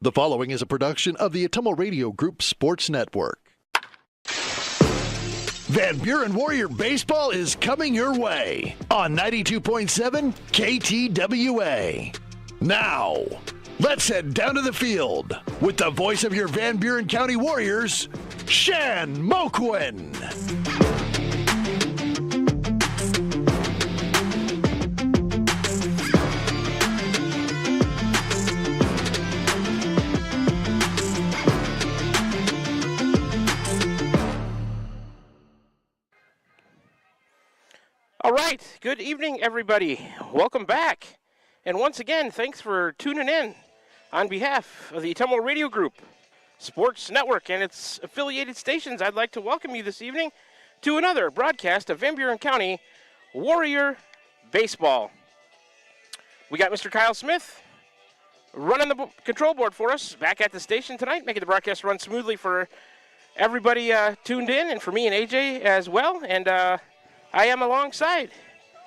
The following is a production of the Atomo Radio Group Sports Network. Van Buren Warrior Baseball is coming your way on 92.7 KTWA. Now, let's head down to the field with the voice of your Van Buren County Warriors, Shan Moquin. All right, good evening, everybody. Welcome back. And once again, thanks for tuning in on behalf of the Atomo Radio Group Sports Network and its affiliated stations. I'd like to welcome you this evening to another broadcast of Van Buren County Warrior Baseball. We got Mr. Kyle Smith running the control board for us back at the station tonight, making the broadcast run smoothly for everybody tuned in and for me and AJ as well. And I am alongside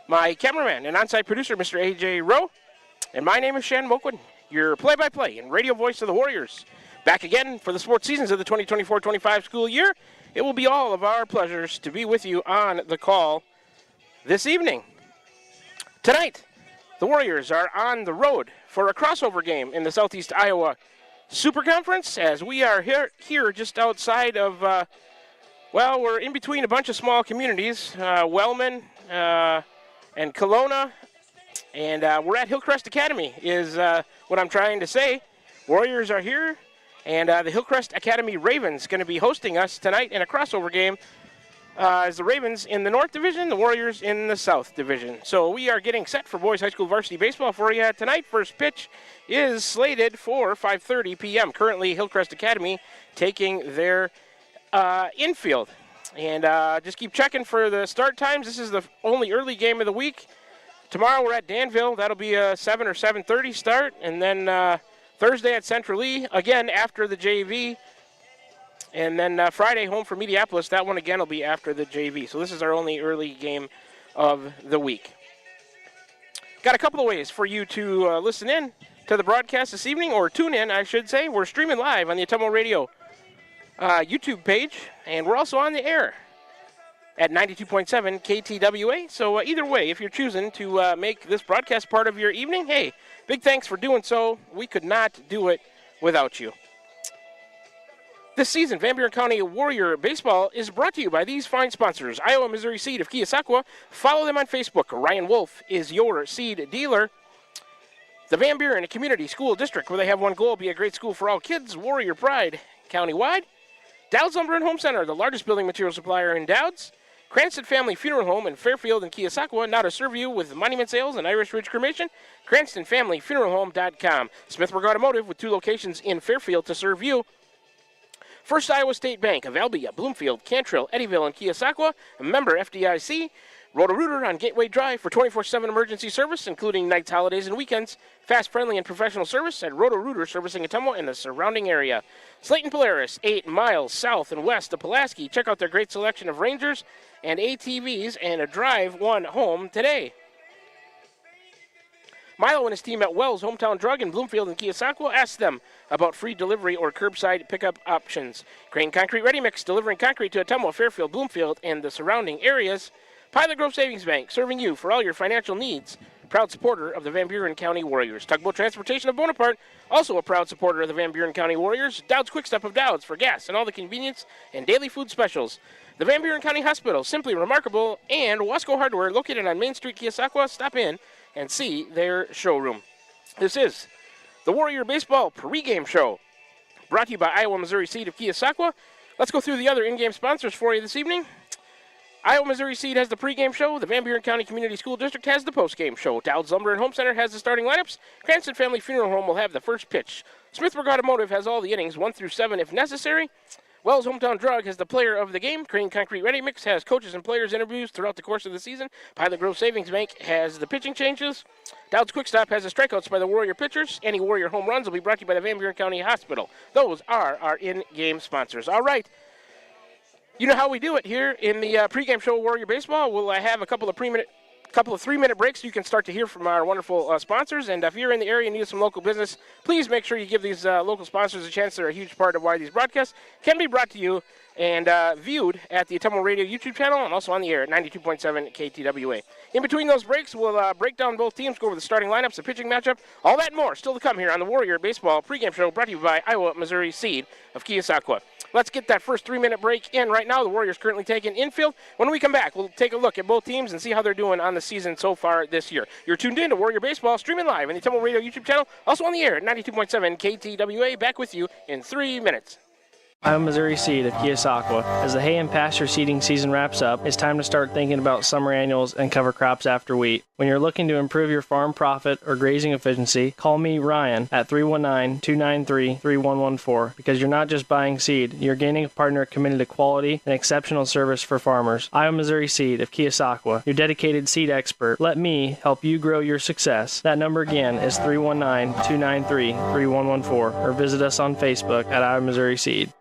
my cameraman and on-site producer, Mr. AJ Rowe. And my name is Shan Moquin, your play-by-play and radio voice of the Warriors. Back again for the sports seasons of the 2024-25 school year. It will be all of our pleasures to be with you on the call this evening. Tonight, the Warriors are on the road for a crossover game in the Southeast Iowa Super Conference, as we are here just outside of well, we're in between a bunch of small communities, Wellman and Kelowna, and we're at Hillcrest Academy is what I'm trying to say. Warriors are here, and the Hillcrest Academy Ravens going to be hosting us tonight in a crossover game as the Ravens in the North Division, the Warriors in the South Division. So we are getting set for boys high school varsity baseball for you tonight. First pitch is slated for 5:30 p.m. Currently, Hillcrest Academy taking their infield. And just keep checking for the start times. This is the only early game of the week. Tomorrow we're at Danville. That'll be a 7 or 7:30 start. And then Thursday at Central Lee, again after the JV. And then Friday home for Mediapolis. That one again will be after the JV. So this is our only early game of the week. Got a couple of ways for you to listen in to the broadcast this evening, or tune in, I should say. We're streaming live on the Atomo Radio YouTube page, and we're also on the air at 92.7 KTWA. So either way, if you're choosing to make this broadcast part of your evening, hey, big thanks for doing so. We could not do it without you. This season, Van Buren County Warrior Baseball is brought to you by these fine sponsors. Iowa Missouri Seed of Keosauqua. Follow them on Facebook. Ryan Wolf is your seed dealer. The Van Buren Community School District, where they have one goal, be a great school for all kids. Warrior Pride countywide. Dowd's Lumber and Home Center, the largest building material supplier in Dowd's. Cranston Family Funeral Home in Fairfield and Keosauqua, now to serve you with monument sales and Irish Ridge cremation. CranstonFamilyFuneralHome.com. Smithburg Automotive with 2 locations in Fairfield to serve you. First Iowa State Bank of Albia, Bloomfield, Cantrell, Eddyville, and Keosauqua. A member FDIC. Roto-Rooter on Gateway Drive for 24/7 emergency service, including nights, holidays, and weekends. Fast, friendly, and professional service at Roto-Rooter, servicing Atomo and the surrounding area. Slayton Polaris, 8 miles south and west of Pulaski. Check out their great selection of Rangers and ATVs and drive one home today. Milo and his team at Wells Hometown Drug in Bloomfield and Keosauqua. Ask them about free delivery or curbside pickup options. Crane Concrete Ready Mix, delivering concrete to Atomo, Fairfield, Bloomfield, and the surrounding areas. Pilot Grove Savings Bank, serving you for all your financial needs. Proud supporter of the Van Buren County Warriors. Tugboat Transportation of Bonaparte, also a proud supporter of the Van Buren County Warriors. Dowd's Quick Stop of Dowd's for gas and all the convenience and daily food specials. The Van Buren County Hospital, simply remarkable. And Wasco Hardware, located on Main Street, Keosauqua. Stop in and see their showroom. This is the Warrior Baseball pregame show, brought to you by Iowa Missouri Seed of Keosauqua. Let's go through the other in-game sponsors for you this evening. Iowa Missouri Seed has the pregame show. The Van Buren County Community School District has the postgame show. Dowd's Lumber and Home Center has the starting lineups. Cranston Family Funeral Home will have the first pitch. Smithburg Automotive has all the innings, 1 through 7 if necessary. Wells Hometown Drug has the player of the game. Crane Concrete Ready Mix has coaches and players interviews throughout the course of the season. Pilot Grove Savings Bank has the pitching changes. Dowd's Quick Stop has the strikeouts by the Warrior pitchers. Any Warrior home runs will be brought to you by the Van Buren County Hospital. Those are our in-game sponsors. All right. You know how we do it here in the pregame show Warrior Baseball. We'll have a couple of couple of 3-minute breaks. You can start to hear from our wonderful sponsors. And if you're in the area and need some local business, please make sure you give these local sponsors a chance. They're a huge part of why these broadcasts can be brought to you and viewed at the Autumnal Radio YouTube channel and also on the air at 92.7 KTWA. In between those breaks, we'll break down both teams, go over the starting lineups, the pitching matchup, all that and more still to come here on the Warrior Baseball pregame show brought to you by Iowa Missouri Seed of Keosauqua. Let's get that first 3-minute break in right now. The Warriors currently taking infield. When we come back, we'll take a look at both teams and see how they're doing on the season so far this year. You're tuned in to Warrior Baseball, streaming live on the Autumnal Radio YouTube channel, also on the air at 92.7 KTWA. Back with you in 3 minutes. Iowa Missouri Seed of Keosauqua. As the hay and pasture seeding season wraps up, it's time to start thinking about summer annuals and cover crops after wheat. When you're looking to improve your farm profit or grazing efficiency, call me, Ryan, at 319-293-3114 because you're not just buying seed, you're gaining a partner committed to quality and exceptional service for farmers. Iowa Missouri Seed of Keosauqua, your dedicated seed expert. Let me help you grow your success. That number again is 319-293-3114 or visit us on Facebook at Iowa Missouri Seed.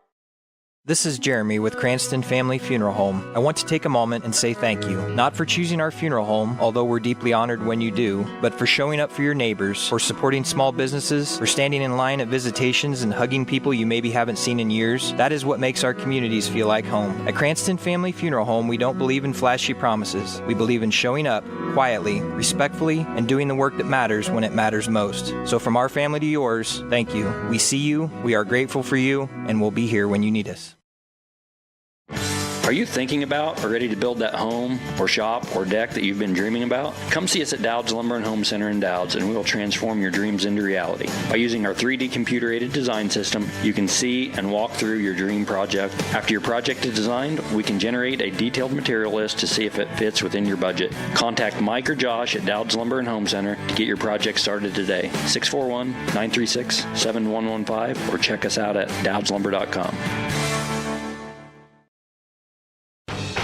This is Jeremy with Cranston Family Funeral Home. I want to take a moment and say thank you, not for choosing our funeral home, although we're deeply honored when you do, but for showing up for your neighbors, for supporting small businesses, for standing in line at visitations and hugging people you maybe haven't seen in years. That is what makes our communities feel like home. At Cranston Family Funeral Home, we don't believe in flashy promises. We believe in showing up, quietly, respectfully, and doing the work that matters when it matters most. So from our family to yours, thank you. We see you, we are grateful for you, and we'll be here when you need us. Are you thinking about or ready to build that home or shop or deck that you've been dreaming about? Come see us at Dowd's Lumber and Home Center in Dowd's and we will transform your dreams into reality. By using our 3D computer-aided design system, you can see and walk through your dream project. After your project is designed, we can generate a detailed material list to see if it fits within your budget. Contact Mike or Josh at Dowd's Lumber and Home Center to get your project started today. 641-936-7115 or check us out at dowdslumber.com.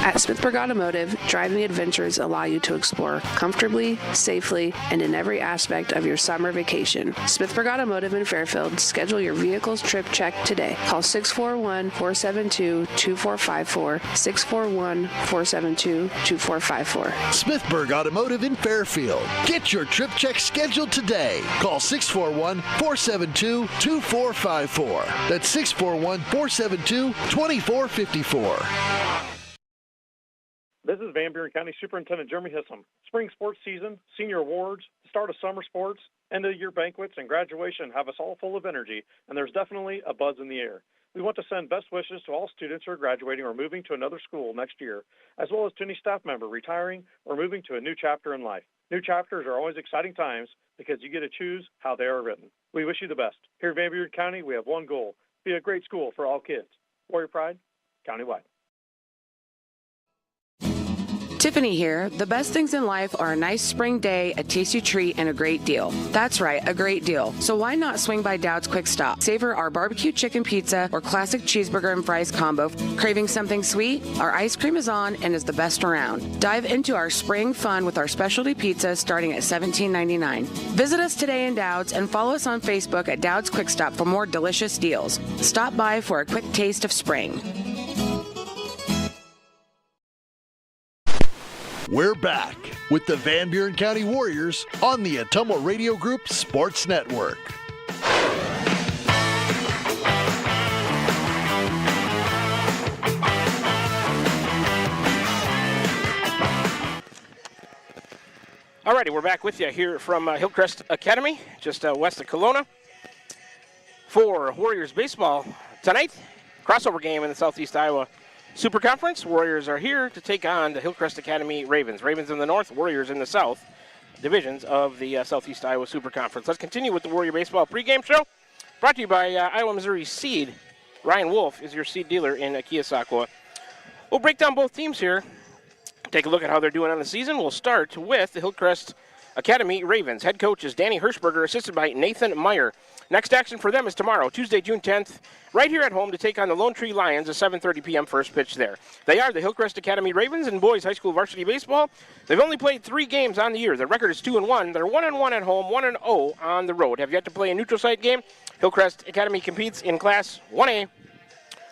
At Smithburg Automotive, driving adventures allow you to explore comfortably, safely, and in every aspect of your summer vacation. Smithburg Automotive in Fairfield, schedule your vehicle's trip check today. Call 641-472-2454, 641-472-2454. Smithburg Automotive in Fairfield. Get your trip check scheduled today. Call 641-472-2454. That's 641-472-2454. This is Van Buren County Superintendent Jeremy Hissom. Spring sports season, senior awards, start of summer sports, end of the year banquets, and graduation have us all full of energy, and there's definitely a buzz in the air. We want to send best wishes to all students who are graduating or moving to another school next year, as well as to any staff member retiring or moving to a new chapter in life. New chapters are always exciting times because you get to choose how they are written. We wish you the best. Here in Van Buren County, we have one goal: be a great school for all kids. Warrior Pride, countywide. Tiffany here. The best things in life are a nice spring day, a tasty treat, and a great deal. That's right, a great deal. So why not swing by Dowd's Quick Stop? Savor our barbecue chicken pizza or classic cheeseburger and fries combo. Craving something sweet? Our ice cream is on and is the best around. Dive into our spring fun with our specialty pizza starting at $17.99. Visit us today in Dowd's and follow us on Facebook at Dowd's Quick Stop for more delicious deals. Stop by for a quick taste of spring. We're back with the Van Buren County Warriors on the Autumnal Radio Group Sports Network. Alrighty, we're back with you here from Hillcrest Academy, just west of Kelowna, for Warriors baseball tonight. Crossover game in the Southeast Iowa Super Conference. Warriors are here to take on the Hillcrest Academy Ravens. Ravens in the north, Warriors in the south divisions of the Southeast Iowa Super Conference. Let's continue with the Warrior Baseball pregame show, brought to you by Iowa Missouri Seed. Ryan Wolf is your seed dealer in Keosauqua. We'll break down both teams here, take a look at how they're doing on the season. We'll start with the Hillcrest Academy Ravens. Head coach is Danny Hirschberger, assisted by Nathan Meyer. Next action for them is tomorrow, Tuesday, June 10th, right here at home to take on the Lone Tree Lions, a 7:30 p.m. first pitch there. They are the Hillcrest Academy Ravens in boys high school varsity baseball. They've only played 3 games on the year. Their record is 2-1. They're 1-1 at home, 1-0 on the road. Have yet to play a neutral site game. Hillcrest Academy competes in Class 1A,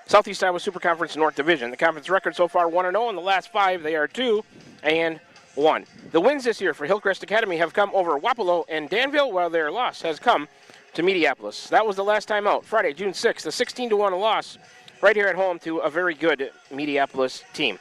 Southeast Iowa Super Conference North Division. The conference record so far 1-0. In the last 5, they are 2-1. 1. The wins this year for Hillcrest Academy have come over Wapello and Danville, while their loss has come to Mediapolis. That was the last time out, Friday, June 6th, a 16-1 loss right here at home to a very good Mediapolis team.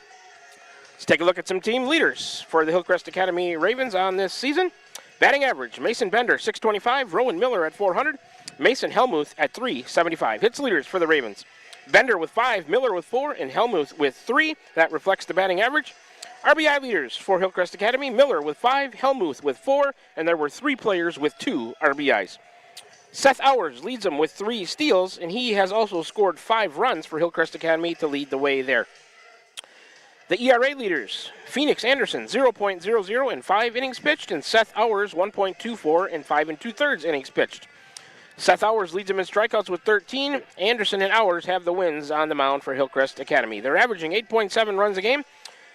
Let's take a look at some team leaders for the Hillcrest Academy Ravens on this season. Batting average, Mason Bender, 625, Rowan Miller at 400, Mason Helmuth at 375. Hits leaders for the Ravens. Bender with 5, Miller with 4, and Helmuth with 3. That reflects the batting average. RBI leaders for Hillcrest Academy, Miller with 5, Helmuth with 4, and there were 3 players with 2 RBIs. Seth Hours leads them with 3 steals, and he has also scored 5 runs for Hillcrest Academy to lead the way there. The ERA leaders, Phoenix Anderson, 0.00 in 5 innings pitched, and Seth Hours, 1.24 in 5 2/3 innings pitched. Seth Hours leads them in strikeouts with 13. Anderson and Hours have the wins on the mound for Hillcrest Academy. They're averaging 8.7 runs a game.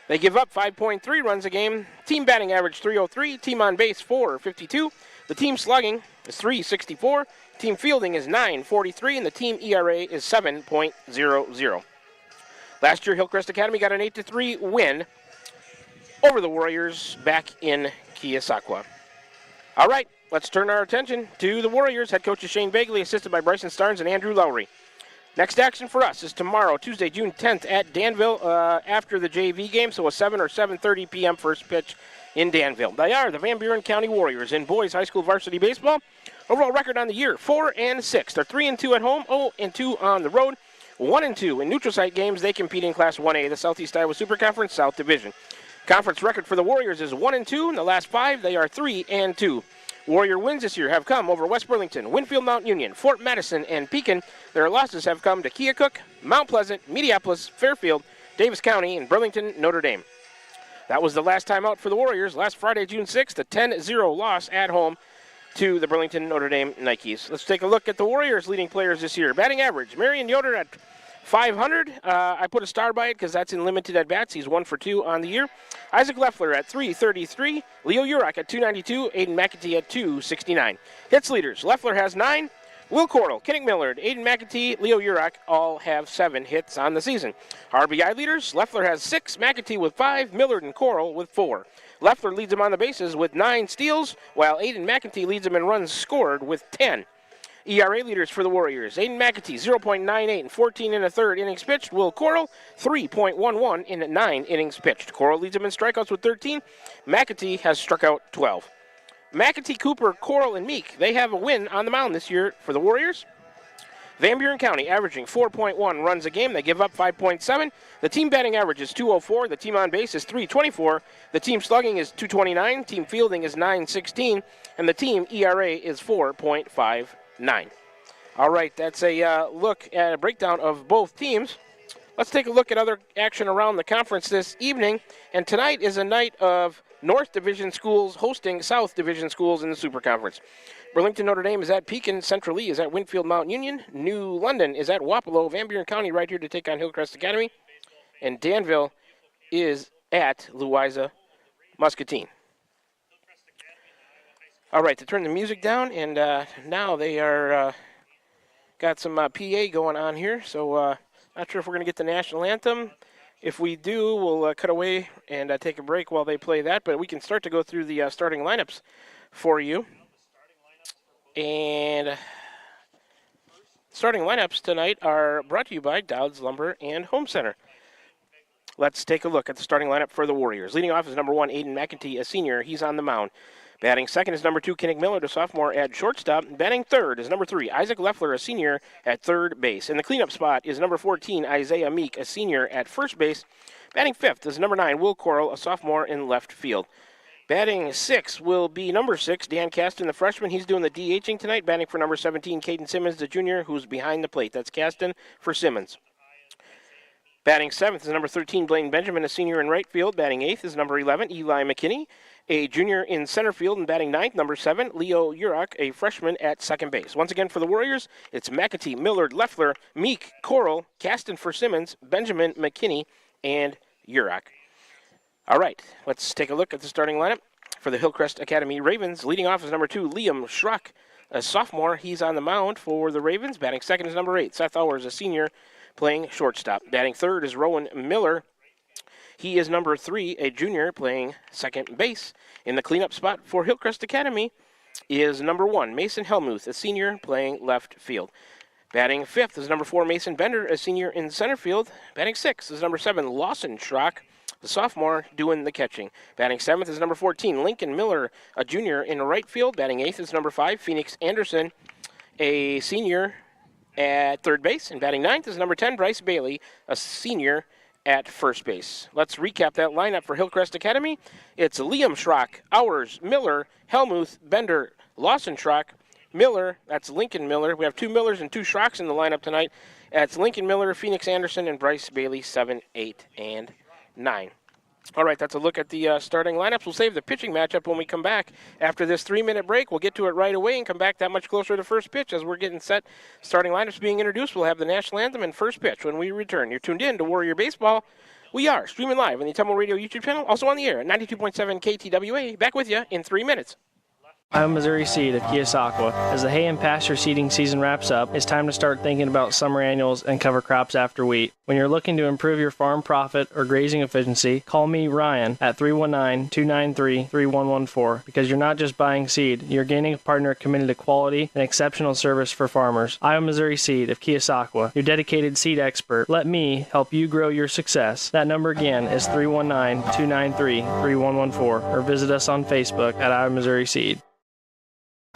They give up 5.3 runs a game. Team batting average 303. Team on base 452. The team slugging is 364. Team fielding is 943, and the team ERA is 7.00. Last year, Hillcrest Academy got an 8-3 win over the Warriors back in Keosauqua. All right, let's turn our attention to the Warriors. Head coach is Shane Bagley, assisted by Bryson Starnes and Andrew Lowry. Next action for us is tomorrow, Tuesday, June 10th at Danville after the JV game, so a 7 or 7:30 p.m. first pitch in Danville. They are the Van Buren County Warriors in boys high school varsity baseball. Overall record on the year, 4-6. They're 3-2 at home, 0-2 on the road. 1-2 in neutral site games. They compete in Class 1A, the Southeast Iowa Super Conference South Division. Conference record for the Warriors is 1-2. In the last 5, they are 3-2. Warrior wins this year have come over West Burlington, Winfield Mount Union, Fort Madison, and Pekin. Their losses have come to Keokuk, Mount Pleasant, Mediapolis, Fairfield, Davis County, and Burlington, Notre Dame. That was the last time out for the Warriors. Last Friday, June 6th, a 10-0 loss at home to the Burlington Notre Dame Nikes. Let's take a look at the Warriors' leading players this year. Batting average, Marion Yoder at 500. I put a star by it because that's in limited at-bats. He's 1 for 2 on the year. Isaac Leffler at 333. Leo Urach at 292. Aiden McAtee at 269. Hits leaders, Leffler has 9. Will Cordell, Kinnick Millard, Aiden McAtee, Leo Urach all have 7 hits on the season. RBI leaders, Leffler has 6, McAtee with 5, Millard and Cordell with 4. Leffler leads him on the bases with 9 steals, while Aiden McAtee leads him in runs scored with 10. ERA leaders for the Warriors, Aiden McAtee, 0.98 in 14 1/3 innings pitched. Will Cordell, 3.11 in 9 innings pitched. Cordell leads him in strikeouts with 13. McAtee has struck out 12. McAtee, Cooper, Cordell, and Meek, they have a win on the mound this year for the Warriors. Van Buren County averaging 4.1 runs a game. They give up 5.7. The team batting average is 204. The team on base is 324. The team slugging is 229. Team fielding is 916. And the team ERA is 4.59. All right, that's a look at a breakdown of both teams. Let's take a look at other action around the conference this evening. And tonight is a night of North Division schools hosting South Division schools in the Super Conference. Burlington Notre Dame is at Pekin. Central Lee is at Winfield Mount Union. New London is at Wapello. Van Buren County right here to take on Hillcrest Academy. And Danville is at Louisa Muscatine. All right, to turn the music down, and now they are got some PA going on here, so not sure if we're going to get the national anthem. If we do, we'll cut away and take a break while they play that, but we can start to go through the starting lineups for you. And starting lineups tonight are brought to you by Dowd's Lumber and Home Center. Let's take a look at the starting lineup for the Warriors. Leading off is number 1, Aiden McAtee, a senior. He's on the mound. Batting second is number 2, Kinnick Millard, a sophomore at shortstop. Batting third is number 3, Isaac Leffler, a senior at third base. In the cleanup spot is number 14, Isaiah Meek, a senior at first base. Batting fifth is number 9, Will Cordell, a sophomore in left field. Batting 6 will be number 6, Dan Caston, the freshman. He's doing the DHing tonight. Batting for number 17, Caden Simmons, the junior, who's behind the plate. That's Caston for Simmons. Batting 7th is number 13, Blaine Benjamin, a senior in right field. Batting 8th is number 11, Eli McKinney, a junior in center field. And batting 9th, number 7, Leo Urach, a freshman at second base. Once again for the Warriors, it's McAtee, Millard, Leffler, Meek, Cordell, Caston for Simmons, Benjamin, McKinney, and Urach. All right, let's take a look at the starting lineup for the Hillcrest Academy Ravens. Leading off is number 2, Liam Schrock, a sophomore. He's on the mound for the Ravens. Batting second is number 8, Seth Hours, a senior, playing shortstop. Batting third is Rowan Miller. He is number 3, a junior playing second base. In the cleanup spot for Hillcrest Academy is number 1, Mason Helmuth, a senior playing left field. Batting 5th is number 4, Mason Bender, a senior in center field. Batting 6th is number 7, Lawson Schrock, the sophomore, doing the catching. Batting 7th is number 14, Lincoln Miller, a junior in right field. Batting 8th is number 5, Phoenix Anderson, a senior at third base. And batting 9th is number 10, Bryce Bailey, a senior at first base. Let's recap that lineup for Hillcrest Academy. It's Liam Schrock, Hours, Miller, Helmuth, Bender, Lawson Schrock, Miller, that's Lincoln Miller. We have 2 Millers and 2 Schrocks in the lineup tonight. That's Lincoln Miller, Phoenix Anderson, and Bryce Bailey, 7, 8, and 9. All right, that's a look at the starting lineups. We'll save the pitching matchup when we come back. After this 3-minute break, we'll get to it right away and come back that much closer to first pitch as we're getting set. Starting lineups being introduced. We'll have the national anthem and first pitch when we return. You're tuned in to Warrior Baseball. We are streaming live on the Tumble Radio YouTube channel, also on the air at 92.7 KTWA. Back with you in 3 minutes. Iowa Missouri seed of Keosauqua. As the hay and pasture seeding season wraps up, it's time to start thinking about summer annuals and cover crops after wheat. When you're looking to improve your farm profit or grazing efficiency, call me, Ryan, at 319-293-3114, because you're not just buying seed, you're gaining a partner committed to quality and exceptional service for farmers. Iowa Missouri seed of Keosauqua, your dedicated seed expert. Let me help you grow your success. That number again is 319-293-3114, or visit us on Facebook at Iowa Missouri Seed.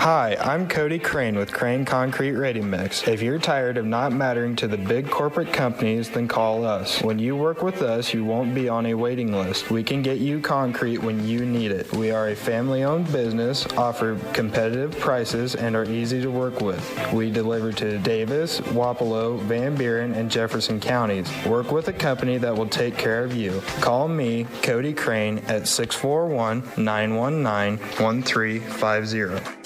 Hi, I'm Cody Crane with Crane Concrete Ready Mix. If you're tired of not mattering to the big corporate companies, then call us. When you work with us, you won't be on a waiting list. We can get you concrete when you need it. We are a family-owned business, offer competitive prices, and are easy to work with. We deliver to Davis, Wapello, Van Buren, and Jefferson counties. Work with a company that will take care of you. Call me, Cody Crane, at 641-919-1350.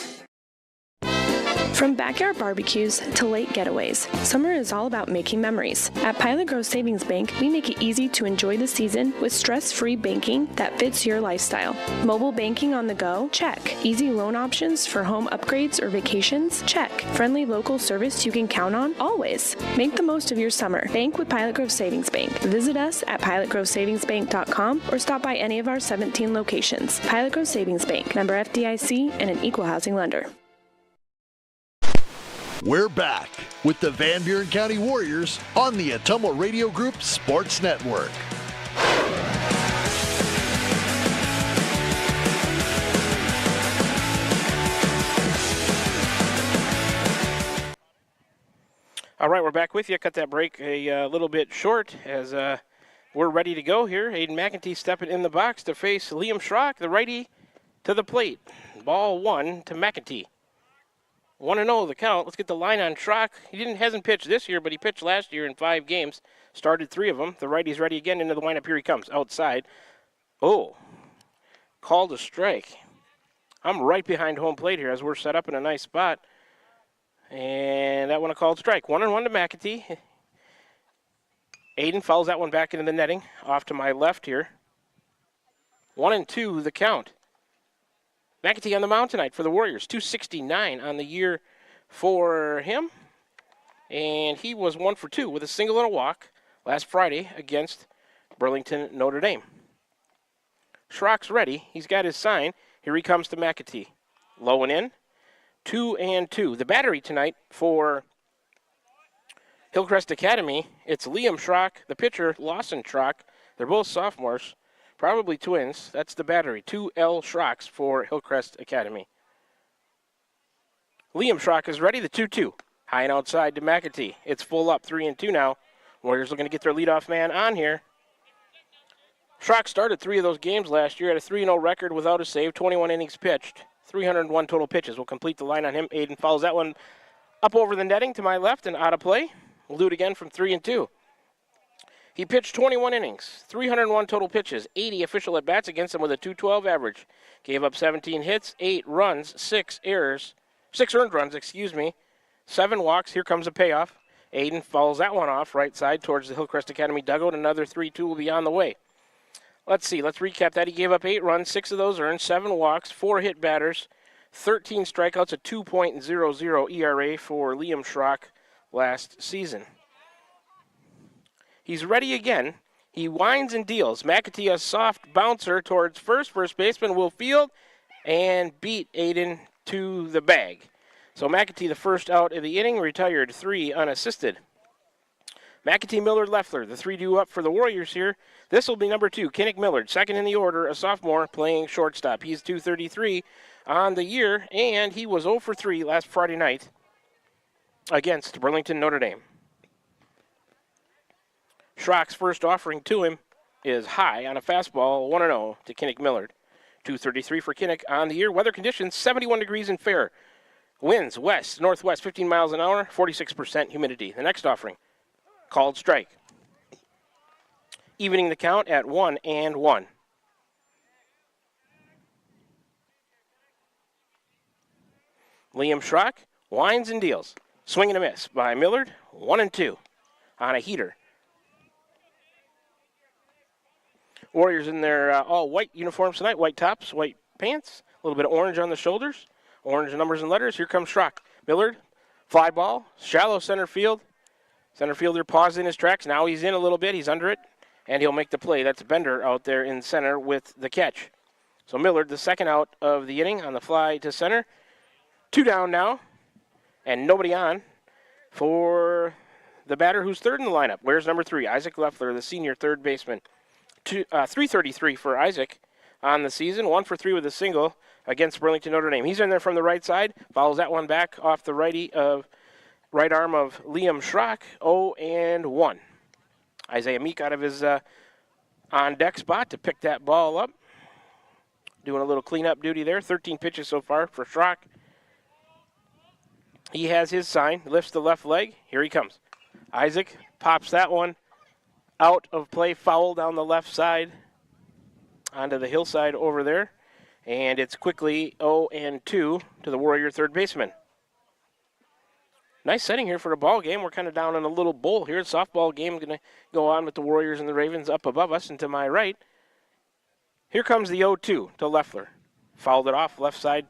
From backyard barbecues to lake getaways, summer is all about making memories. At Pilot Grove Savings Bank, we make it easy to enjoy the season with stress-free banking that fits your lifestyle. Mobile banking on the go? Check. Easy loan options for home upgrades or vacations? Check. Friendly local service you can count on? Always. Make the most of your summer. Bank with Pilot Grove Savings Bank. Visit us at pilotgrovesavingsbank.com or stop by any of our 17 locations. Pilot Grove Savings Bank, member FDIC, and an equal housing lender. We're back with the Van Buren County Warriors on the Atumo Radio Group Sports Network. All right, we're back with you. Cut that break a little bit short as we're ready to go here. Aiden McEntee stepping in the box to face Liam Schrock, the righty, to the plate. Ball 1 to McEntee. 1-0 the count. Let's get the line on Schrock. He hasn't pitched this year, but he pitched last year in 5 games. Started 3 of them. The righty's ready again into the windup. Here he comes, outside. Oh, called a strike. I'm right behind home plate here as we're set up in a nice spot. And that one a called strike. 1-1 to McEntee. Aiden fouls that one back into the netting. Off to my left here. 1-2 the count. McEntee on the mound tonight for the Warriors. 269 on the year for him. And he was 1 for 2 with a single and a walk last Friday against Burlington Notre Dame. Schrock's ready. He's got his sign. Here he comes to McEntee. Low and in. 2-2. The battery tonight for Hillcrest Academy, it's Liam Schrock, the pitcher, Lawson Schrock. They're both sophomores. Probably twins. That's the battery. 2 L Schrocks for Hillcrest Academy. Liam Schrock is ready. The 2-2. High and outside to McEntee. It's full up. 3-2 now. Warriors looking to get their leadoff man on here. Schrock started 3 of those games last year. Had a 3-0 record without a save. 21 innings pitched. 301 total pitches. We'll complete the line on him. Aiden follows that one up over the netting to my left and out of play. We'll do it again from 3-2. He pitched 21 innings, 301 total pitches, 80 official at-bats against him with a .212 average. Gave up 17 hits, 8 runs, 6 errors, 6 earned runs, 7 walks. Here comes a payoff. Aiden follows that one off right side towards the Hillcrest Academy dugout. Another 3-2 will be on the way. Let's see. Let's recap that. He gave up 8 runs, 6 of those earned, 7 walks, 4 hit batters, 13 strikeouts, a 2.00 ERA for Liam Schrock last season. He's ready again. He winds and deals. McAtee a soft bouncer towards first. First baseman Will Field and beat Aiden to the bag. So McAtee, the first out of the inning, retired 3 unassisted. McAtee, Millard, Leffler, the 3 due up for the Warriors here. This will be number 2, Kinnick Millard, second in the order, a sophomore playing shortstop. He's 233 on the year, and he was 0 for 3 last Friday night against Burlington Notre Dame. Schrock's first offering to him is high on a fastball, 1-0 to Kinnick Millard. 233 for Kinnick on the year. Weather conditions, 71 degrees and fair. Winds west, northwest, 15 miles an hour, 46% humidity. The next offering, called strike. Evening the count at 1-1. Liam Schrock winds and deals. Swing and a miss by Millard, 1-2 on a heater. Warriors in their all-white uniforms tonight, white tops, white pants, a little bit of orange on the shoulders, orange numbers and letters. Here comes Schrock. Millard, fly ball, shallow center field. Center fielder paused in his tracks. Now he's in a little bit. He's under it, and he'll make the play. That's Bender out there in center with the catch. So Millard, the second out of the inning on the fly to center. 2 down now, and nobody on for the batter who's third in the lineup. Where's number 3? Isaac Leffler, the senior third baseman. 333 for Isaac on the season. 1 for 3 with a single against Burlington Notre Dame. He's in there from the right side. Follows that one back off the right arm of Liam Schrock. 0-1. Isaiah Meek out of his on-deck spot to pick that ball up. Doing a little cleanup duty there. 13 pitches so far for Schrock. He has his sign. Lifts the left leg. Here he comes. Isaac pops that one out of play, foul down the left side onto the hillside over there. And it's quickly 0-2 to the Warrior third baseman. Nice setting here for the ball game. We're kind of down in a little bowl here. Softball game going to go on with the Warriors and the Ravens up above us and to my right. Here comes the 0-2 to Leffler. Fouled it off left side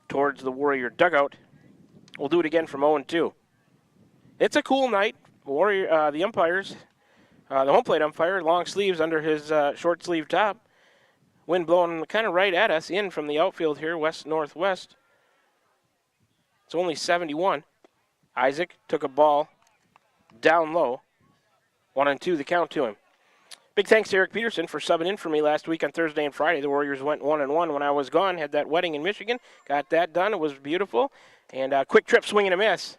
towards the Warrior dugout. We'll do it again from 0-2. It's a cool night. Warrior, the umpires, the home plate umpire, long sleeves under his short sleeve top. Wind blowing kind of right at us in from the outfield here, west-northwest. It's only 71. Isaac took a ball down low. 1-2 the count to him. Big thanks to Eric Peterson for subbing in for me last week on Thursday and Friday. The Warriors went 1-1 when I was gone. Had that wedding in Michigan. Got that done. It was beautiful. And a quick trip swing and a miss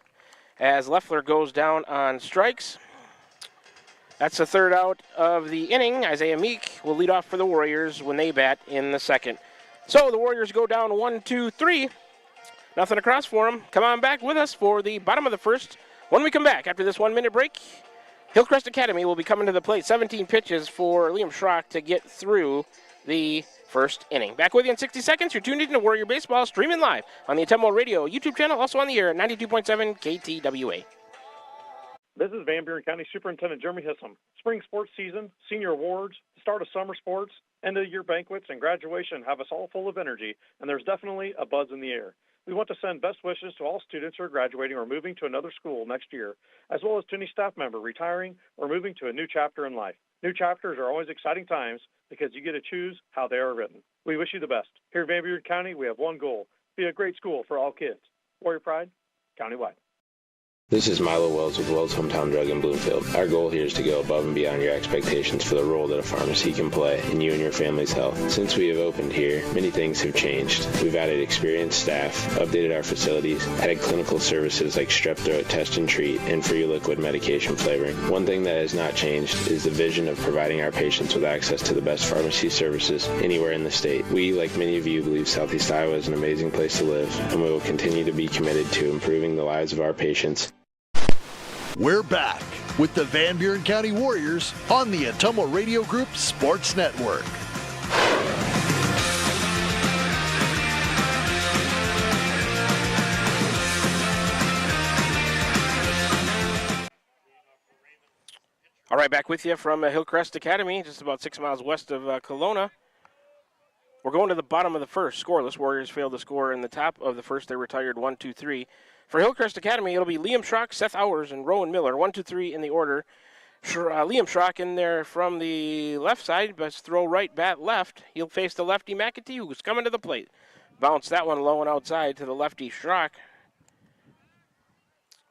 as Leffler goes down on strikes. That's the third out of the inning. Isaiah Meek will lead off for the Warriors when they bat in the second. So the Warriors go down 1-2-3. Nothing across for them. Come on back with us for the bottom of the first. When we come back after this 1-minute break, Hillcrest Academy will be coming to the plate. 17 pitches for Liam Schrock to get through the first inning. Back with you in 60 seconds. You're tuned in to Warrior Baseball, streaming live on the Atemo Radio YouTube channel, also on the air at 92.7 KTWA. This is Van Buren County Superintendent Jeremy Hissom. Spring sports season, senior awards, start of summer sports, end of year banquets, and graduation have us all full of energy, and there's definitely a buzz in the air. We want to send best wishes to all students who are graduating or moving to another school next year, as well as to any staff member retiring or moving to a new chapter in life. New chapters are always exciting times because you get to choose how they are written. We wish you the best. Here in Van Buren County, we have one goal: be a great school for all kids. Warrior Pride, countywide. This is Milo Wells with Wells Hometown Drug in Bloomfield. Our goal here is to go above and beyond your expectations for the role that a pharmacy can play in you and your family's health. Since we have opened here, many things have changed. We've added experienced staff, updated our facilities, added clinical services like strep throat test and treat, and free liquid medication flavoring. One thing that has not changed is the vision of providing our patients with access to the best pharmacy services anywhere in the state. We, like many of you, believe Southeast Iowa is an amazing place to live, and we will continue to be committed to improving the lives of our patients. We're back with the Van Buren County Warriors on the Atemo Radio Group Sports Network. All right, back with you from Hillcrest Academy, just about 6 miles west of Kelowna. We're going to the bottom of the first. Scoreless. Warriors failed to score in the top of the first. They retired 1-2-3. For Hillcrest Academy, it'll be Liam Schrock, Seth Hours, and Rowan Miller. 1-2-3 in the order. Liam Schrock in there from the left side, but throw right, bat left. He'll face the lefty McAtee, who's coming to the plate. Bounce that one low and outside to the lefty Schrock.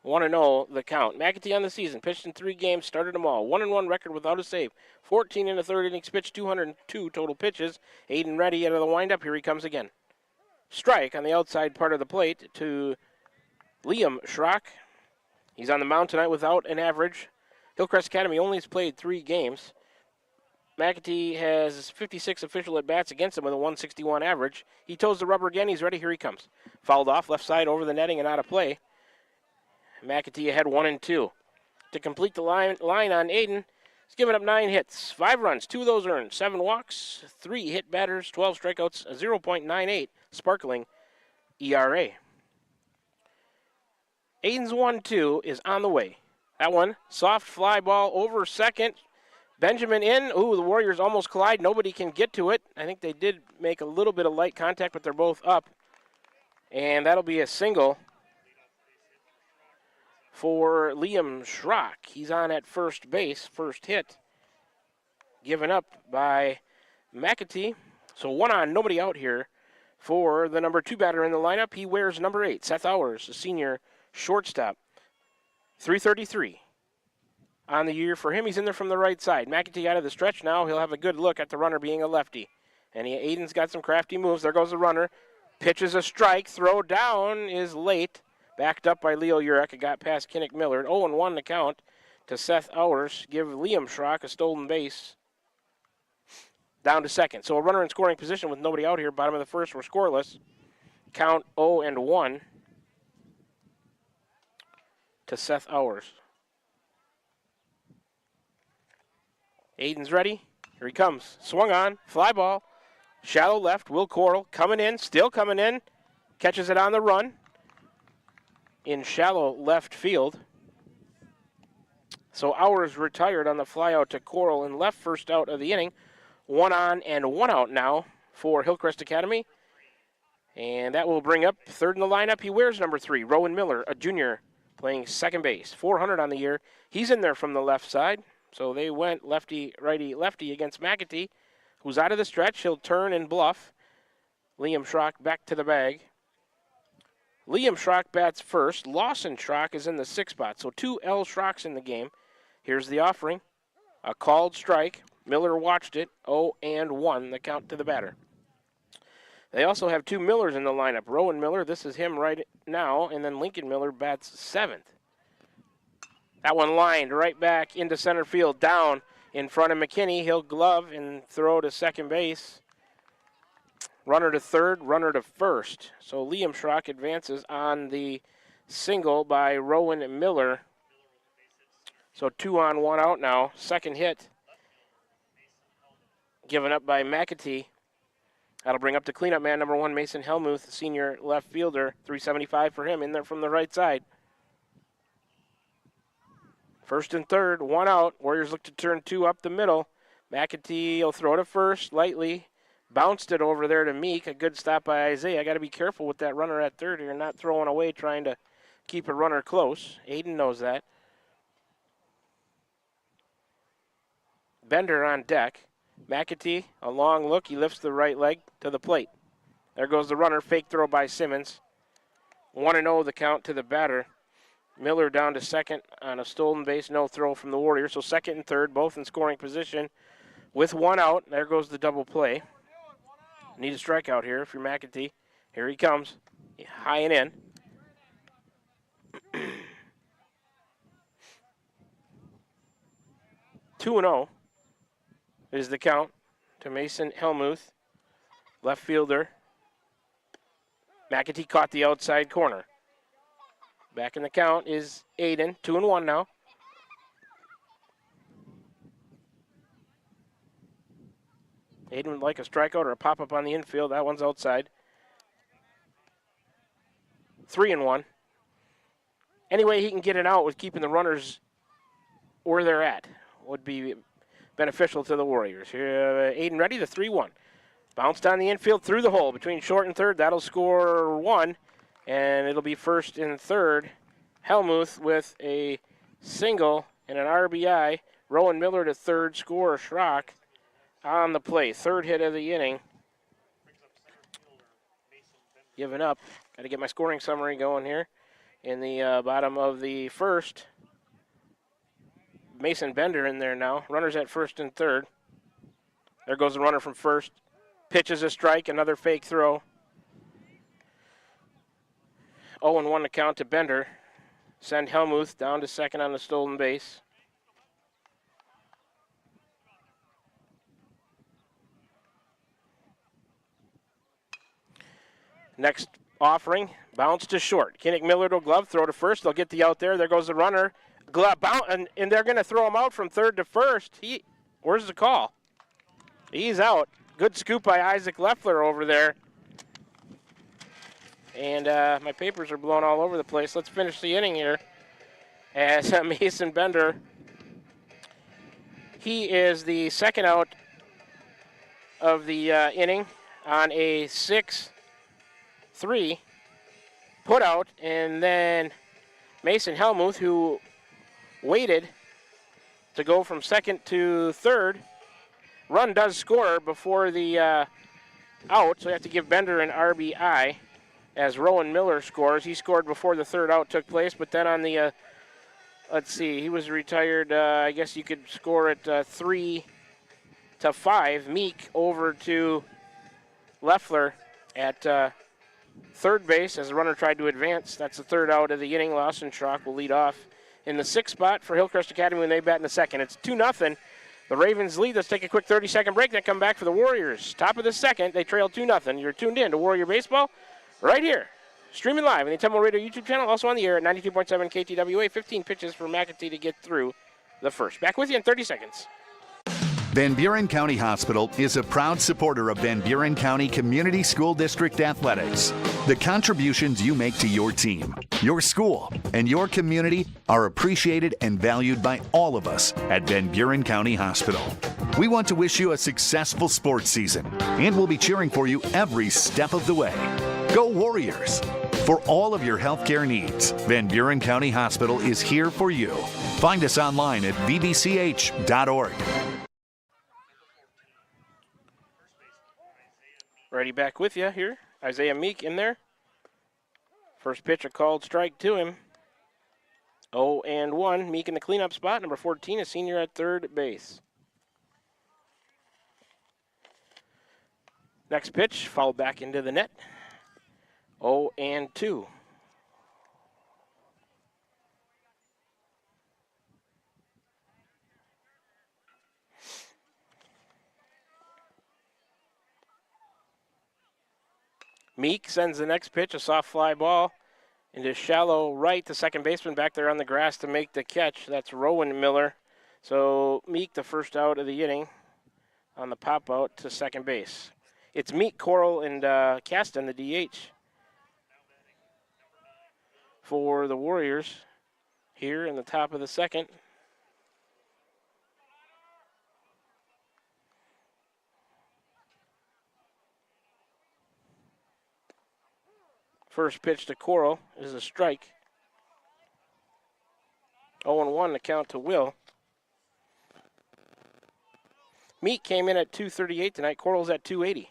1-0 the count. McAtee on the season, pitched in 3 games, started them all. 1-1 record without a save. 14 in the third innings pitched, 202 total pitches. Aiden ready out of the windup. Here he comes again. Strike on the outside part of the plate to Liam Schrock. He's on the mound tonight without an average. Hillcrest Academy only has played 3 games. McAtee has 56 official at-bats against him with a 161 average. He toes the rubber again. He's ready. Here he comes. Fouled off, left side over the netting and out of play. McAtee ahead 1-2. To complete the line on Aiden, he's given up 9 hits, 5 runs, 2 of those earned, 7 walks, 3 hit batters, 12 strikeouts, a 0.98 sparkling ERA. Aiden's 1-2 is on the way. That one, soft fly ball over second. Benjamin in. Ooh, the Warriors almost collide. Nobody can get to it. I think they did make a little bit of light contact, but they're both up. And that'll be a single for Liam Schrock. He's on at first base, first hit. Given up by McAtee. So 1 on, nobody out here for the number 2 batter in the lineup. He wears number 8, Seth Hours, a senior shortstop. 333 on the year for him. He's in there from the right side. McAtee out of the stretch now. He'll have a good look at the runner being a lefty. And Aiden's got some crafty moves. There goes the runner. Pitches a strike. Throw down is late. Backed up by Leo Urek. It got past Kinnick Miller. 0-1 the count to Seth Hours. Give Liam Schrock a stolen base. Down to second. So a runner in scoring position with nobody out here. Bottom of the first. We're scoreless. Count 0-1 to Seth Hours. Aiden's ready. Here he comes. Swung on. Fly ball. Shallow left. Will Coral coming in. Still coming in. Catches it on the run. In shallow left field. So Hours retired on the fly out to Coral and left, first out of the inning. 1 on and 1 out now for Hillcrest Academy. And that will bring up third in the lineup. He wears number 3, Rowan Miller, a junior, playing second base. 400 on the year. He's in there from the left side. So they went lefty, righty, lefty against McAtee, who's out of the stretch. He'll turn and bluff. Liam Schrock back to the bag. Liam Schrock bats first. Lawson Schrock is in the 6th spot. So 2 L Schrocks in the game. Here's the offering. A called strike. Miller watched it. 0-1, the count to the batter. They also have 2 Millers in the lineup. Rowan Miller, this is him right now, and then Lincoln Miller bats 7th. That one lined right back into center field, down in front of McKinney. He'll glove and throw to second base. Runner to third, runner to first. So Liam Schrock advances on the single by Rowan Miller. So 2 on, 1 out now. Second hit given up by McAtee. That'll bring up the cleanup man, number 1, Mason Helmuth, senior left fielder. 375 for him in there from the right side. First and third, 1 out. Warriors look to turn 2 up the middle. McAtee will throw to first lightly. Bounced it over there to Meek. A good stop by Isaiah. Got to be careful with that runner at third. You're not throwing away trying to keep a runner close. Aiden knows that. Bender on deck. McAtee, a long look. He lifts the right leg to the plate. There goes the runner. Fake throw by Simmons. 1-0 the count to the batter. Miller down to second on a stolen base, no throw from the Warriors. So second and third, both in scoring position with 1 out. There goes the double play. Need a strikeout here if you're McAtee. Here he comes, high and in. 2-0 is the count to Mason Helmuth, left fielder. McAtee caught the outside corner. Back in the count is Aiden, 2-1 now. Aiden would like a strikeout or a pop-up on the infield. That one's outside. 3-1. Any way he can get it out with keeping the runners where they're at would be beneficial to the Warriors. Here, Aiden ready, the 3-1. Bounced down the infield through the hole between short and third. That'll score 1, and it'll be first and third. Helmuth with a single and an RBI. Rowan Miller to third, scorer Schrock on the play. Third hit of the inning. Giving up. Got to get my scoring summary going here. In the bottom of the first, Mason Bender in there now. Runners at first and third. There goes the runner from first. Pitches a strike, another fake throw. 0-1 to count to Bender. Send Helmuth down to second on the stolen base. Next offering, bounce to short. Kinnick Miller to glove, throw to first. They'll get the out there. There goes the runner. Glove bounce, and they're going to throw him out from third to first. Where's the call? He's out. Good scoop by Isaac Leffler over there. And my papers are blown all over the place. Let's finish the inning here. As Mason Bender, he is the second out of the inning on a 6-3 put out. And then Mason Helmuth, who waited to go from second to third, run does score before the out, so you have to give Bender an RBI as Rowan Miller scores. He scored before the third out took place, but then on the, let's see, he was retired, I guess you could score it 3-5. Meek over to Leffler at third base as the runner tried to advance. That's the third out of the inning. Lawson Schrock will lead off in the sixth spot for Hillcrest Academy when they bat in the second. It's 2-0. The Ravens lead. Let's take a quick 30-second break, then come back for the Warriors. Top of the second, they trail 2-0. You're tuned in to Warrior Baseball right here. Streaming live on the Temple Radio YouTube channel, also on the air at 92.7 KTWA. 15 pitches for McAtee to get through the first. Back with you in 30 seconds. Van Buren County Hospital is a proud supporter of Van Buren County Community School District Athletics. The contributions you make to your team, your school, and your community are appreciated and valued by all of us at Van Buren County Hospital. We want to wish you a successful sports season, and we'll be cheering for you every step of the way. Go Warriors! For all of your healthcare needs, Van Buren County Hospital is here for you. Find us online at vbch.org. Ready back with you here. Isaiah Meek in there. First pitch, a called strike to him. 0-1. Meek in the cleanup spot. Number 14, a senior at third base. Next pitch, fouled back into the net. 0-2. Meek sends the next pitch, a soft fly ball into shallow right to second baseman back there on the grass to make the catch. That's Rowan Miller. So Meek, the first out of the inning on the pop out to second base. It's Meek, Coral, and Caston, the DH for the Warriors here in the top of the second. First pitch to Coral is a strike. 0-1 the count to Will. Meek came in at 238 tonight. Coral's at 280.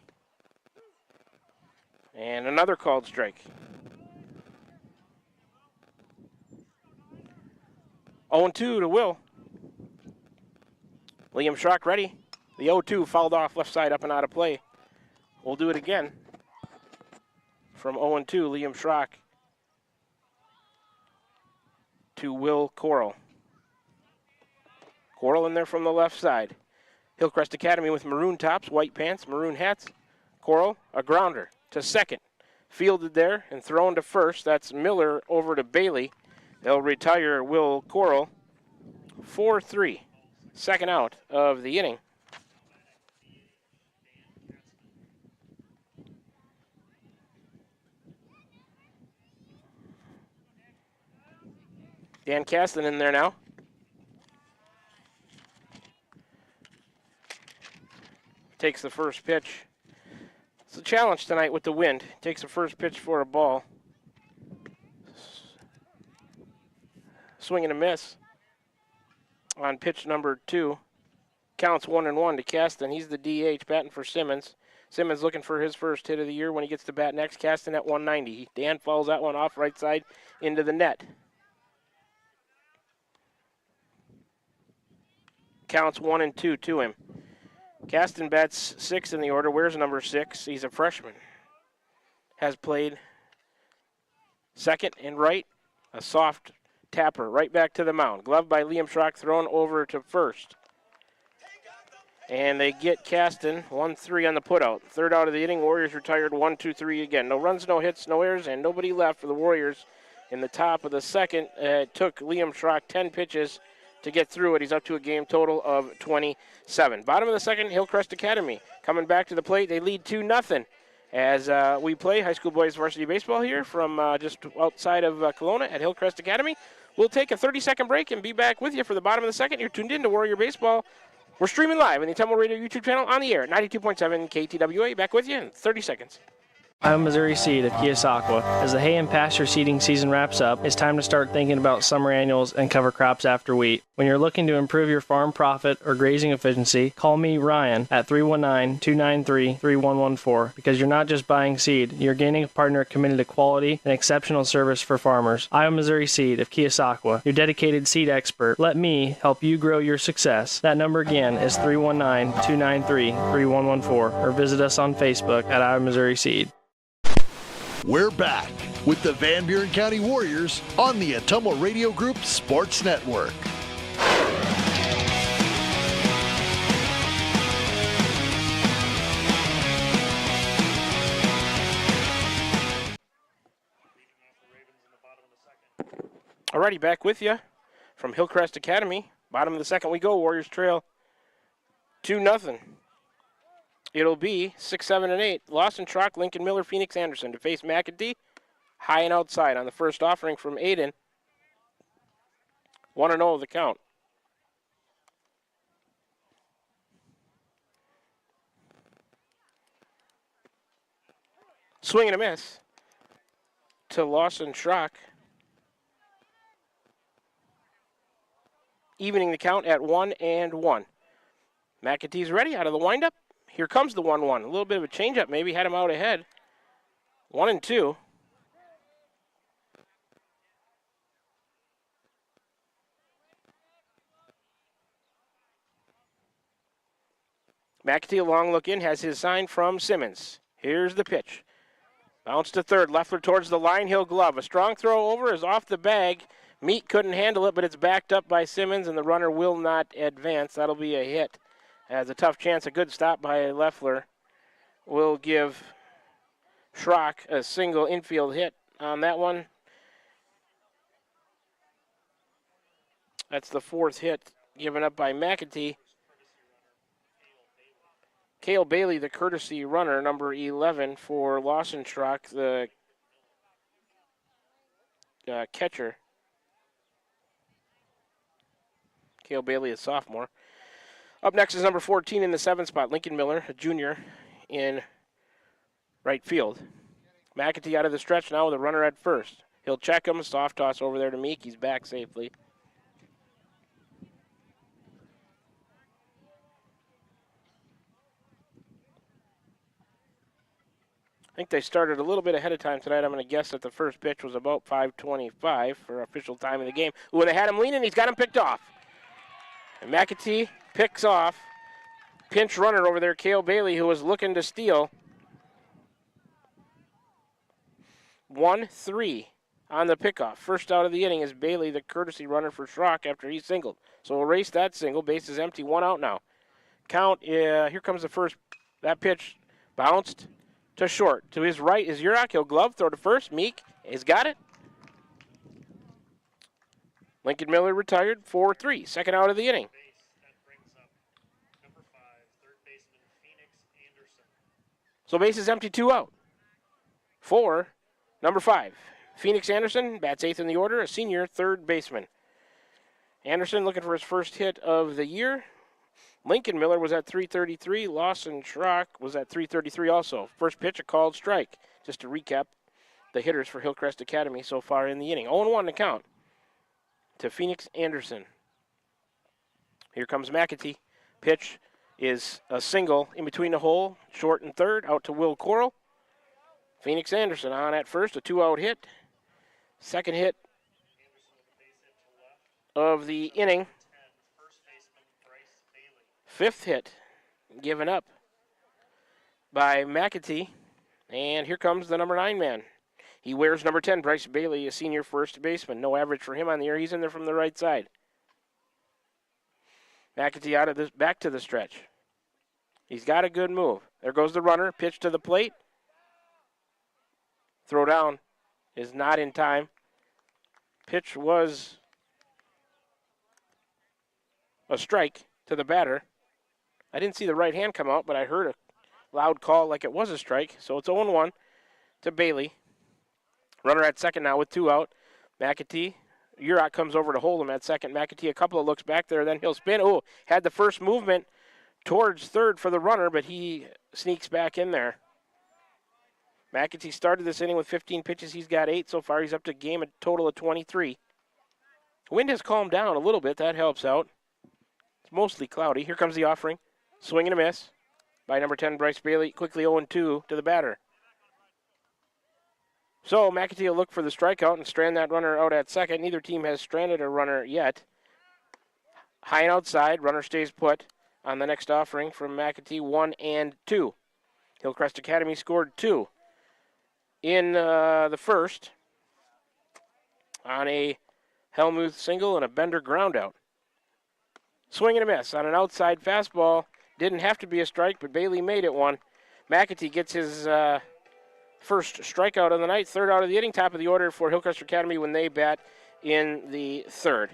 And another called strike. 0-2 to Will. Liam Schrock ready. The 0-2 fouled off left side up and out of play. We'll do it again. From 0-2, Liam Schrock to Will Coral. Coral in there from the left side. Hillcrest Academy with maroon tops, white pants, maroon hats. Coral, a grounder to second. Fielded there and thrown to first. That's Miller over to Bailey. They'll retire Will Coral. 4-3. Second out of the inning. Dan Caston in there now. Takes the first pitch. It's a challenge tonight with the wind. Takes the first pitch for a ball. Swing and a miss. on pitch number 2. Counts 1-1 to Caston. He's the DH, batting for Simmons. Simmons looking for his first hit of the year when he gets to bat next. Caston at 190. Dan fouls that one off right side into the net. Counts 1-2 to him. Caston bats 6 in the order. Wears number 6. He's a freshman. Has played second and right. A soft tapper right back to the mound. Glove by Liam Schrock, thrown over to first. And they get Caston 1-3 on the putout. Third out of the inning. Warriors retired 1-2-3 again. No runs, no hits, no errors, and nobody left for the Warriors in the top of the second. It took Liam Schrock 10 pitches to get through it. He's up to a game total of 27. Bottom of the second, Hillcrest Academy coming back to the plate. They lead 2-0 as we play high school boys varsity baseball here from just outside of Kelowna at Hillcrest Academy. We'll take a 30-second break and be back with you for the bottom of the second. You're tuned in to Warrior Baseball. We're streaming live on the Temple Radio YouTube channel on the air at 92.7 KTWA. Back with you in 30 seconds. I'm Missouri Seed of Keosauqua. As the hay and pasture seeding season wraps up, it's time to start thinking about summer annuals and cover crops after wheat. When you're looking to improve your farm profit or grazing efficiency, call me, Ryan, at 319-293-3114 because you're not just buying seed, you're gaining a partner committed to quality and exceptional service for farmers. I'm Missouri Seed of Keosauqua, your dedicated seed expert. Let me help you grow your success. That number again is 319-293-3114 or visit us on Facebook at I'm Missouri Seed. We're back with the Van Buren County Warriors on the Atomo Radio Group Sports Network. Alrighty, back with you from Hillcrest Academy. Bottom of the second we go. Warriors trail 2-0. It'll be 6, 7, and 8. Lawson, Schrock, Lincoln Miller, Phoenix Anderson to face McAtee. High and outside on the first offering from Aiden. 1-0 the count. Swing and a miss to Lawson, Schrock. Evening the count at 1-1. McAtee's ready out of the windup. Here comes the 1-1. A little bit of a changeup maybe. Had him out ahead. 1-2. McAtee, a long look in, has his sign from Simmons. Here's the pitch. Bounce to third. Leffler towards the line. He'll glove. A strong throw over is off the bag. Meat couldn't handle it, but it's backed up by Simmons, and the runner will not advance. That'll be a hit. Has a tough chance. A good stop by Leffler will give Schrock a single infield hit on that one. That's the fourth hit given up by McAtee. Cale Bailey, the courtesy runner, number 11 for Lawson Schrock, the catcher. Cale Bailey, a sophomore. Up next is number 14 in the 7th spot, Lincoln Miller, a junior in right field. McAtee out of the stretch now with a runner at first. He'll check him, soft toss over there to Meek. He's back safely. I think they started a little bit ahead of time tonight. I'm going to guess that the first pitch was about 5:25 for official time of the game. Ooh, they had him leaning. He's got him picked off. And McAtee picks off pinch runner over there, Cale Bailey, who was looking to steal. 1-3 on the pickoff. First out of the inning is Bailey, the courtesy runner for Schrock after he singled. So we'll race that single. Base is empty. 1 out now. Count, here comes the first. That pitch bounced to short. To his right is Urach. He'll glove, throw to first. Meek has got it. Lincoln Miller retired, 4-3. Second out of the inning. So base is empty, 2 out. For number 5, Phoenix Anderson, bats 8th in the order, a senior third baseman. Anderson looking for his first hit of the year. Lincoln Miller was at 333. Lawson Schrock was at 333 also. First pitch, a called strike. Just to recap the hitters for Hillcrest Academy so far in the inning. 0-1 to count to Phoenix Anderson. Here comes McAtee. Pitch is a single in between the hole, short and third, out to Will Coral. Phoenix Anderson on at first, a 2-out hit. Second hit of the inning. Fifth hit given up by McAtee. And here comes the number 9 man. He wears number 10, Bryce Bailey, a senior first baseman. No average for him on the year. He's in there from the right side. McAtee out of this, back to the stretch. He's got a good move. There goes the runner. Pitch to the plate. Throw down is not in time. Pitch was a strike to the batter. I didn't see the right hand come out, but I heard a loud call like it was a strike. So it's 0-1 to Bailey. Runner at second now with 2 out. McAtee. Urach comes over to hold him at second. McAtee a couple of looks back there, then he'll spin. Oh, had the first movement towards third for the runner, but he sneaks back in there. McAtee started this inning with 15 pitches. He's got 8 so far. He's up to game a total of 23. Wind has calmed down a little bit. That helps out. It's mostly cloudy. Here comes the offering. Swing and a miss by number 10, Bryce Bailey. Quickly 0-2 to the batter. So McAtee will look for the strikeout and strand that runner out at second. Neither team has stranded a runner yet. High and outside. Runner stays put on the next offering from McAtee. 1-2. Hillcrest Academy scored 2 in the first on a Helmuth single and a Bender groundout. Swing and a miss on an outside fastball. Didn't have to be a strike, but Bailey made it one. McAtee gets his first strikeout of the night, third out of the inning, top of the order for Hillcrest Academy when they bat in the third.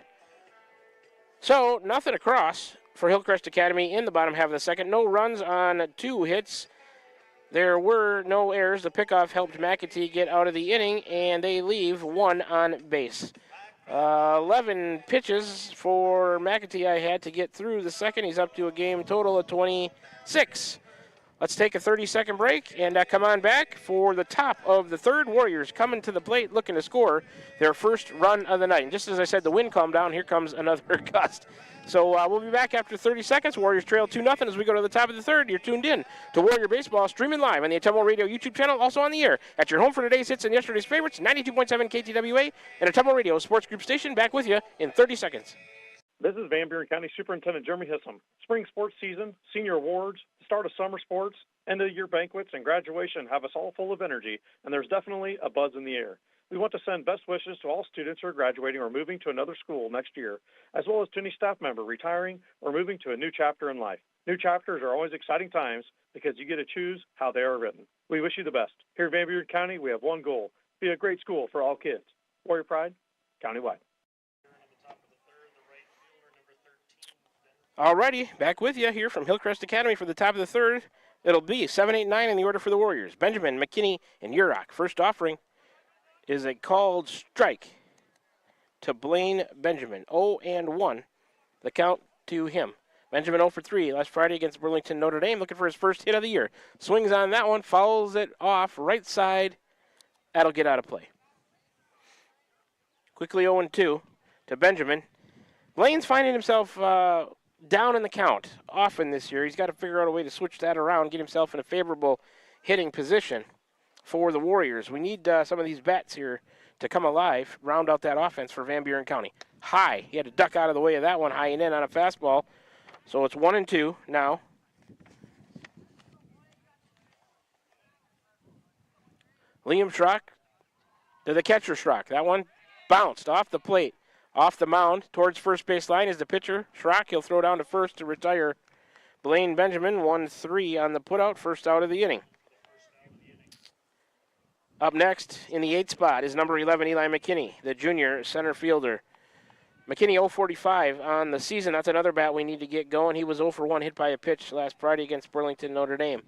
So nothing across for Hillcrest Academy in the bottom half of the second. No runs on 2 hits. There were no errors. The pickoff helped McAtee get out of the inning, and they leave 1 on base. 11 pitches for McAtee I had to get through the second. He's up to a game total of 26. Let's take a 30-second break and come on back for the top of the third. Warriors coming to the plate looking to score their first run of the night. And just as I said, the wind calmed down. Here comes another gust. So we'll be back after 30 seconds. Warriors trail 2-0 as we go to the top of the third. You're tuned in to Warrior Baseball, streaming live on the Atemlo Radio YouTube channel, also on the air at your home for today's hits and yesterday's favorites, 92.7 KTWA and Atemlo Radio Sports Group Station. Back with you in 30 seconds. This is Van Buren County Superintendent Jeremy Hissom. Spring sports season, senior awards, start of summer sports, end of year banquets, and graduation have us all full of energy, and there's definitely a buzz in the air. We want to send best wishes to all students who are graduating or moving to another school next year, as well as to any staff member retiring or moving to a new chapter in life. New chapters are always exciting times because you get to choose how they are written. We wish you the best. Here in Van Buren County, we have one goal: be a great school for all kids. Warrior Pride, countywide. Alrighty, back with you here from Hillcrest Academy for the top of the third. It'll be 7, 8, 9 in the order for the Warriors. Benjamin, McKinney, and Urach. First offering is a called strike to Blaine Benjamin. 0-1, the count to him. Benjamin 0 for 3 last Friday against Burlington Notre Dame, looking for his first hit of the year. Swings on that one, fouls it off right side. That'll get out of play. Quickly 0-2 to Benjamin. Blaine's finding himself down in the count often this year. He's got to figure out a way to switch that around, get himself in a favorable hitting position for the Warriors. We need some of these bats here to come alive, round out that offense for Van Buren County. High. He had to duck out of the way of that one, high and in on a fastball. So it's 1-2 now. Liam Schrock to the catcher Schrock. That one bounced off the plate. Off the mound towards first base line is the pitcher, Schrock. He'll throw down to first to retire Blaine Benjamin. 1-3 on the putout, first out of the inning. Up next in the 8th spot is number 11, Eli McKinney, the junior center fielder. McKinney 0-45 on the season. That's another bat we need to get going. He was 0 for 1 hit by a pitch last Friday against Burlington Notre Dame.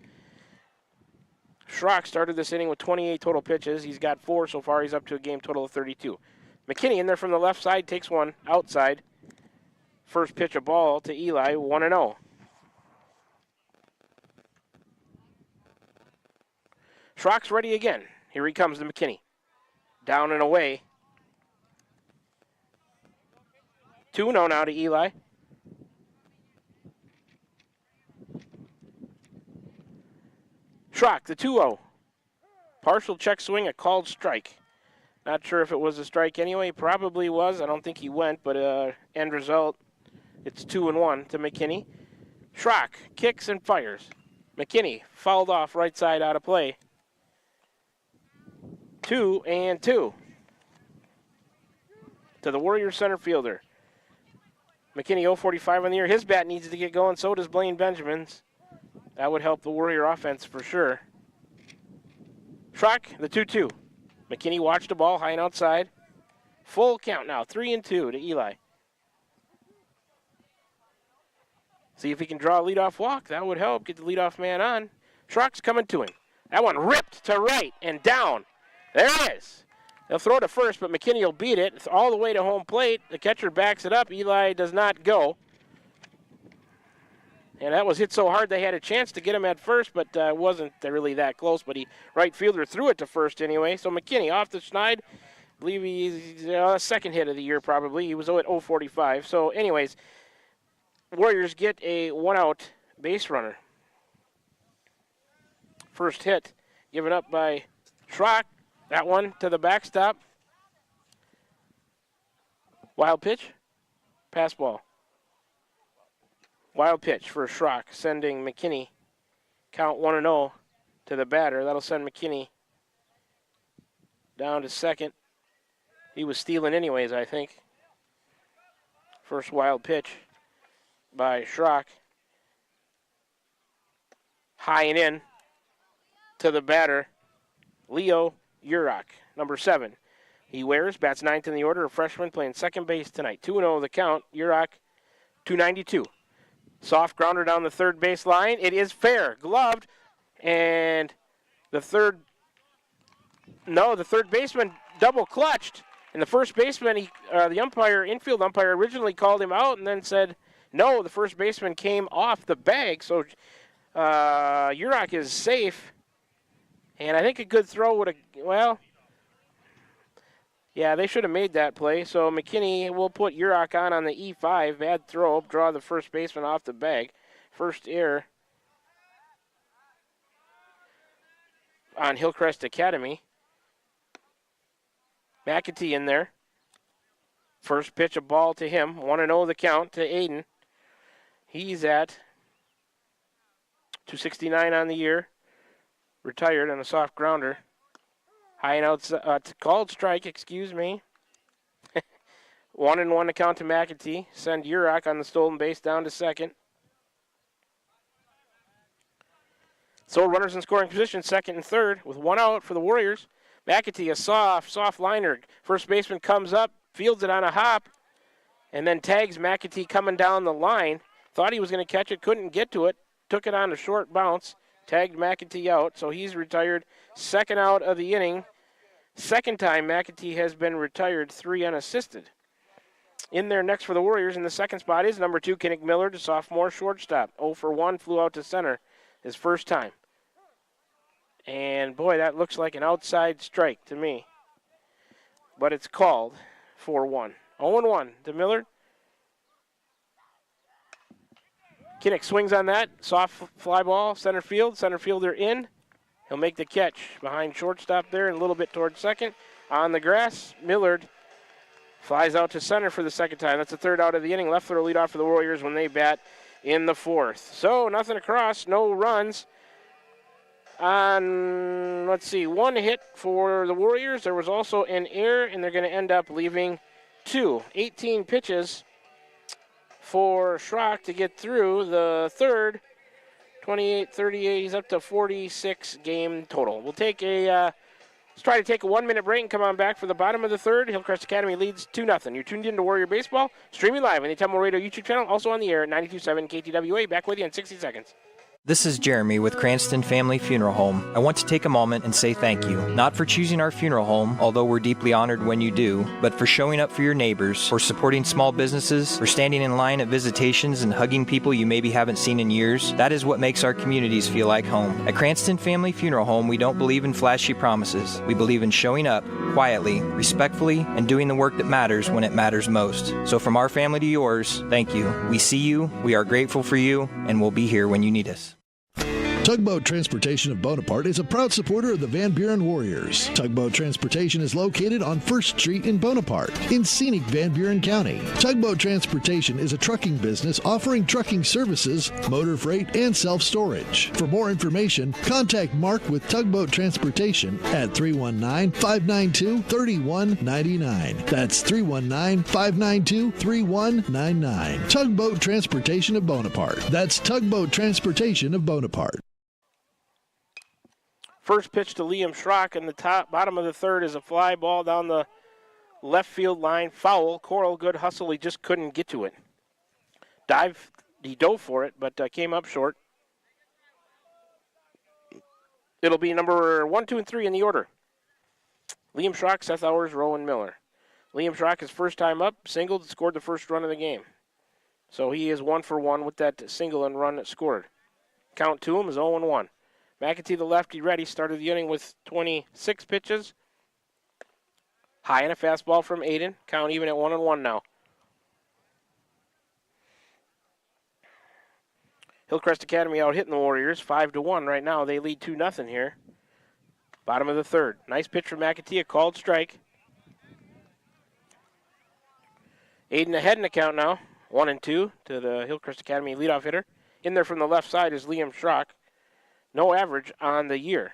Schrock started this inning with 28 total pitches. He's got 4 so far. He's up to a game total of 32. McKinney in there from the left side, takes one outside. First pitch a ball to Eli, 1-0. Schrock's ready again. Here he comes to McKinney. Down and away. 2-0 now to Eli. Schrock, the 2-0. Partial check swing, a called strike. Not sure if it was a strike anyway. Probably was. I don't think he went, but end result, it's 2-1 to McKinney. Schrock kicks and fires. McKinney fouled off right side out of play. 2-2 to the Warriors center fielder. McKinney 0-45 on the year. His bat needs to get going. So does Blaine Benjamin's. That would help the Warrior offense for sure. Schrock, the 2-2. McKinney watched the ball high and outside. Full count now, 3-2 to Eli. See if he can draw a leadoff walk. That would help get the leadoff man on. Schrock's coming to him. That one ripped to right and down. There it is. They'll throw it to first, but McKinney will beat it. It's all the way to home plate. The catcher backs it up. Eli does not go. And that was hit so hard they had a chance to get him at first, but it wasn't really that close. But right fielder threw it to first anyway. So McKinney off the schneid. I believe he's second hit of the year probably. He was at 0-45. So anyways, Warriors get a one-out base runner. First hit given up by Schrock. That one to the backstop. Wild pitch. Pass ball. Wild pitch for Schrock, sending McKinney. Count 1-0 to the batter. That'll send McKinney down to second. He was stealing anyways, I think. First wild pitch by Schrock. High and in to the batter, Leo Urach, number 7. He wears, bats 9th in the order, a freshman playing second base tonight. 2-0 the count. Urach, 292. Soft grounder down the third base line. It is fair. Gloved. And the third baseman double clutched. And the first baseman, the infield umpire originally called him out and then said, no, the first baseman came off the bag. So Urach is safe. And I think a good throw would have, yeah, they should have made that play. So McKinney will put Urach on the E5. Bad throw, draw the first baseman off the bag. First error on Hillcrest Academy. McAtee in there. First pitch, a ball to him. 1-0 the count to Aiden. He's at 269 on the year. Retired on a soft grounder. High and out, called strike, excuse me. 1-1 to count to McAtee. Send Urach on the stolen base down to second. So runners in scoring position, second and third, with one out for the Warriors. McAtee, a soft liner. First baseman comes up, fields it on a hop, and then tags McAtee coming down the line. Thought he was going to catch it, couldn't get to it. Took it on a short bounce. Tagged McAtee out, so he's retired. Second out of the inning. Second time McAtee has been retired, 3 unassisted. In there next for the Warriors in the second spot is number 2, Kinnick Miller, the sophomore shortstop. 0-for-1, flew out to center his first time. And boy, that looks like an outside strike to me. But it's called for 1. 0-1 to Miller. Kinnick swings on that. Soft fly ball, center field. Center fielder in. He'll make the catch behind shortstop there and a little bit towards second. On the grass, Millard flies out to center for the second time. That's the third out of the inning. Left throw lead off for the Warriors when they bat in the fourth. So nothing across, no runs. On, one hit for the Warriors. There was also an error, and they're going to end up leaving 2. 18 pitches for Schrock to get through the third. 28-38, he's up to 46 game total. We'll take let's try to take a 1-minute break and come on back for the bottom of the third. Hillcrest Academy leads 2-0. You're tuned in to Warrior Baseball, streaming live on the Temple Radio YouTube channel, also on the air at 92.7 KTWA. Back with you in 60 seconds. This is Jeremy with Cranston Family Funeral Home. I want to take a moment and say thank you, not for choosing our funeral home, although we're deeply honored when you do, but for showing up for your neighbors, for supporting small businesses, for standing in line at visitations and hugging people you maybe haven't seen in years. That is what makes our communities feel like home. At Cranston Family Funeral Home, we don't believe in flashy promises. We believe in showing up quietly, respectfully, and doing the work that matters when it matters most. So from our family to yours, thank you. We see you, we are grateful for you, and we'll be here when you need us. Tugboat Transportation of Bonaparte is a proud supporter of the Van Buren Warriors. Tugboat Transportation is located on 1st Street in Bonaparte, in scenic Van Buren County. Tugboat Transportation is a trucking business offering trucking services, motor freight, and self-storage. For more information, contact Mark with Tugboat Transportation at 319-592-3199. That's 319-592-3199. Tugboat Transportation of Bonaparte. That's Tugboat Transportation of Bonaparte. First pitch to Liam Schrock in the bottom of the third is a fly ball down the left field line. Foul. Coral, good hustle. He just couldn't get to it. He dove for it, but came up short. It'll be number 1, 2, and 3 in the order. Liam Schrock, Seth Owers, Rowan Miller. Liam Schrock, his first time up, singled, scored the first run of the game. So he is 1 for 1 with that single and run scored. Count to him is 0-1. McAtee, the lefty, ready, started the inning with 26 pitches. High and a fastball from Aiden. Count even at 1-1 now. Hillcrest Academy out hitting the Warriors 5-1 right now. They lead 2-0 here. Bottom of the third. Nice pitch from McAtee, a called strike. Aiden ahead in the count now. 1-2 to the Hillcrest Academy leadoff hitter. In there from the left side is Liam Schrock. No average on the year.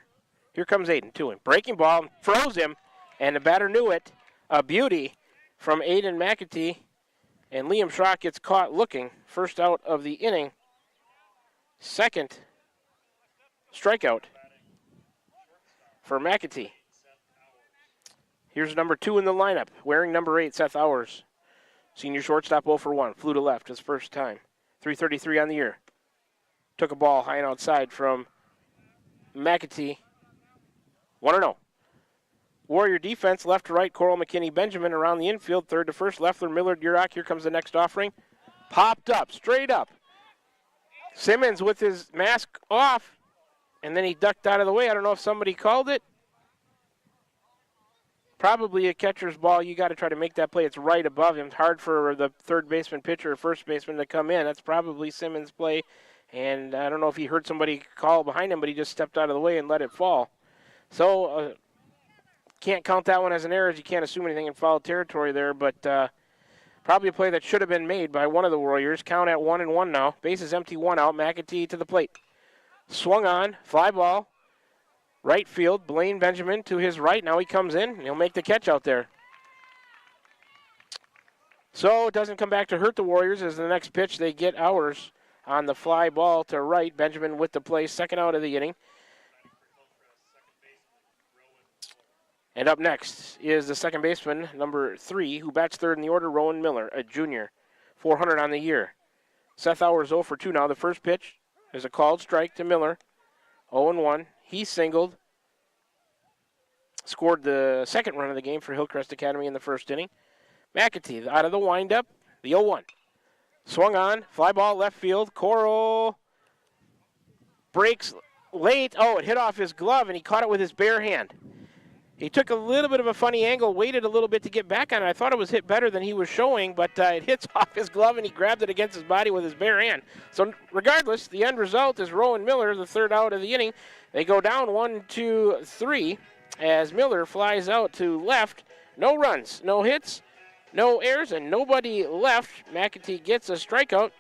Here comes Aiden to him. Breaking ball, froze him, and the batter knew it. A beauty from Aiden McAtee, and Liam Schrock gets caught looking. First out of the inning. Second strikeout for McAtee. Here's number 2 in the lineup, wearing number 8, Seth Owers. Senior shortstop 0 for 1. Flew to left his first time. 333 on the year. Took a ball high and outside from McAtee. 1-0. Warrior defense, left to right, Coral, McKinney, Benjamin around the infield. Third to first, Leffler, Miller, Durock. Here comes the next offering. Popped up, straight up. Simmons with his mask off, and then he ducked out of the way. I don't know if somebody called it. Probably a catcher's ball. You got to try to make that play. It's right above him. It's hard for the third baseman pitcher or first baseman to come in. That's probably Simmons' play. And I don't know if he heard somebody call behind him, but he just stepped out of the way and let it fall. So can't count that one as an error, as you can't assume anything in foul territory there, but probably a play that should have been made by one of the Warriors. Count at 1-1 now. Bases empty, 1 out. McAtee to the plate. Swung on, fly ball. Right field, Blaine Benjamin to his right. Now he comes in. He'll make the catch out there. So it doesn't come back to hurt the Warriors as the next pitch they get Owers on the fly ball to right. Benjamin with the play, second out of the inning. And up next is the second baseman, number 3, who bats third in the order, Rowan Miller, a junior. 400 on the year. Seth Owers 0 for 2 now. The first pitch is a called strike to Miller. 0-1. He singled. Scored the second run of the game for Hillcrest Academy in the first inning. McAtee out of the windup. The 0-1. Swung on. Fly ball left field. Coral breaks late. Oh, it hit off his glove, and he caught it with his bare hand. He took a little bit of a funny angle, waited a little bit to get back on it. I thought it was hit better than he was showing, but it hits off his glove, and he grabbed it against his body with his bare hand. So regardless, the end result is Rowan Miller, the third out of the inning. They go down 1-2-3 as Miller flies out to left. No runs, no hits, no errors, and nobody left. McAtee gets a strikeout,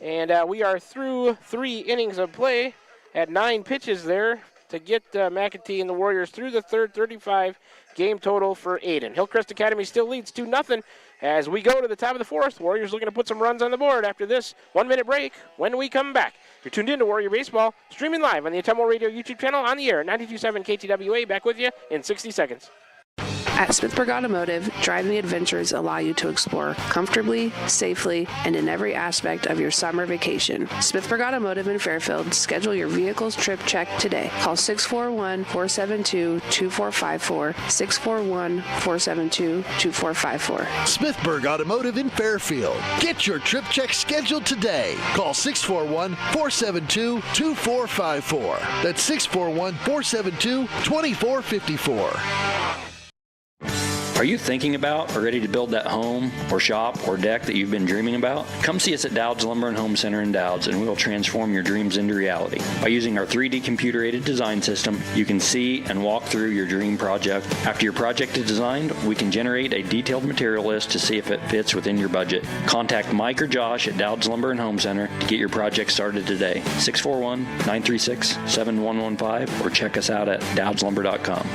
and we are through 3 innings of play at 9 pitches there to get McAtee and the Warriors through the third. 35 game total for Aiden. Hillcrest Academy still leads 2-0 as we go to the top of the fourth. Warriors looking to put some runs on the board after this 1-minute break when we come back. You're tuned in to Warrior Baseball, streaming live on the Atemmo Radio YouTube channel, on the air at 92.7 KTWA. Back with you in 60 seconds. At Smithburg Automotive, driving adventures allow you to explore comfortably, safely, and in every aspect of your summer vacation. Smithburg Automotive in Fairfield. Schedule your vehicle's trip check today. Call 641-472-2454, 641-472-2454. Smithburg Automotive in Fairfield. Get your trip check scheduled today. Call 641-472-2454. That's 641-472-2454. Are Are you thinking about or ready to build that home or shop or deck that you've been dreaming about? Come see us at Dowd's Lumber and Home Center in Dowd's, and we will transform your dreams into reality. By using our 3D computer-aided design system, you can see and walk through your dream project. After your project is designed, we can generate a detailed material list to see if it fits within your budget. Contact Mike or Josh at Dowd's Lumber and Home Center to get your project started today. 641-936-7115 or check us out at dowdslumber.com.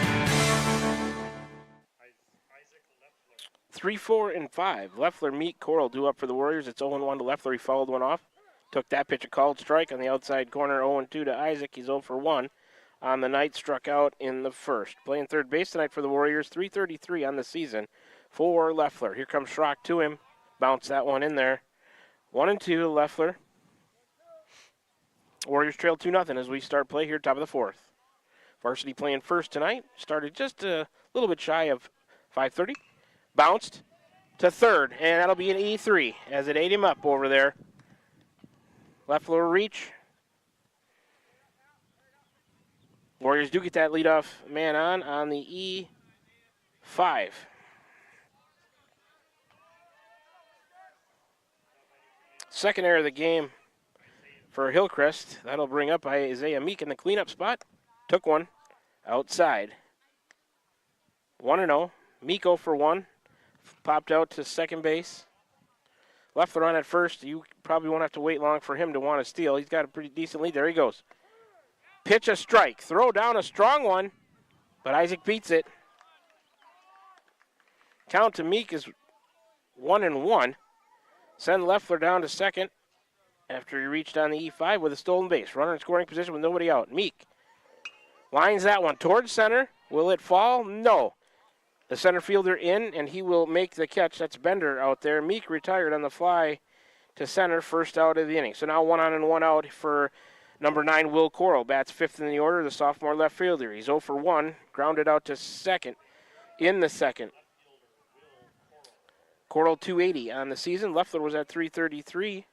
3, 4, and 5. Leffler, Meek, Coral due up for the Warriors. It's 0-1 to Leffler. He fouled one off. Took that pitch, a called strike on the outside corner. 0-2 to Isaac. He's 0 for 1 on the night. Struck out in the first. Playing third base tonight for the Warriors. 333 on the season for Leffler. Here comes Schrock to him. Bounce that one in there. 1-2 Leffler. Warriors trail 2-0 as we start play here, top of the fourth. Varsity playing first tonight. Started just a little bit shy of 5:30. Bounced to third, and that'll be an E3 as it ate him up over there. Leffler reach. Warriors do get that leadoff man on the E5. Second error of the game for Hillcrest. That'll bring up Isaiah Meek in the cleanup spot. Took one outside. 1-0. Meek 0 for 1. Popped out to second base. Leffler on at first. You probably won't have to wait long for him to want to steal. He's got a pretty decent lead. There he goes. Pitch a strike. Throw down a strong one, but Isaac beats it. Count to Meek is 1-1. Send Leffler down to second after he reached on the E5 with a stolen base. Runner in scoring position with nobody out. Meek lines that one towards center. Will it fall? No. The center fielder in, and he will make the catch. That's Bender out there. Meek retired on the fly to center, first out of the inning. So now 1 on and 1 out for number 9, Will Coral. Bats fifth in the order, the sophomore left fielder. He's 0 for 1, grounded out to second in the second. Coral 280 on the season. Leffler was at 333.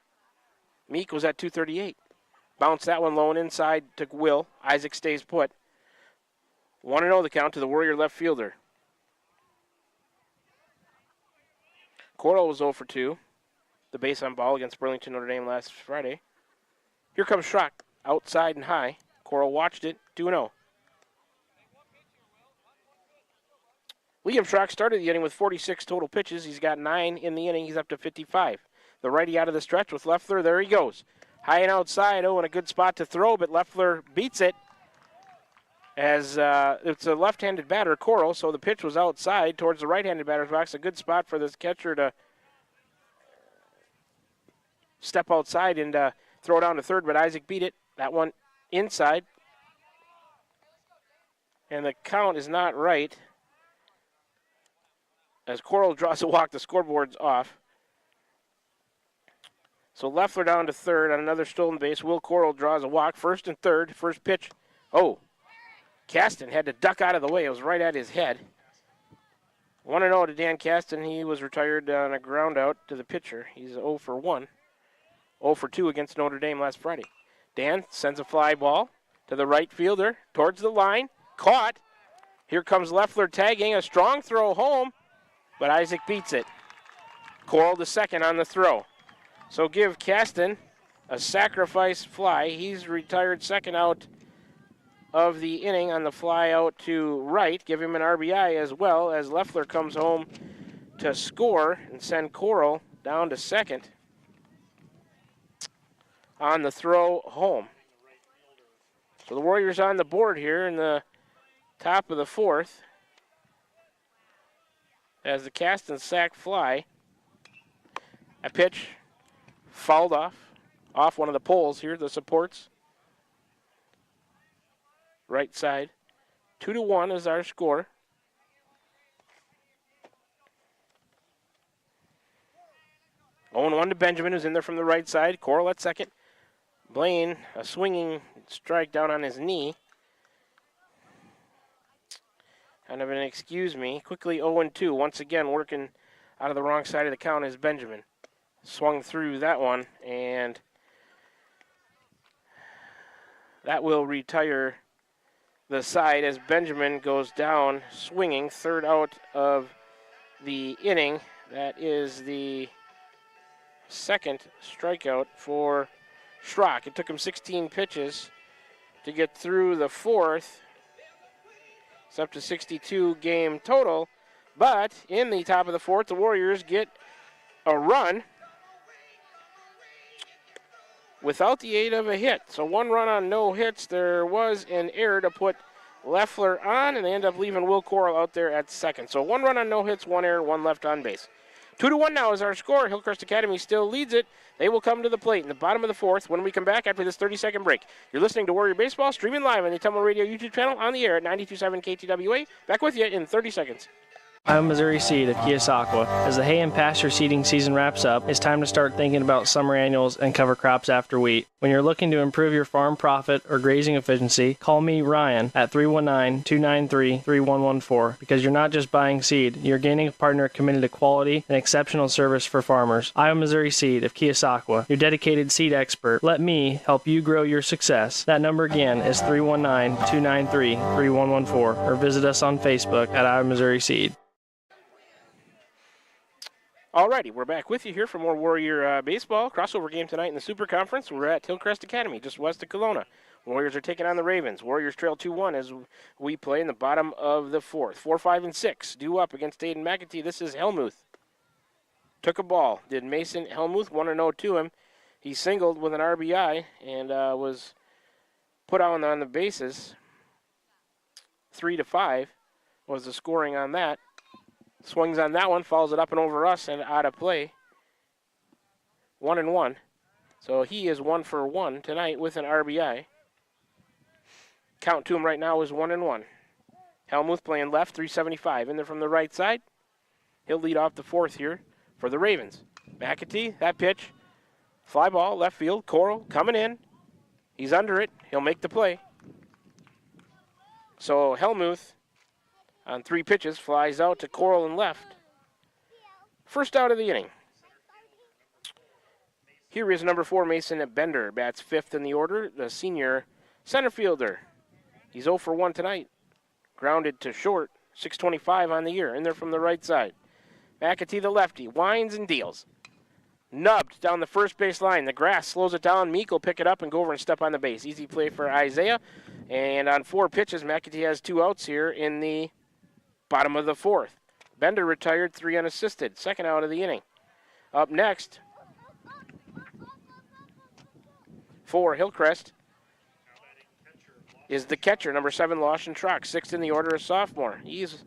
Meek was at 238. Bounce that one low and inside to Will. Isaac stays put. 1-0 the count to the Warrior left fielder. Coral was 0 for 2. The base on ball against Burlington Notre Dame last Friday. Here comes Schrock, outside and high. Coral watched it, 2-0. Liam Schrock started the inning with 46 total pitches. He's got 9 in the inning. He's up to 55. The righty out of the stretch with Leffler. There he goes. High and outside. Oh, and a good spot to throw, but Leffler beats it. As it's a left-handed batter, Coral, so the pitch was outside towards the right-handed batter's box. A good spot for this catcher to step outside and throw down to third, but Isaac beat it. That one inside. And the count is not right. As Coral draws a walk, the scoreboard's off. So Leffler down to third on another stolen base. Will Coral draws a walk, first and third. First pitch. Oh. Caston had to duck out of the way. It was right at his head. 1-0 to Dan Caston. He was retired on a ground out to the pitcher. He's 0 for 1. 0 for 2 against Notre Dame last Friday. Dan sends a fly ball to the right fielder towards the line. Caught. Here comes Leffler tagging. A strong throw home, but Isaac beats it. Coral to second on the throw. So give Caston a sacrifice fly. He's retired second out of the inning on the fly out to right. Give him an RBI as well as Leffler comes home to score and send Coral down to second on the throw home. So the Warriors on the board here in the top of the fourth as the Caston sack fly. A pitch fouled off one of the poles here, the supports. Right side. 2-1 is our score. Oh, and 1 to Benjamin, who's in there from the right side. Coral at second. Blaine, a swinging strike down on his knee. Kind of an excuse me. Quickly 0-2. Once again, working out of the wrong side of the count is Benjamin. Swung through that one, and that will retire the side as Benjamin goes down swinging. Third out of the inning. That is the second strikeout for Schrock. It took him 16 pitches to get through the fourth. It's up to 62 game total. But in the top of the fourth, the Warriors get a run without the aid of a hit. So 1 run on no hits. There was an error to put Leffler on, and they end up leaving Will Corral out there at second. So 1 run on no hits, 1 error, 1 left on base. 2-1 now is our score. Hillcrest Academy still leads it. They will come to the plate in the bottom of the fourth when we come back after this 30-second break. You're listening to Warrior Baseball, streaming live on the Tumble Radio YouTube channel, on the air at 92.7 KTWA. Back with you in 30 seconds. I'm Missouri Seed of Keosauqua. As the hay and pasture seeding season wraps up, it's time to start thinking about summer annuals and cover crops after wheat. When you're looking to improve your farm profit or grazing efficiency, call me, Ryan, at 319-293-3114, because you're not just buying seed, you're gaining a partner committed to quality and exceptional service for farmers. I'm Missouri Seed of Keosauqua, your dedicated seed expert. Let me help you grow your success. That number again is 319-293-3114, or visit us on Facebook at I'm Missouri Seed. Alrighty, we're back with you here for more Warrior Baseball. Crossover game tonight in the Super Conference. We're at Hillcrest Academy, just west of Kelowna. Warriors are taking on the Ravens. Warriors trail 2-1 as we play in the bottom of the fourth. 4, 5, and 6 due up against Aiden McAtee. This is Helmuth. Took a ball. Did Mason Helmuth 1-0 to him. He singled with an RBI and was put on the bases. 3-5 was the scoring on that. Swings on that one, follows it up and over us and out of play. 1-1. So he is 1 for 1 tonight with an RBI. Count to him right now is 1-1. Helmuth playing left, 375. In there from the right side. He'll lead off the fourth here for the Ravens. McAtee, that pitch. Fly ball, left field. Coral coming in. He's under it. He'll make the play. So Helmuth, on 3 pitches, flies out to Coral and left. First out of the inning. Here is number 4, Mason Bender. Bats 5th in the order, the senior center fielder. He's 0 for 1 tonight. Grounded to short, 625 on the year. In there from the right side. McAtee, the lefty, winds and deals. Nubbed down the first base line. The grass slows it down. Meek will pick it up and go over and step on the base. Easy play for Isaiah. And on 4 pitches, McAtee has 2 outs here in the bottom of the fourth. Bender retired, 3 unassisted. Second out of the inning. Up next, for Hillcrest is the catcher, number 7, Lawson Trock. 6th in the order, a sophomore. He's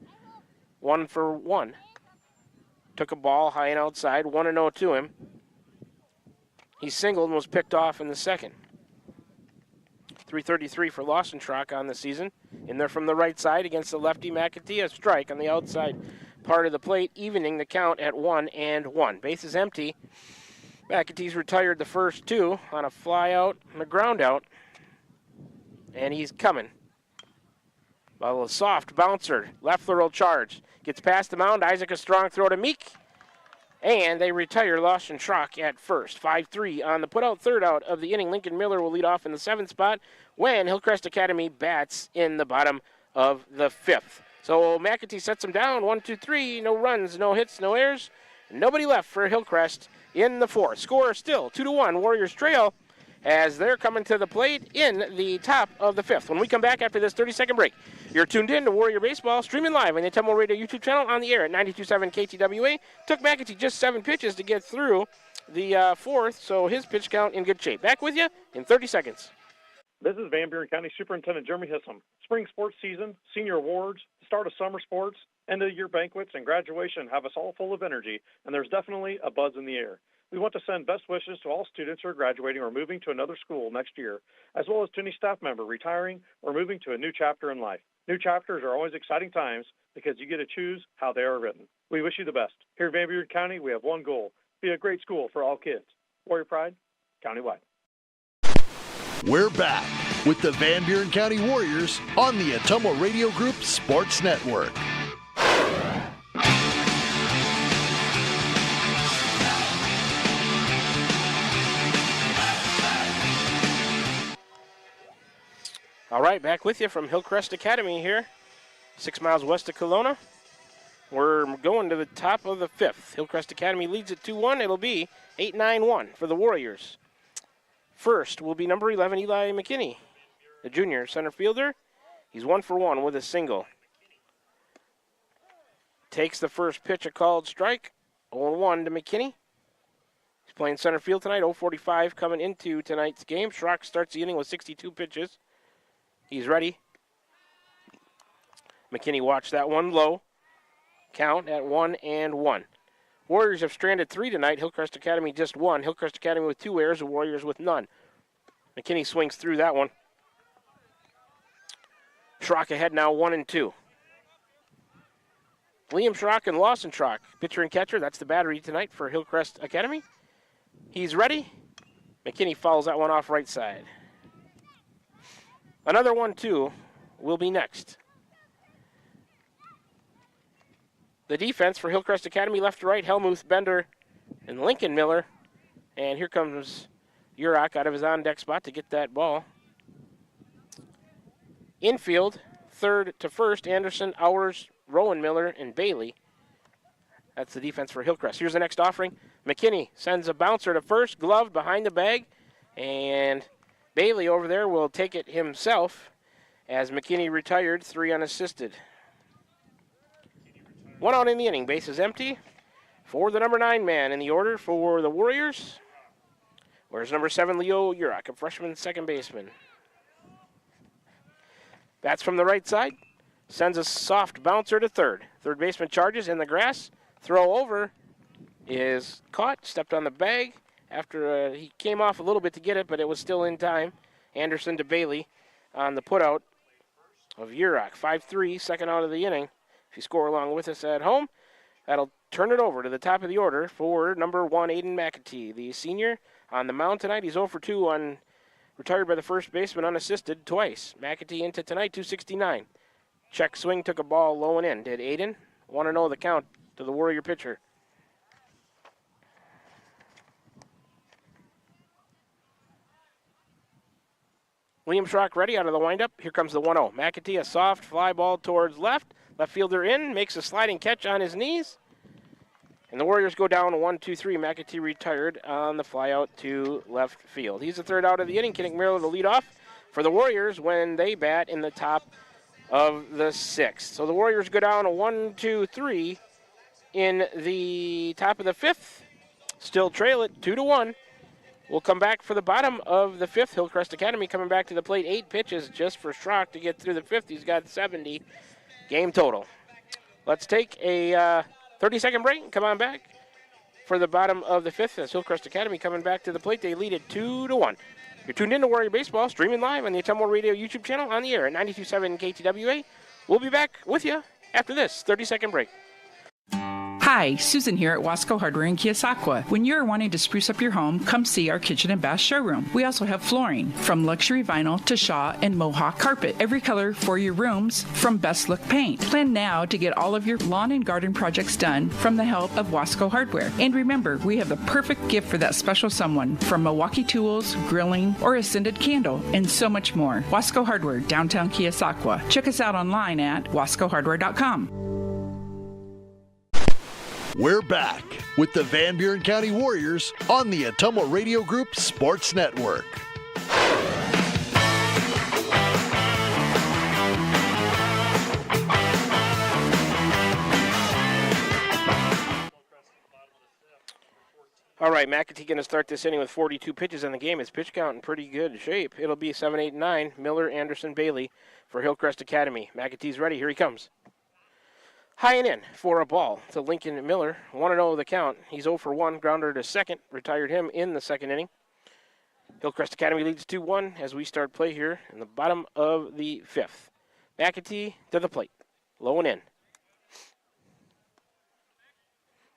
1 for 1. Took a ball high and outside, 1-0 to him. He singled and was picked off in the second. 333 for Lawson Trock on the season. In there from the right side against the lefty McAtee, a strike on the outside part of the plate, evening the count at 1-1. Base is empty. McAtee's retired the first 2 on a fly out and a ground out. And he's coming. Well, a soft bouncer. Leffler will charge. Gets past the mound. Isaac a strong throw to Meek. And they retire Lawson Trock at first. 5-3 on the put-out third out of the inning. Lincoln Miller will lead off in the 7th spot when Hillcrest Academy bats in the bottom of the 5th. So McAtee sets him down. 1, 2, 3. No runs, no hits, no errors. Nobody left for Hillcrest in the 4th. Score still 2-1. Warriors trail as they're coming to the plate in the top of the 5th. When we come back after this 30-second break, you're tuned in to Warrior Baseball, streaming live on the Tumble Radio YouTube channel, on the air at 92.7 KTWA. Took McAtee just 7 pitches to get through the 4th, so his pitch count in good shape. Back with you in 30 seconds. This is Van Buren County Superintendent Jeremy Hissom. Spring sports season, senior awards, start of summer sports, end of year banquets, and graduation have us all full of energy, and there's definitely a buzz in the air. We want to send best wishes to all students who are graduating or moving to another school next year, as well as to any staff member retiring or moving to a new chapter in life. New chapters are always exciting times because you get to choose how they are written. We wish you the best. Here in Van Buren County, we have one goal: be a great school for all kids. Warrior Pride, countywide. We're back with the Van Buren County Warriors on the Atumo Radio Group Sports Network. All right, back with you from Hillcrest Academy here, 6 miles west of Kelowna. We're going to the top of the fifth. Hillcrest Academy leads it 2-1. It'll be 8-9-1 for the Warriors. First will be number 11, Eli McKinney, the junior center fielder. He's 1 for 1 with a single. Takes the first pitch, a called strike. 0-1 to McKinney. He's playing center field tonight, 0:45 coming into tonight's game. Schrock starts the inning with 62 pitches. He's ready. McKinney watched that one low. Count at 1-1. Warriors have stranded 3 tonight. Hillcrest Academy just 1. Hillcrest Academy with 2 errors, the Warriors with none. McKinney swings through that one. Schrock ahead now 1-2. Liam Schrock and Lawson Schrock, pitcher and catcher. That's the battery tonight for Hillcrest Academy. He's ready. McKinney fouls that one off right side. Another 1-2 will be next. The defense for Hillcrest Academy, left to right, Helmuth, Bender, and Lincoln Miller. And here comes Urach out of his on-deck spot to get that ball. Infield, third to first, Anderson, Hours, Rowan Miller, and Bailey. That's the defense for Hillcrest. Here's the next offering. McKinney sends a bouncer to first, gloved behind the bag, and Bailey over there will take it himself as McKinney retired, 3 unassisted. 1 out in the inning, base is empty for the number 9 man in the order for the Warriors. Where's number 7, Leo Urach, a freshman second baseman. Bats from the right side, sends a soft bouncer to third. Third baseman charges in the grass. Throw over is caught, stepped on the bag after he came off a little bit to get it, but it was still in time. Anderson to Bailey on the putout of Urach. 5-3, second out of the inning. If you score along with us at home, that'll turn it over to the top of the order for number 1, Aiden McAtee, the senior on the mound tonight. He's 0 for 2 on retired by the first baseman unassisted twice. McAtee into tonight, 269. Check swing, took a ball low and in. Did Aiden? Want to know the count to the Warrior pitcher. Liam Schrock ready out of the windup. Here comes the 1-0. McAtee, a soft fly ball towards left. Left fielder in, makes a sliding catch on his knees. And the Warriors go down 1-2-3. McAtee retired on the fly out to left field. He's the third out of the inning. Kinnick Miller to lead off for the Warriors when they bat in the top of the 6th. So the Warriors go down 1-2-3 in the top of the 5th. Still trail it 2-1. We'll come back for the bottom of the 5th. Hillcrest Academy coming back to the plate. 8 pitches just for Schrock to get through the 5th. He's got 70 game total. Let's take a 30-second break and come on back for the bottom of the 5th. As Hillcrest Academy coming back to the plate. They lead it 2-1. You're tuned in to Warrior Baseball, streaming live on the Atumwa Radio YouTube channel on the air at 92.7 KTWA. We'll be back with you after this 30-second break. Hi, Susan here at Wasco Hardware in Keosauqua. When you're wanting to spruce up your home, come see our kitchen and bath showroom. We also have flooring, from luxury vinyl to Shaw and Mohawk carpet. Every color for your rooms, from Best Look Paint. Plan now to get all of your lawn and garden projects done from the help of Wasco Hardware. And remember, we have the perfect gift for that special someone, from Milwaukee tools, grilling, or a scented candle, and so much more. Wasco Hardware, downtown Keosauqua. Check us out online at wascohardware.com. We're back with the Van Buren County Warriors on the Atumwa Radio Group Sports Network. All right, McAtee going to start this inning with 42 pitches in the game. His pitch count in pretty good shape. It'll be 7, 8, 9. Miller, Anderson, Bailey for Hillcrest Academy. McAtee's ready. Here he comes. High and in for a ball to Lincoln Miller. 1-0 the count. He's 0 for 1. Grounder to second. Retired him in the second inning. Hillcrest Academy leads 2-1 as we start play here in the bottom of the 5th. McAtee to the plate. Low and in.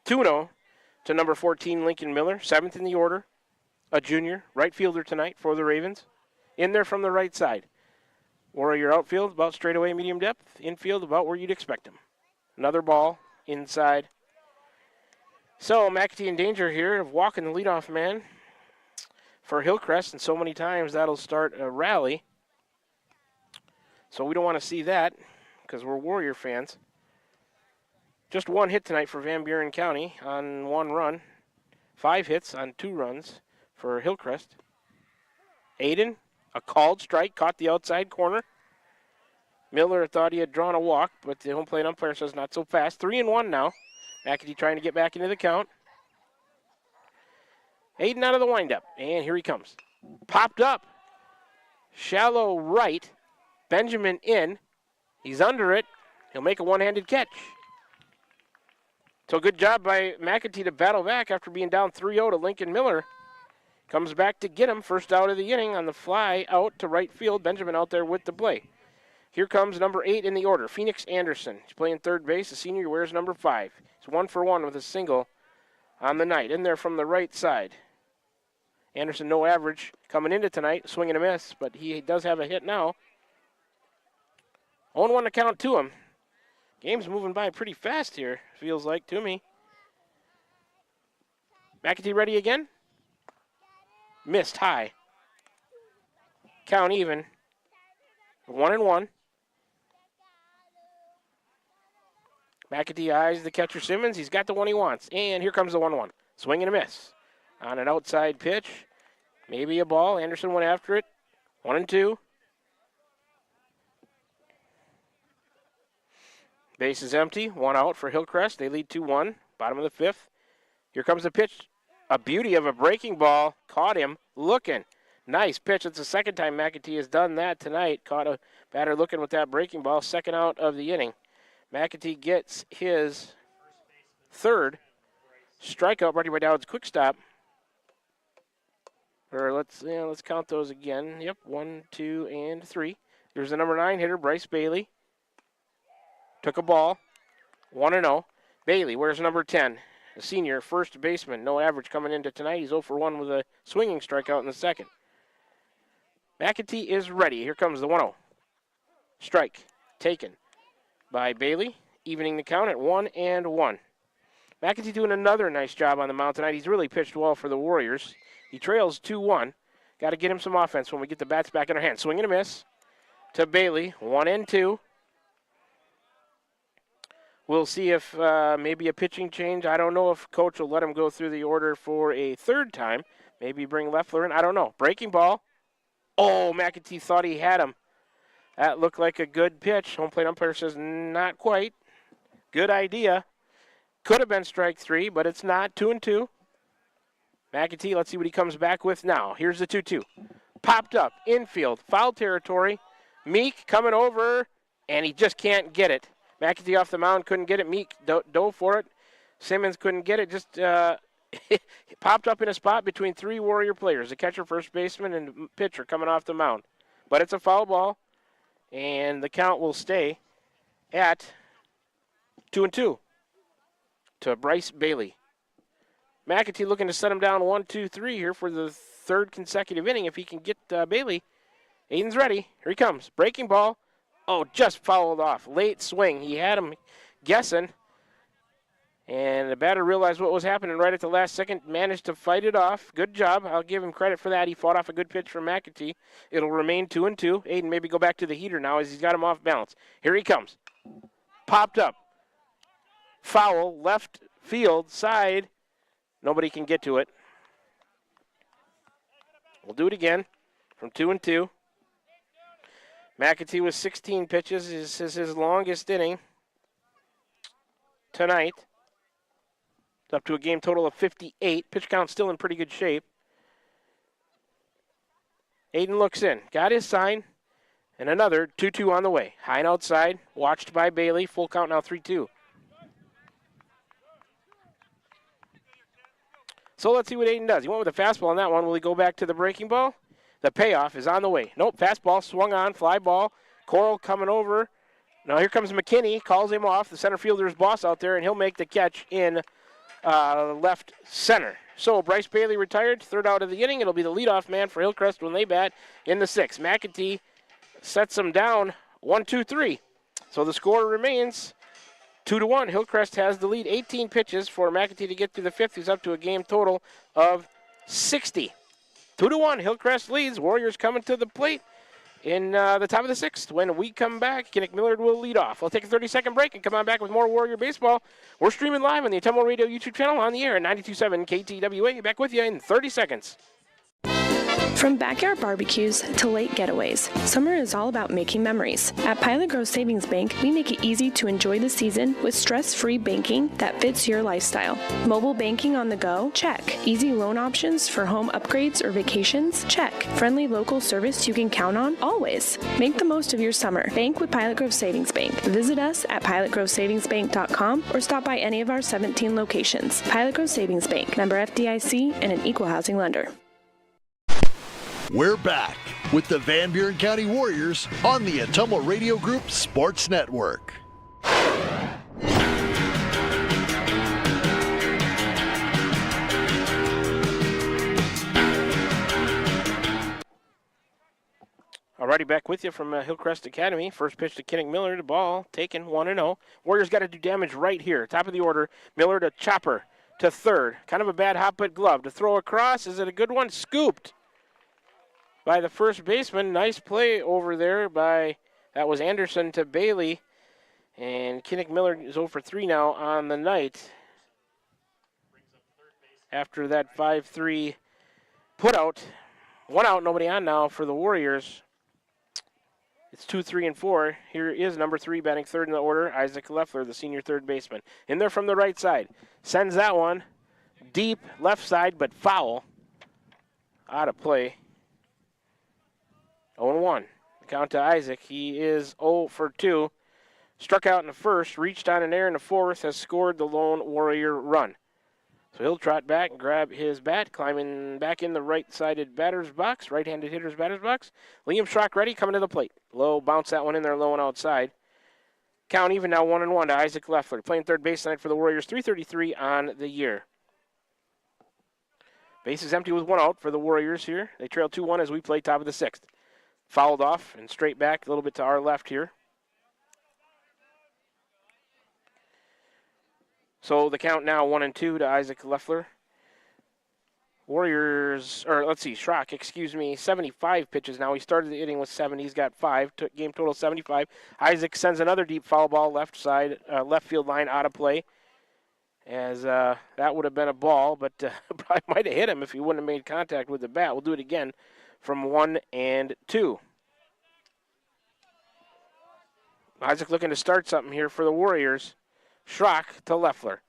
2-0 to number 14, Lincoln Miller. 7th in the order. A junior. Right fielder tonight for the Ravens. In there from the right side. Warrior outfield about straightaway medium depth. Infield about where you'd expect him. Another ball inside. So McAtee in danger here of walking the leadoff man for Hillcrest, and so many times that'll start a rally. So we don't want to see that because we're Warrior fans. Just one hit tonight for Van Buren County on 1 run. 5 hits on 2 runs for Hillcrest. Aiden, a called strike, caught the outside corner. Miller thought he had drawn a walk, but the home plate umpire says not so fast. 3-1 now. McAtee trying to get back into the count. Aiden out of the windup, and here he comes. Popped up. Shallow right. Benjamin in. He's under it. He'll make a one-handed catch. So good job by McAtee to battle back after being down 3-0 to Lincoln Miller. Comes back to get him. First out of the inning on the fly out to right field. Benjamin out there with the play. Here comes number 8 in the order, Phoenix Anderson. He's playing third base. The senior wears number 5. He's 1 for 1 with a single on the night. In there from the right side. Anderson, no average coming into tonight. Swing and a miss, but he does have a hit now. 0-1 to count to him. Game's moving by pretty fast here, feels like to me. McAtee ready again? Missed high. Count even. 1-1. McAtee eyes the catcher Simmons. He's got the one he wants. And here comes the 1-1. Swing and a miss. On an outside pitch. Maybe a ball. Anderson went after it. 1-2. Base is empty. 1 out for Hillcrest. They lead 2-1. Bottom of the 5th. Here comes the pitch. A beauty of a breaking ball. Caught him looking. Nice pitch. It's the second time McAtee has done that tonight. Caught a batter looking with that breaking ball. Second out of the inning. McAtee gets his 3rd strikeout. Brought to you by Dowd's Quick Stop. Or let's count those again. Yep, 1, 2, and 3. There's the number 9 hitter, Bryce Bailey. Took a ball. 1-0. Bailey, where's number 10? A senior, first baseman. No average coming into tonight. He's 0 for 1 with a swinging strikeout in the second. McAtee is ready. Here comes the 1-0. Strike taken by Bailey, evening the count at 1-1. McAtee doing another nice job on the mound tonight. He's really pitched well for the Warriors. He trails 2-1. Got to get him some offense when we get the bats back in our hands. Swing and a miss to Bailey. 1-2. We'll see if maybe a pitching change. I don't know if coach will let him go through the order for a 3rd time. Maybe bring Leffler in. I don't know. Breaking ball. Oh, McAtee thought he had him. That looked like a good pitch. Home plate umpire says not quite. Good idea. Could have been strike 3, but it's not. 2-2. McAtee, let's see what he comes back with now. Here's the 2-2. Popped up. Infield. Foul territory. Meek coming over, and he just can't get it. McAtee off the mound, couldn't get it. Meek dove for it. Simmons couldn't get it. Just popped up in a spot between 3 Warrior players, the catcher, first baseman, and pitcher coming off the mound. But it's a foul ball, and the count will stay at 2-2 to Bryce Bailey. McAtee looking to set him down 1-2-3 here for the 3rd consecutive inning if he can get Bailey. Aiden's ready. Here he comes. Breaking ball. Oh, just fouled off. Late swing. He had him guessing. And the batter realized what was happening right at the last second. Managed to fight it off. Good job. I'll give him credit for that. He fought off a good pitch from McAtee. It'll remain 2-2. Aiden maybe go back to the heater now as he's got him off balance. Here he comes. Popped up. Foul. Left field. Side. Nobody can get to it. We'll do it again from 2-2. McAtee with 16 pitches. This is his longest inning tonight. It's up to a game total of 58. Pitch count still in pretty good shape. Aiden looks in. Got his sign. And another 2-2 on the way. High and outside. Watched by Bailey. Full count now 3-2. So let's see what Aiden does. He went with a fastball on that one. Will he go back to the breaking ball? The payoff is on the way. Nope, fastball swung on, fly ball. Coral coming over. Now here comes McKinney, calls him off. The center fielder's boss out there, and he'll make the catch in left center. So Bryce Bailey retired, 3rd out of the inning. It'll be the leadoff man for Hillcrest when they bat in the 6th. McAtee sets him down 1-2-3. So the score remains 2-1. Hillcrest has the lead. 18 pitches for McAtee to get to the 5th. He's up to a game total of 60. 2-1, Hillcrest leads. Warriors coming to the plate. in the top of the 6th. When we come back, Kinnick Millard will lead off. We'll take a 30-second break and come on back with more Warrior Baseball. We're streaming live on the Autumnal Radio YouTube channel on the air at 92.7 KTWA. Back with you in 30 seconds. From backyard barbecues to late getaways, summer is all about making memories. At Pilot Grove Savings Bank, we make it easy to enjoy the season with stress-free banking that fits your lifestyle. Mobile banking on the go? Check. Easy loan options for home upgrades or vacations? Check. Friendly local service you can count on? Always. Make the most of your summer. Bank with Pilot Grove Savings Bank. Visit us at pilotgrovesavingsbank.com or stop by any of our 17 locations. Pilot Grove Savings Bank, member FDIC, and an equal housing lender. We're back with the Van Buren County Warriors on the Autumnal Radio Group Sports Network. Alrighty, back with you from Hillcrest Academy. First pitch to Kinnick Millard, the ball taken 1-0. Warriors got to do damage right here. Top of the order, Millard a chopper to third. Kind of a bad hot put glove to throw across. Is it a good one? Scooped by the first baseman. Nice play over there by, that was Anderson to Bailey. And Kinnick Millard is 0 for 3 now on the night. After that 5-3 put out. 1 out, nobody on now for the Warriors. It's 2, 3, and 4. Here is number 3 batting third in the order, Isaac Leffler, the senior third baseman. In there from the right side. Sends that one deep left side, but foul. Out of play. 0-1. Count to Isaac. He is 0 for 2. Struck out in the first, reached on an air in the fourth, has scored the lone Warrior run. So he'll trot back and grab his bat, climbing back in the right-sided batter's box, right-handed hitter's batter's box. Liam Schrock ready, coming to the plate. Low, bounce that one in there, low and outside. Count even now 1-1 to Isaac Leffler, playing third base tonight for the Warriors, 333 on the year. Base is empty with 1 out for the Warriors here. They trail 2-1 as we play top of the 6th. Fouled off and straight back a little bit to our left here. So the count now 1-2 to Isaac Leffler. Warriors, or let's see, Schrock, 75 pitches now. He started the inning with 7. He's got 5. Game total 75. Isaac sends another deep foul ball left side, left field line out of play. As that would have been a ball, but probably might have hit him if he wouldn't have made contact with the bat. We'll do it again from 1-2. Isaac looking to start something here for the Warriors. Schrock to Leffler.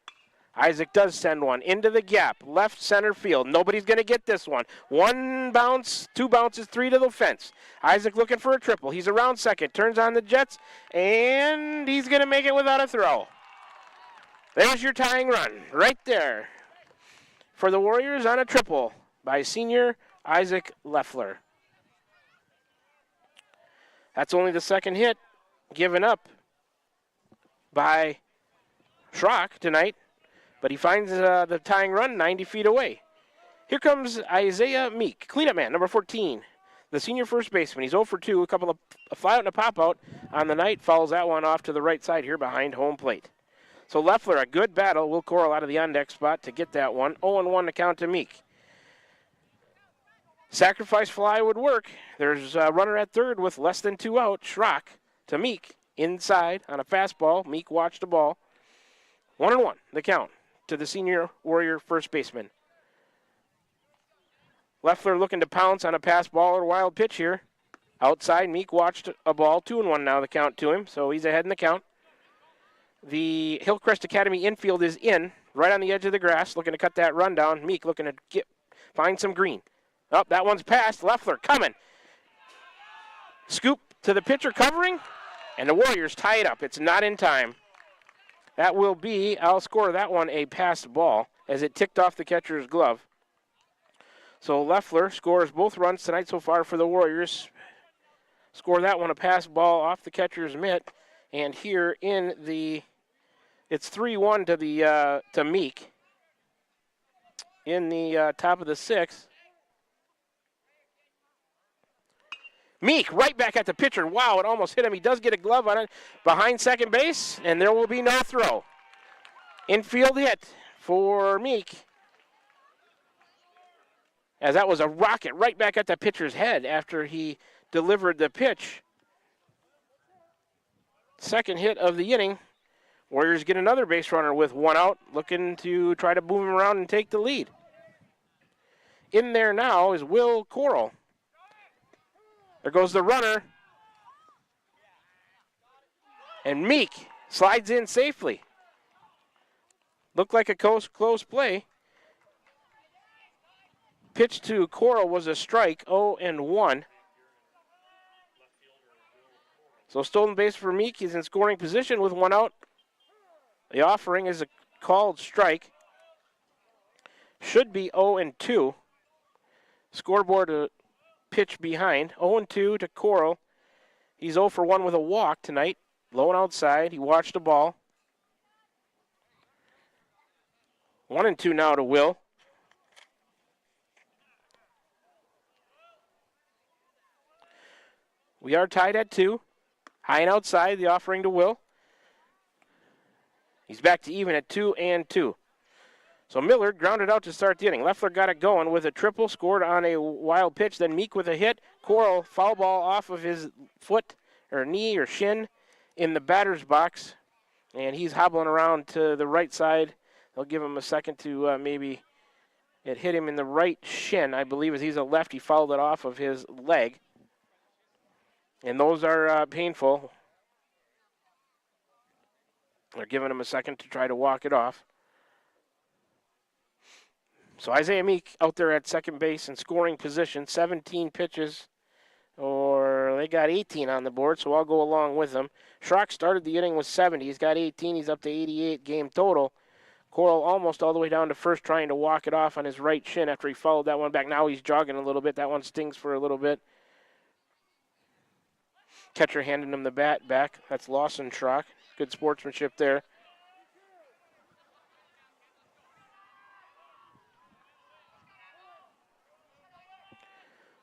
Isaac does send one into the gap, left center field. Nobody's going to get this one. 1 bounce, 2 bounces, 3 to the fence. Isaac looking for a triple. He's around second, turns on the Jets, and he's going to make it without a throw. There's your tying run right there for the Warriors on a triple by senior Isaac Leffler. That's only the second hit given up by Schrock tonight, but he finds the tying run 90 feet away. Here comes Isaiah Meek, cleanup man, number 14, the senior first baseman. He's 0 for 2, a couple of a fly out and a pop out on the night, fouls that one off to the right side here behind home plate. So Leffler, a good battle. Will Coral out of the on-deck spot to get that one. 0-1 to count to Meek. Sacrifice fly would work. There's a runner at third with less than 2 out. Schrock to Meek inside on a fastball. Meek watched the ball. 1-1 the count to the senior Warrior first baseman. Leffler looking to pounce on a pass ball or wild pitch here. Outside, Meek watched a ball. 2-1 now the count to him, so he's ahead in the count. The Hillcrest Academy infield is in, right on the edge of the grass, looking to cut that run down. Meek looking to find some green. Oh, that one's passed. Leffler coming. Scoop to the pitcher covering, and the Warriors tie it up. It's not in time. That will be, I'll score that one a passed ball as it ticked off the catcher's glove. So Leffler scores both runs tonight so far for the Warriors. Score that one a pass ball off the catcher's mitt. And here in the, it's 3-1 to the to Meek in the top of the 6th. Meek right back at the pitcher. Wow, it almost hit him. He does get a glove on it behind second base, and there will be no throw. Infield hit for Meek, as that was a rocket right back at the pitcher's head after he delivered the pitch. Second hit of the inning. Warriors get another base runner with one out, looking to try to move him around and take the lead. In there now is Will Coral. There goes the runner. And Meek slides in safely. Looked like a close play. Pitch to Coral was a strike, 0-1. So stolen base for Meek. He's in scoring position with one out. The offering is a called strike. Should be 0-2. Scoreboard a pitch behind. 0-2 to Coral. He's 0 for 1 with a walk tonight. Low and outside. He watched the ball. 1-2 now to Will. We are tied at 2. High and outside, the offering to Will. He's back to even at 2-2. So Millard grounded out to start the inning. Leffler got it going with a triple, scored on a wild pitch. Then Meek with a hit. Coral, foul ball off of his foot or knee or shin in the batter's box. And he's hobbling around to the right side. They'll give him a second to maybe it hit him in the right shin, I believe, as he's a lefty. Fouled it off of his leg. And those are painful. They're giving him a second to try to walk it off. So Isaiah Meek out there at second base in scoring position, 17 pitches, or they got 18 on the board, so I'll go along with them. Schrock started the inning with 70. He's got 18. He's up to 88 game total. Coral almost all the way down to first, trying to walk it off on his right shin after he followed that one back. Now he's jogging a little bit. That one stings for a little bit. Catcher handing him the bat back. That's Lawson Schrock. Good sportsmanship there.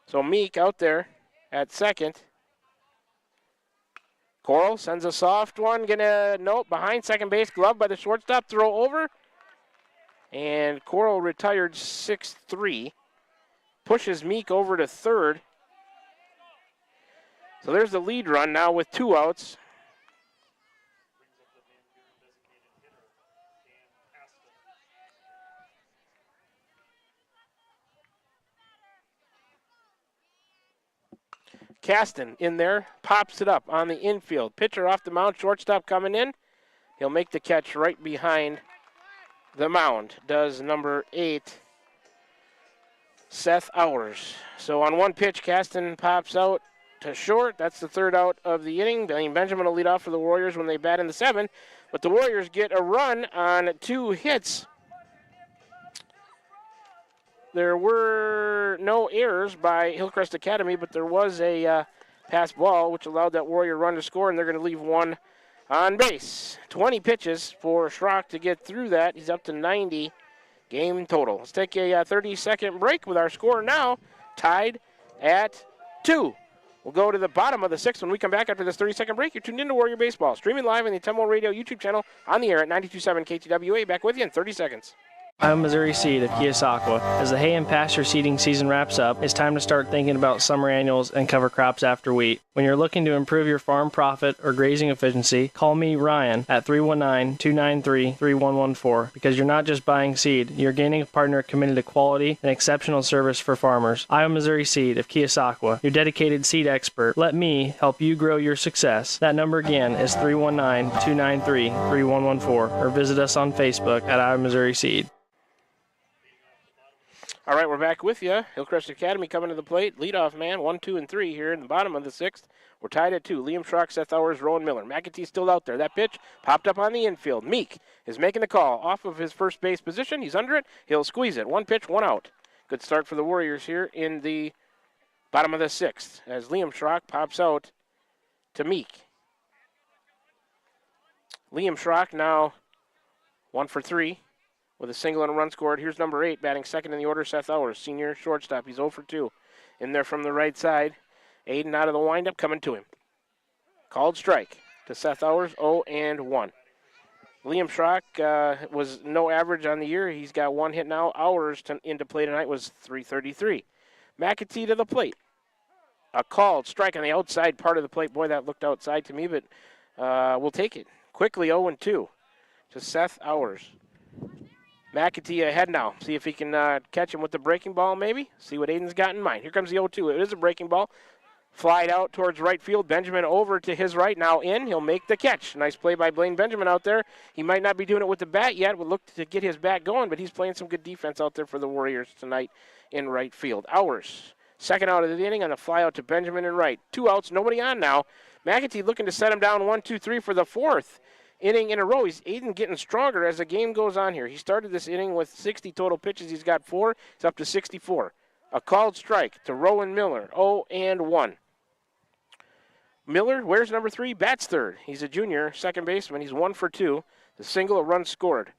So Meek out there at second. Coral sends a soft one. Nope, behind second base. Glove by the shortstop. Throw over. And Coral retired 6-3. Pushes Meek over to third. So there's the lead run now with 2 outs. Caston in there, pops it up on the infield. Pitcher off the mound, shortstop coming in. He'll make the catch right behind the mound, does number 8, Seth Hours. So on one pitch, Caston pops out to short. That's the third out of the inning. Benjamin will lead off for the Warriors when they bat in the 7th. But the Warriors get a run on 2 hits. There were no errors by Hillcrest Academy, but there was a pass ball, which allowed that Warrior run to score, and they're going to leave one on base. 20 pitches for Schrock to get through that. He's up to 90 game total. Let's take a 30-second break with our score now, tied at 2. We'll go to the bottom of the 6th when we come back after this 30-second break. You're tuned into Warrior Baseball, streaming live on the Temple Radio YouTube channel, on the air at 92.7 KTWA. Back with you in 30 seconds. I'm Missouri Seed of Keosauqua. As the hay and pasture seeding season wraps up, it's time to start thinking about summer annuals and cover crops after wheat. When you're looking to improve your farm profit or grazing efficiency, call me, Ryan, at 319-293-3114, because you're not just buying seed, you're gaining a partner committed to quality and exceptional service for farmers. I'm Missouri Seed of Keosauqua, your dedicated seed expert. Let me help you grow your success. That number again is 319-293-3114, or visit us on Facebook at I'm Missouri Seed. All right, we're back with you. Hillcrest Academy coming to the plate. Leadoff man, 1, 2, and 3 here in the bottom of the 6th. We're tied at 2. Liam Schrock, Seth Hours, Rowan Miller. McAtee's still out there. That pitch popped up on the infield. Meek is making the call off of his first base position. He's under it. He'll squeeze it. 1 pitch, 1 out. Good start for the Warriors here in the bottom of the 6th as Liam Schrock pops out to Meek. Liam Schrock now 1 for 3. With a single and a run scored. Here's number 8, batting second in the order, Seth Hours, senior shortstop. He's 0 for 2. In there from the right side. Aiden out of the windup, coming to him. Called strike to Seth Hours, 0-1. Liam Schrock was no average on the year. He's got 1 hit now. Hours into play tonight was .333. McAtee to the plate. A called strike on the outside part of the plate. Boy, that looked outside to me, but we'll take it. Quickly 0-2 to Seth Hours. McAtee ahead now. See if he can catch him with the breaking ball, maybe. See what Aiden's got in mind. Here comes the 0-2. It is a breaking ball. Flied out towards right field. Benjamin over to his right. Now in. He'll make the catch. Nice play by Blaine Benjamin out there. He might not be doing it with the bat yet. We'll look to get his bat going, but he's playing some good defense out there for the Warriors tonight in right field. Hours. Second out of the inning on the fly out to Benjamin and right. 2 outs. Nobody on now. McAtee looking to set him down 1-2-3 for the 4th inning in a row. Aiden getting stronger as the game goes on here. He started this inning with 60 total pitches. He's got 4. He's up to 64. A called strike to Rowan Miller. 0-1. Miller, where's number 3? Bats third. He's a junior, second baseman. He's 1 for 2. The single, a run scored.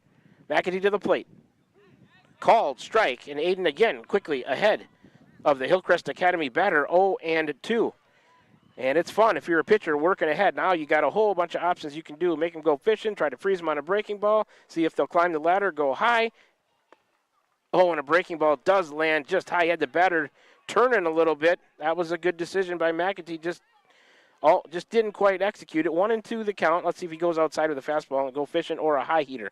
McAtee to the plate. Called strike, and Aiden again quickly ahead of the Hillcrest Academy batter. 0-2. And it's fun if you're a pitcher working ahead. Now you got a whole bunch of options you can do. Make them go fishing, try to freeze them on a breaking ball, see if they'll climb the ladder, go high. Oh, and a breaking ball does land just high. He had the batter turning a little bit. That was a good decision by McAtee. Just didn't quite execute it. 1-2 the count. Let's see if he goes outside with a fastball and go fishing or a high heater.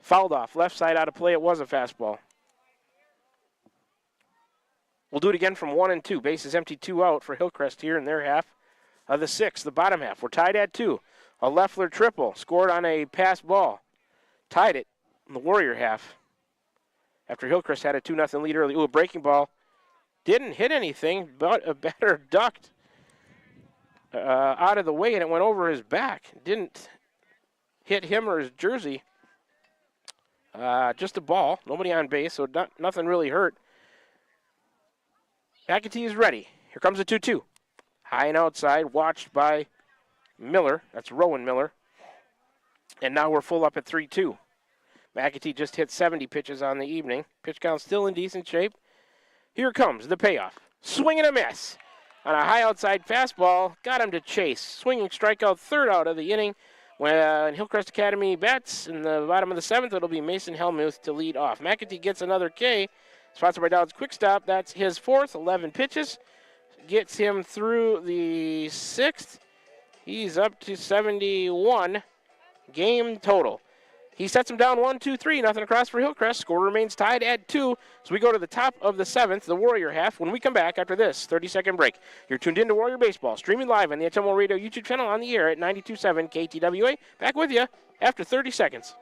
Fouled off. Left side out of play. It was a fastball. We'll do it again from 1-2. Bases empty, 2 out for Hillcrest here in their half of the 6th, the bottom half. We're tied at 2. A Leffler triple scored on a pass ball. Tied it in the Warrior half after Hillcrest had a 2-0 lead early. Ooh, a breaking ball. Didn't hit anything, but a batter ducked out of the way, and it went over his back. Didn't hit him or his jersey. Just a ball. Nobody on base, so nothing really hurt. McAtee is ready. Here comes a 2-2. High and outside, watched by Miller. That's Rowan Miller. And now we're full up at 3-2. McAtee just hit 70 pitches on the evening. Pitch count still in decent shape. Here comes the payoff. Swing and a miss. On a high outside fastball, got him to chase. Swinging strikeout, 3rd out of the inning. When Hillcrest Academy bats in the bottom of the 7th, it'll be Mason Helmuth to lead off. McAtee gets another K. Sponsored by Dowd's Quick Stop. That's his 4th, 11 pitches. Gets him through the 6th. He's up to 71 game total. He sets him down 1-2-3. Nothing across for Hillcrest. Score remains tied at 2. So we go to the top of the 7th, the Warrior half, when we come back after this 30-second break. You're tuned in to Warrior Baseball, streaming live on the HMO Radio YouTube channel on the air at 92.7 KTWA. Back with you after 30 seconds.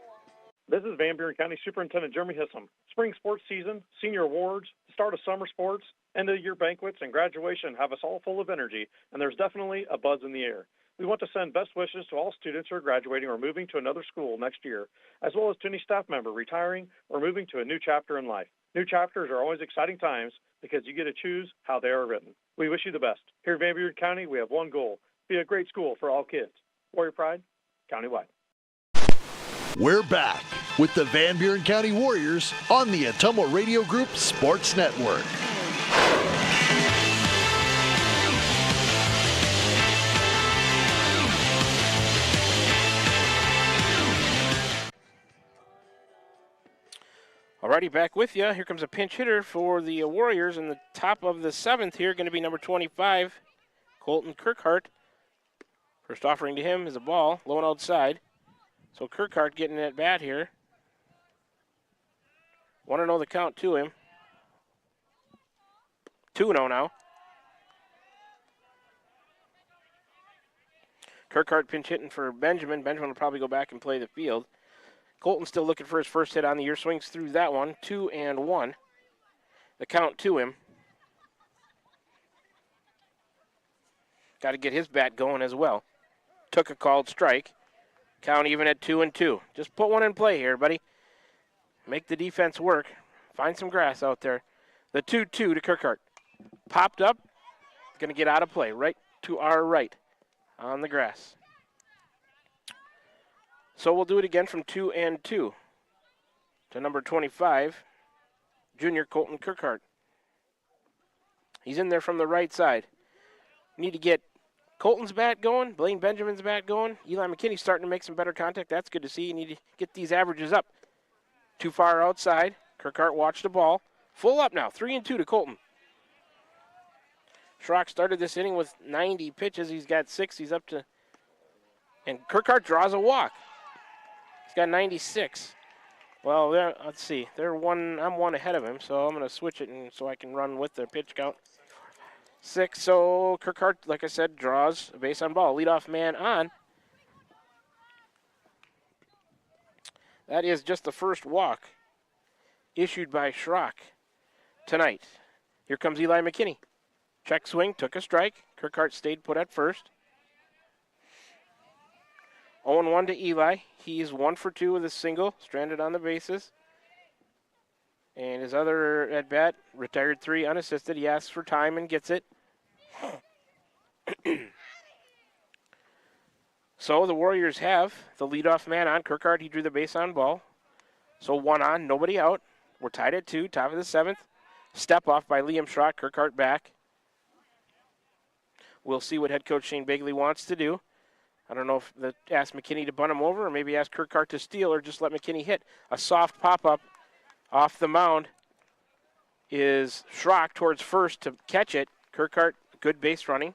This is Van Buren County Superintendent Jeremy Hissom. Spring sports season, senior awards, start of summer sports, end of year banquets, and graduation have us all full of energy, and there's definitely a buzz in the air. We want to send best wishes to all students who are graduating or moving to another school next year, as well as to any staff member retiring or moving to a new chapter in life. New chapters are always exciting times because you get to choose how they are written. We wish you the best. Here in Van Buren County, we have one goal: be a great school for all kids. Warrior Pride, countywide. We're back with the Van Buren County Warriors on the Atomo Radio Group Sports Network. Alrighty, back with you. Here comes a pinch hitter for the Warriors in the top of the 7th here, going to be number 25, Colton Kirkhart. First offering to him is a ball, low and outside. So Kirkhart getting at bat here. 1-0 the count to him. 2-0 now. Kirkhart pinch hitting for Benjamin. Benjamin will probably go back and play the field. Colton still looking for his first hit on the year. Swings through that one. 2-1. The count to him. Got to get his bat going as well. Took a called strike. Count even at 2-2. Just put one in play here, buddy. Make the defense work. Find some grass out there. The 2-2 to Kirkhart. Popped up. Going to get out of play. Right to our right on the grass. So we'll do it again from 2-2 to number 25, junior Colton Kirkhart. He's in there from the right side. Need to get Colton's bat going, Blaine Benjamin's bat going. Eli McKinney's starting to make some better contact. That's good to see. You need to get these averages up. Too far outside. Kirkhart watched the ball. Full up now. 3-2 to Colton. Schrock started this inning with 90 pitches. He's got 6. He's up to, and Kirkhart draws a walk. He's got 96. Well, let's see. I'm one ahead of him, so I'm going to switch it so I can run with the pitch count. 6. So Kirkhart, like I said, draws a base on ball. Leadoff man on. That is just the first walk issued by Schrock tonight. Here comes Eli McKinney. Check swing, took a strike. Kirkhart stayed put at first. 0-1 to Eli. He's 1 for 2 with a single, stranded on the bases. And his other at-bat, retired 3 unassisted. He asks for time and gets it. So the Warriors have the leadoff man on. Kirkhart, he drew the base on ball. So 1 on, nobody out. We're tied at 2, top of the 7th. Step off by Liam Schrock, Kirkhart back. We'll see what head coach Shane Begley wants to do. I don't know if ask McKinney to bunt him over or maybe ask Kirkhart to steal or just let McKinney hit. A soft pop-up off the mound is Schrock towards first to catch it. Kirkhart, good base running.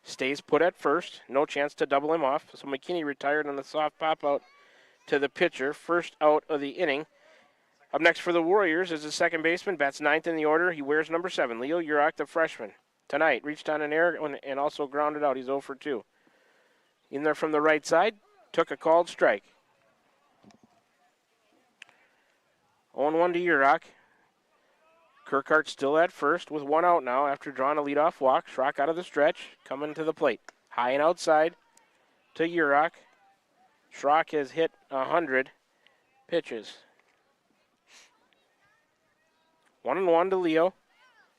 Stays put at first. No chance to double him off. So McKinney retired on the soft pop-out to the pitcher. First out of the inning. Up next for the Warriors is the second baseman. Bats 9th in the order. He wears number 7. Leo Urach, the freshman. Tonight, reached on an error and also grounded out. He's 0 for 2. In there from the right side, took a called strike. 0-1 to Urach. Kirkhart still at first with 1 out now after drawing a leadoff walk. Schrock out of the stretch, coming to the plate. High and outside to Urach. Schrock has hit 100 pitches. 1-1 to Leo.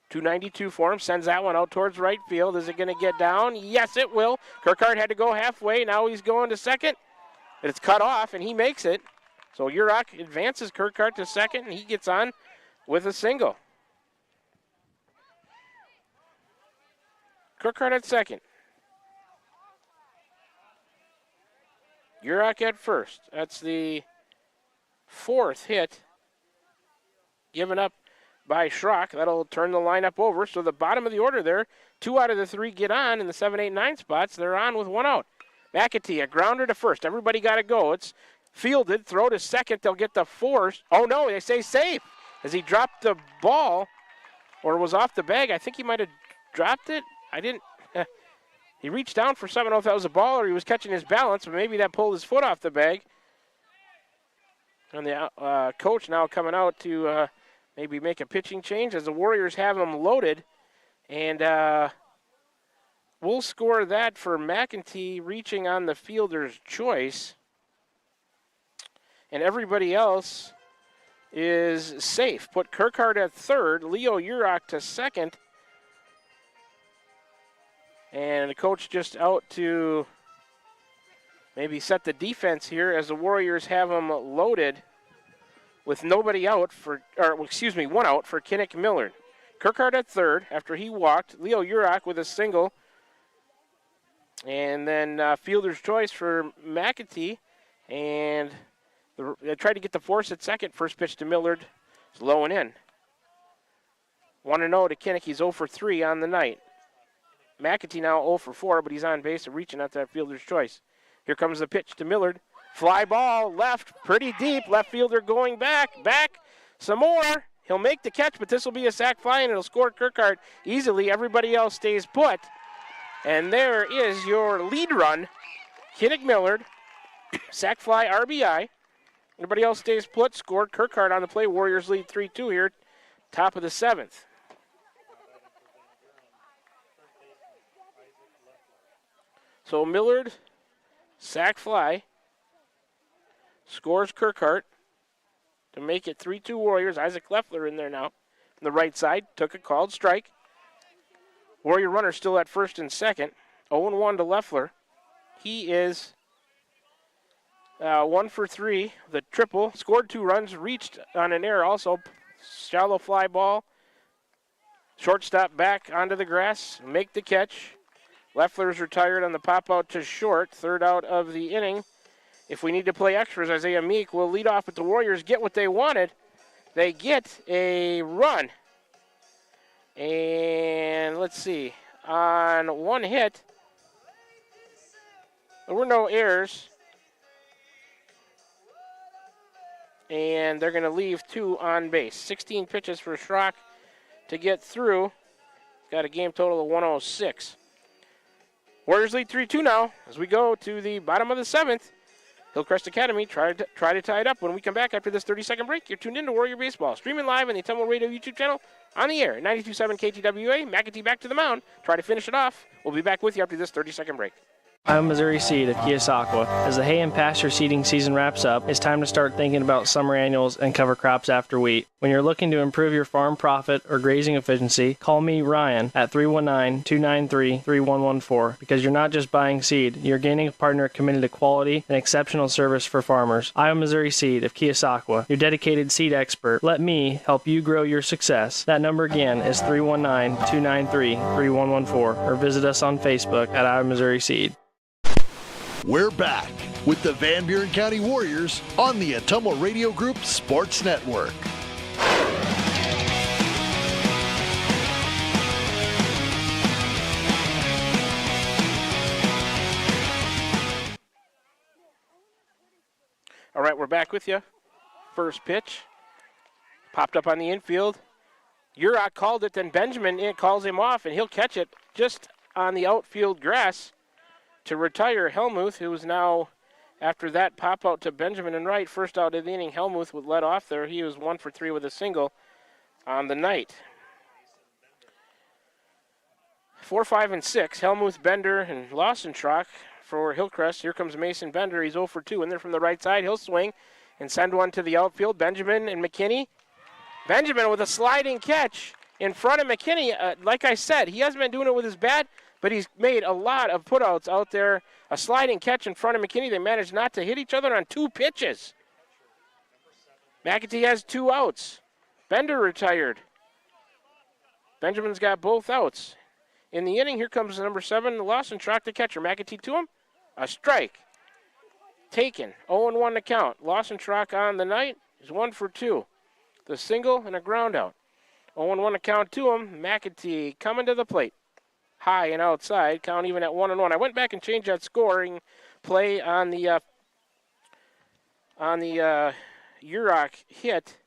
292 for him, sends that one out towards right field. Is it going to get down? Yes, it will. Kirkhart had to go halfway. Now he's going to second. It's cut off, and he makes it. So Urach advances Kirkhart to second, and he gets on with a single. Kirkhart at second. Urach at first. That's the 4th hit given up by Schrock. That'll turn the lineup over. So the bottom of the order there, 2 out of the 3 get on in the 7, 8, 9 spots. They're on with 1 out. McAtee, a grounder to first. Everybody got to go. It's fielded. Throw to second. They'll get the force. Oh, no, they say safe as he dropped the ball or was off the bag. I think he might have dropped it. I didn't. He reached down for something. I don't know if that was a ball or he was catching his balance, but maybe that pulled his foot off the bag. And the coach now coming out to maybe make a pitching change as the Warriors have him loaded. And we'll score that for McEntee reaching on the fielder's choice. And everybody else is safe. Put Kirkhart at third, Leo Urach to second. And the coach just out to maybe set the defense here as the Warriors have him loaded with nobody out for, or 1 out for Kinnick Millard. Kirkhart at third after he walked. Leo Urach with a single. And then fielder's choice for McEntee. And they tried to get the force at second. First pitch to Millard. It's low and in. 1-0 to Kinnick. He's 0 for 3 on the night. McEntee now 0 for 4, but he's on base and reaching out that fielder's choice. Here comes the pitch to Millard. Fly ball, left, pretty deep. Left fielder going back, some more. He'll make the catch, but this will be a sac fly, and it'll score Kirkhart easily. Everybody else stays put. And there is your lead run. Kinnick Millard, sac fly, RBI. Everybody else stays put, scored Kirkhart on the play. Warriors lead 3-2 here, top of the 7th. So Millard, sac fly, scores Kirkhart to make it 3-2 Warriors. Isaac Leffler in there now. On the right side, took a called strike. Warrior runner still at first and second. 0-1 to Leffler. He is 1 for 3. The triple, scored 2 runs, reached on an error also. Shallow fly ball. Shortstop back onto the grass, make the catch. Leffler's retired on the pop out to short, 3rd out of the inning. If we need to play extras, Isaiah Meek will lead off, but the Warriors get what they wanted. They get a run. And let's see. on one hit. There were no errors. And they're going to leave 2 on base. 16 pitches for Schrock to get through. Got a game total of 106. Warriors lead 3-2 now as we go to the bottom of the 7th. Hillcrest Academy try to tie it up when we come back after this 30-second break. You're tuned in to Warrior Baseball, streaming live on the Temple Radio YouTube channel, on the air, 92.7 KTWA. McAtee back to the mound. Try to finish it off. We'll be back with you after this 30-second break. I'm Missouri Seed of Keosauqua. As the hay and pasture seeding season wraps up, it's time to start thinking about summer annuals and cover crops after wheat. When you're looking to improve your farm profit or grazing efficiency, call me, Ryan, at 319-293-3114, because you're not just buying seed, you're gaining a partner committed to quality and exceptional service for farmers. I'm Missouri Seed of Keosauqua, your dedicated seed expert. Let me help you grow your success. That number again is 319-293-3114, or visit us on Facebook at I'm Missouri Seed. We're back with the Van Buren County Warriors on the Atumo Radio Group Sports Network. All right, we're back with you. First pitch popped up on the infield. Urach called it, then Benjamin calls him off, and he'll catch it just on the outfield grass to retire Helmuth, who is now, after that pop out to Benjamin and right, first out of the inning. Helmuth was led off there. He was 1 for 3 with a single on the night. 4, 5, and 6. Helmuth, Bender, and Lawson-Schrock for Hillcrest. Here comes Mason Bender. He's 0 for 2, and then from the right side, he'll swing and send one to the outfield. Benjamin and McKinney. Benjamin with a sliding catch in front of McKinney. Like I said, he hasn't been doing it with his bat, but he's made a lot of putouts out there. A sliding catch in front of McKinney. They managed not to hit each other on 2 pitches. McAtee has 2 outs. Bender retired. Benjamin's got both outs. In the inning, here comes number 7, Lawson-Schrock, the catcher. McAtee to him. A strike. Taken. 0-1 to count. Lawson-Schrock on the night is 1 for 2. The single and a ground out. 0-1 to count to him. McAtee coming to the plate. High and outside, count even at 1-1. I went back and changed that scoring play on the Urach hit.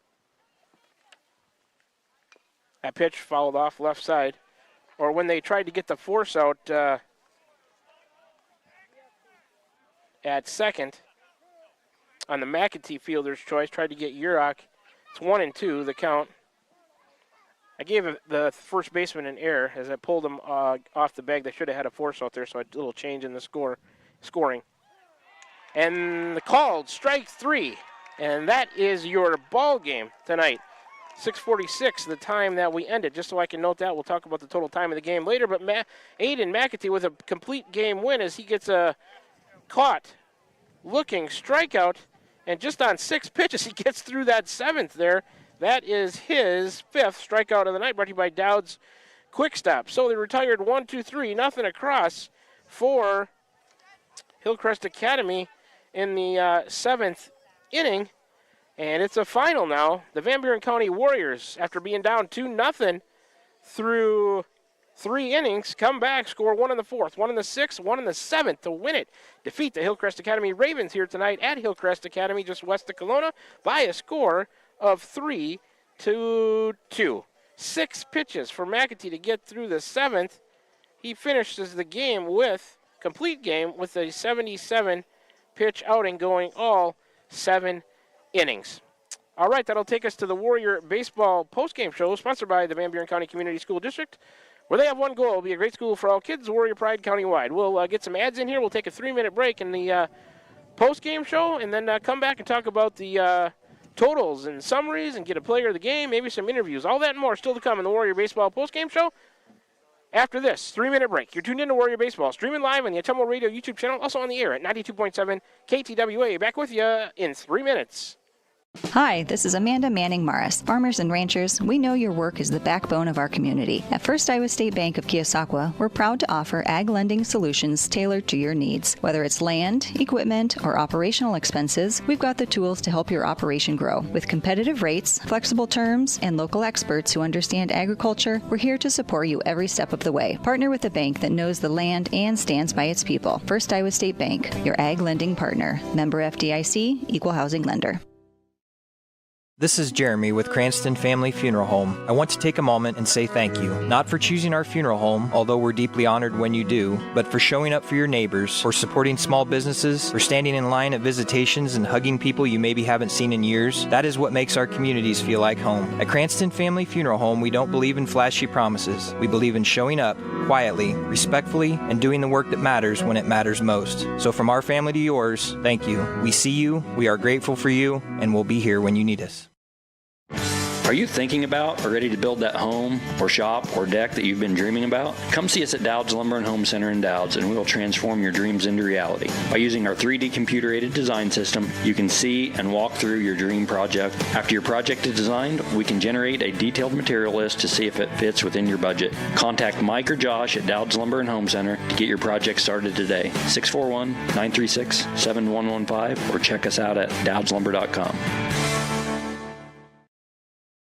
That pitch fouled off left side. Or when they tried to get the force out at second on the McAtee fielder's choice, tried to get Urach. It's 1-2, the count. I gave the first baseman an error as I pulled him off the bag. They should have had a force out there, so a little change in the scoring. And the called strike 3, and that is your ball game tonight. 6:46, the time that we ended. Just so I can note that, we'll talk about the total time of the game later. But Aiden McAtee with a complete game win as he gets a caught looking strikeout, and just on 6 pitches he gets through that 7th there. That is his 5th strikeout of the night, brought to you by Dowd's Quick Stop. So they retired 1-2-3, nothing across for Hillcrest Academy in the 7th inning. And it's a final now. The Van Buren County Warriors, after being down 2-0 through 3 innings, come back, score 1 in the 4th, 1 in the 6th, 1 in the 7th to win it. Defeat the Hillcrest Academy Ravens here tonight at Hillcrest Academy, just west of Kelowna, by a score of 3-2. 6 pitches for McAtee to get through the 7th. He finishes the game complete game with a 77-pitch outing going all 7 innings. All right, that'll take us to the Warrior Baseball postgame show, sponsored by the Van Buren County Community School District, where they have one goal: it'll be a great school for all kids, Warrior Pride countywide. We'll get some ads in here. We'll take a 3-minute break in the postgame show, and then come back and talk about the totals and summaries and get a player of the game, maybe some interviews. All that and more still to come in the Warrior Baseball postgame show after this 3-minute break. You're tuned in to Warrior Baseball, streaming live on the Atumo Radio YouTube channel, also on the air at 92.7 KTWA. Back with you in 3 minutes. Hi, this is Amanda Manning Morris. Farmers and ranchers, we know your work is the backbone of our community. At First Iowa State Bank of Keosauqua, we're proud to offer ag lending solutions tailored to your needs. Whether it's land, equipment, or operational expenses, we've got the tools to help your operation grow. With competitive rates, flexible terms, and local experts who understand agriculture, we're here to support you every step of the way. Partner with a bank that knows the land and stands by its people. First Iowa State Bank, your ag lending partner. Member FDIC, Equal Housing Lender. This is Jeremy with Cranston Family Funeral Home. I want to take a moment and say thank you, not for choosing our funeral home, although we're deeply honored when you do, but for showing up for your neighbors, for supporting small businesses, for standing in line at visitations and hugging people you maybe haven't seen in years. That is what makes our communities feel like home. At Cranston Family Funeral Home, we don't believe in flashy promises. We believe in showing up quietly, respectfully, and doing the work that matters when it matters most. So from our family to yours, thank you. We see you, we are grateful for you, and we'll be here when you need us. Are you thinking about or ready to build that home or shop or deck that you've been dreaming about? Come see us at Dowd's Lumber and Home Center in Dowd's, and we will transform your dreams into reality. By using our 3D computer-aided design system, you can see and walk through your dream project. After your project is designed, we can generate a detailed material list to see if it fits within your budget. Contact Mike or Josh at Dowd's Lumber and Home Center to get your project started today. 641-936-7115 or check us out at dowdslumber.com.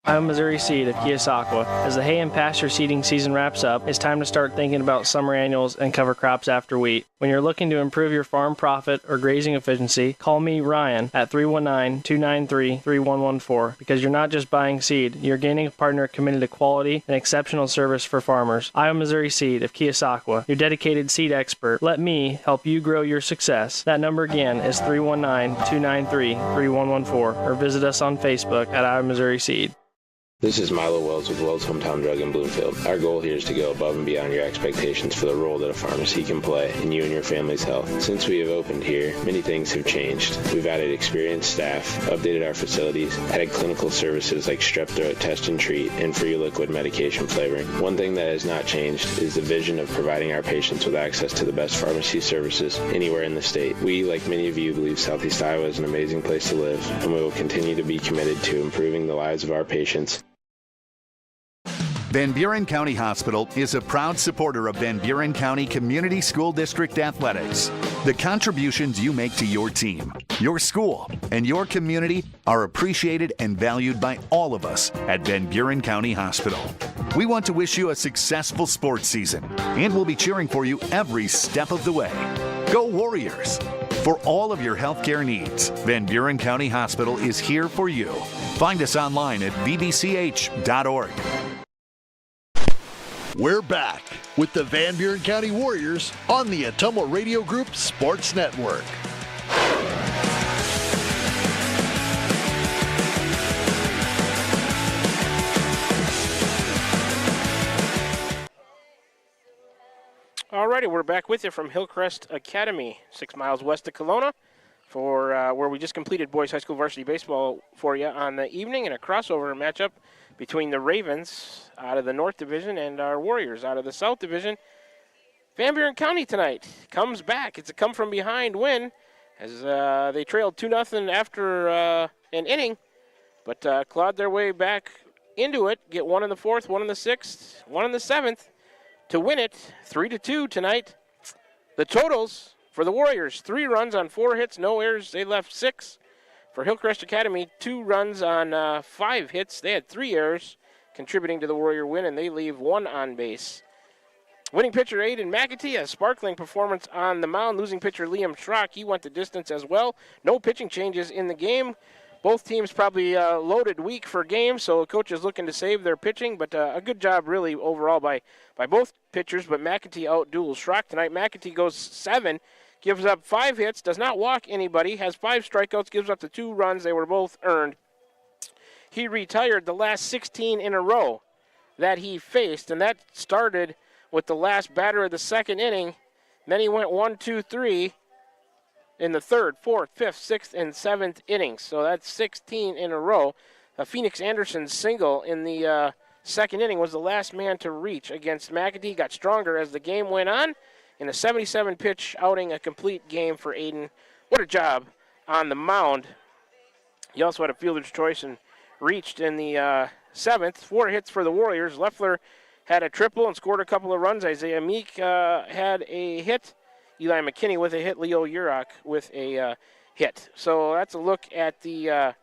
Iowa Missouri Seed of Keosauqua. As the hay and pasture seeding season wraps up, it's time to start thinking about summer annuals and cover crops after wheat. When you're looking to improve your farm profit or grazing efficiency, call me, Ryan, at 319-293-3114, because you're not just buying seed, you're gaining a partner committed to quality and exceptional service for farmers. Iowa Missouri Seed of Keosauqua, your dedicated seed expert. Let me help you grow your success. That number again is 319-293-3114, or visit us on Facebook at Iowa Missouri Seed. This is Milo Wells with Wells Hometown Drug in Bloomfield. Our goal here is to go above and beyond your expectations for the role that a pharmacy can play in you and your family's health. Since we have opened here, many things have changed. We've added experienced staff, updated our facilities, added clinical services like strep throat test and treat, and free liquid medication flavoring. One thing that has not changed is the vision of providing our patients with access to the best pharmacy services anywhere in the state. We, like many of you, believe Southeast Iowa is an amazing place to live, and we will continue to be committed to improving the lives of our patients. Van Buren County Hospital is a proud supporter of Van Buren County Community School District Athletics. The contributions you make to your team, your school, and your community are appreciated and valued by all of us at Van Buren County Hospital. We want to wish you a successful sports season, and we'll be cheering for you every step of the way. Go Warriors! For all of your healthcare needs, Van Buren County Hospital is here for you. Find us online at vbch.org. We're back with the Van Buren County Warriors on the Atomo Radio Group Sports Network. Alrighty, we're back with you from Hillcrest Academy, 6 miles west of Kelowna, for where we just completed boys high school varsity baseball for you on the evening, and a crossover matchup between the Ravens out of the North Division and our Warriors out of the South Division. Van Buren County tonight comes back. It's a come-from-behind win as they trailed 2-0 after an inning, but clawed their way back into it, get one in the fourth, one in the sixth, one in the seventh to win it 3-2 tonight. The totals for the Warriors, 3 runs on 4 hits, no errors. They left 6. For Hillcrest Academy, 2 runs on 5 hits. They had 3 errors contributing to the Warrior win, and they leave 1 on base. Winning pitcher Aiden McAtee, a sparkling performance on the mound. Losing pitcher Liam Schrock, he went the distance as well. No pitching changes in the game. Both teams probably loaded weak for games, so the coach is looking to save their pitching, but a good job really overall by both pitchers, but McAtee outduels Schrock tonight. McAtee goes 7. Gives up 5 hits, does not walk anybody, has 5 strikeouts, gives up the 2 runs. They were both earned. He retired the last 16 in a row that he faced, and that started with the last batter of the second inning. Then he went 1, 2, 3 in the third, fourth, fifth, sixth, and seventh innings. So that's 16 in a row. Phoenix Anderson's single in the second inning was the last man to reach against McAtee. Got stronger as the game went on. In a 77-pitch outing, a complete game for Aiden. What a job on the mound. He also had a fielder's choice and reached in the 7th. 4 hits for the Warriors. Leffler had a triple and scored a couple of runs. Isaiah Meek had a hit. Eli McKinney with a hit. Leo Urach with a hit. So that's a look at the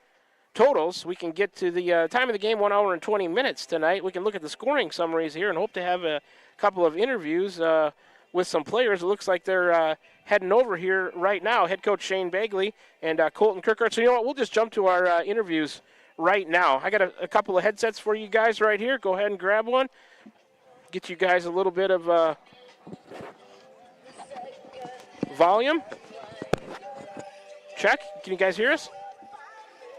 totals. We can get to the time of the game, 1 hour and 20 minutes tonight. We can look at the scoring summaries here and hope to have a couple of interviews with some players. It looks like they're heading over here right now. Head coach Shane Bagley and Colton Kirkhart. So you know what? We'll just jump to our interviews right now. I got a couple of headsets for you guys right here. Go ahead and grab one. Get you guys a little bit of volume. Check. Can you guys hear us?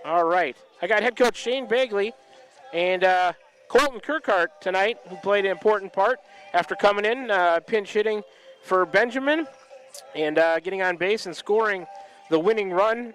All right. I got head coach Shane Bagley and Colton Kirkhart tonight, who played an important part after coming in, pinch hitting for Benjamin and getting on base and scoring the winning run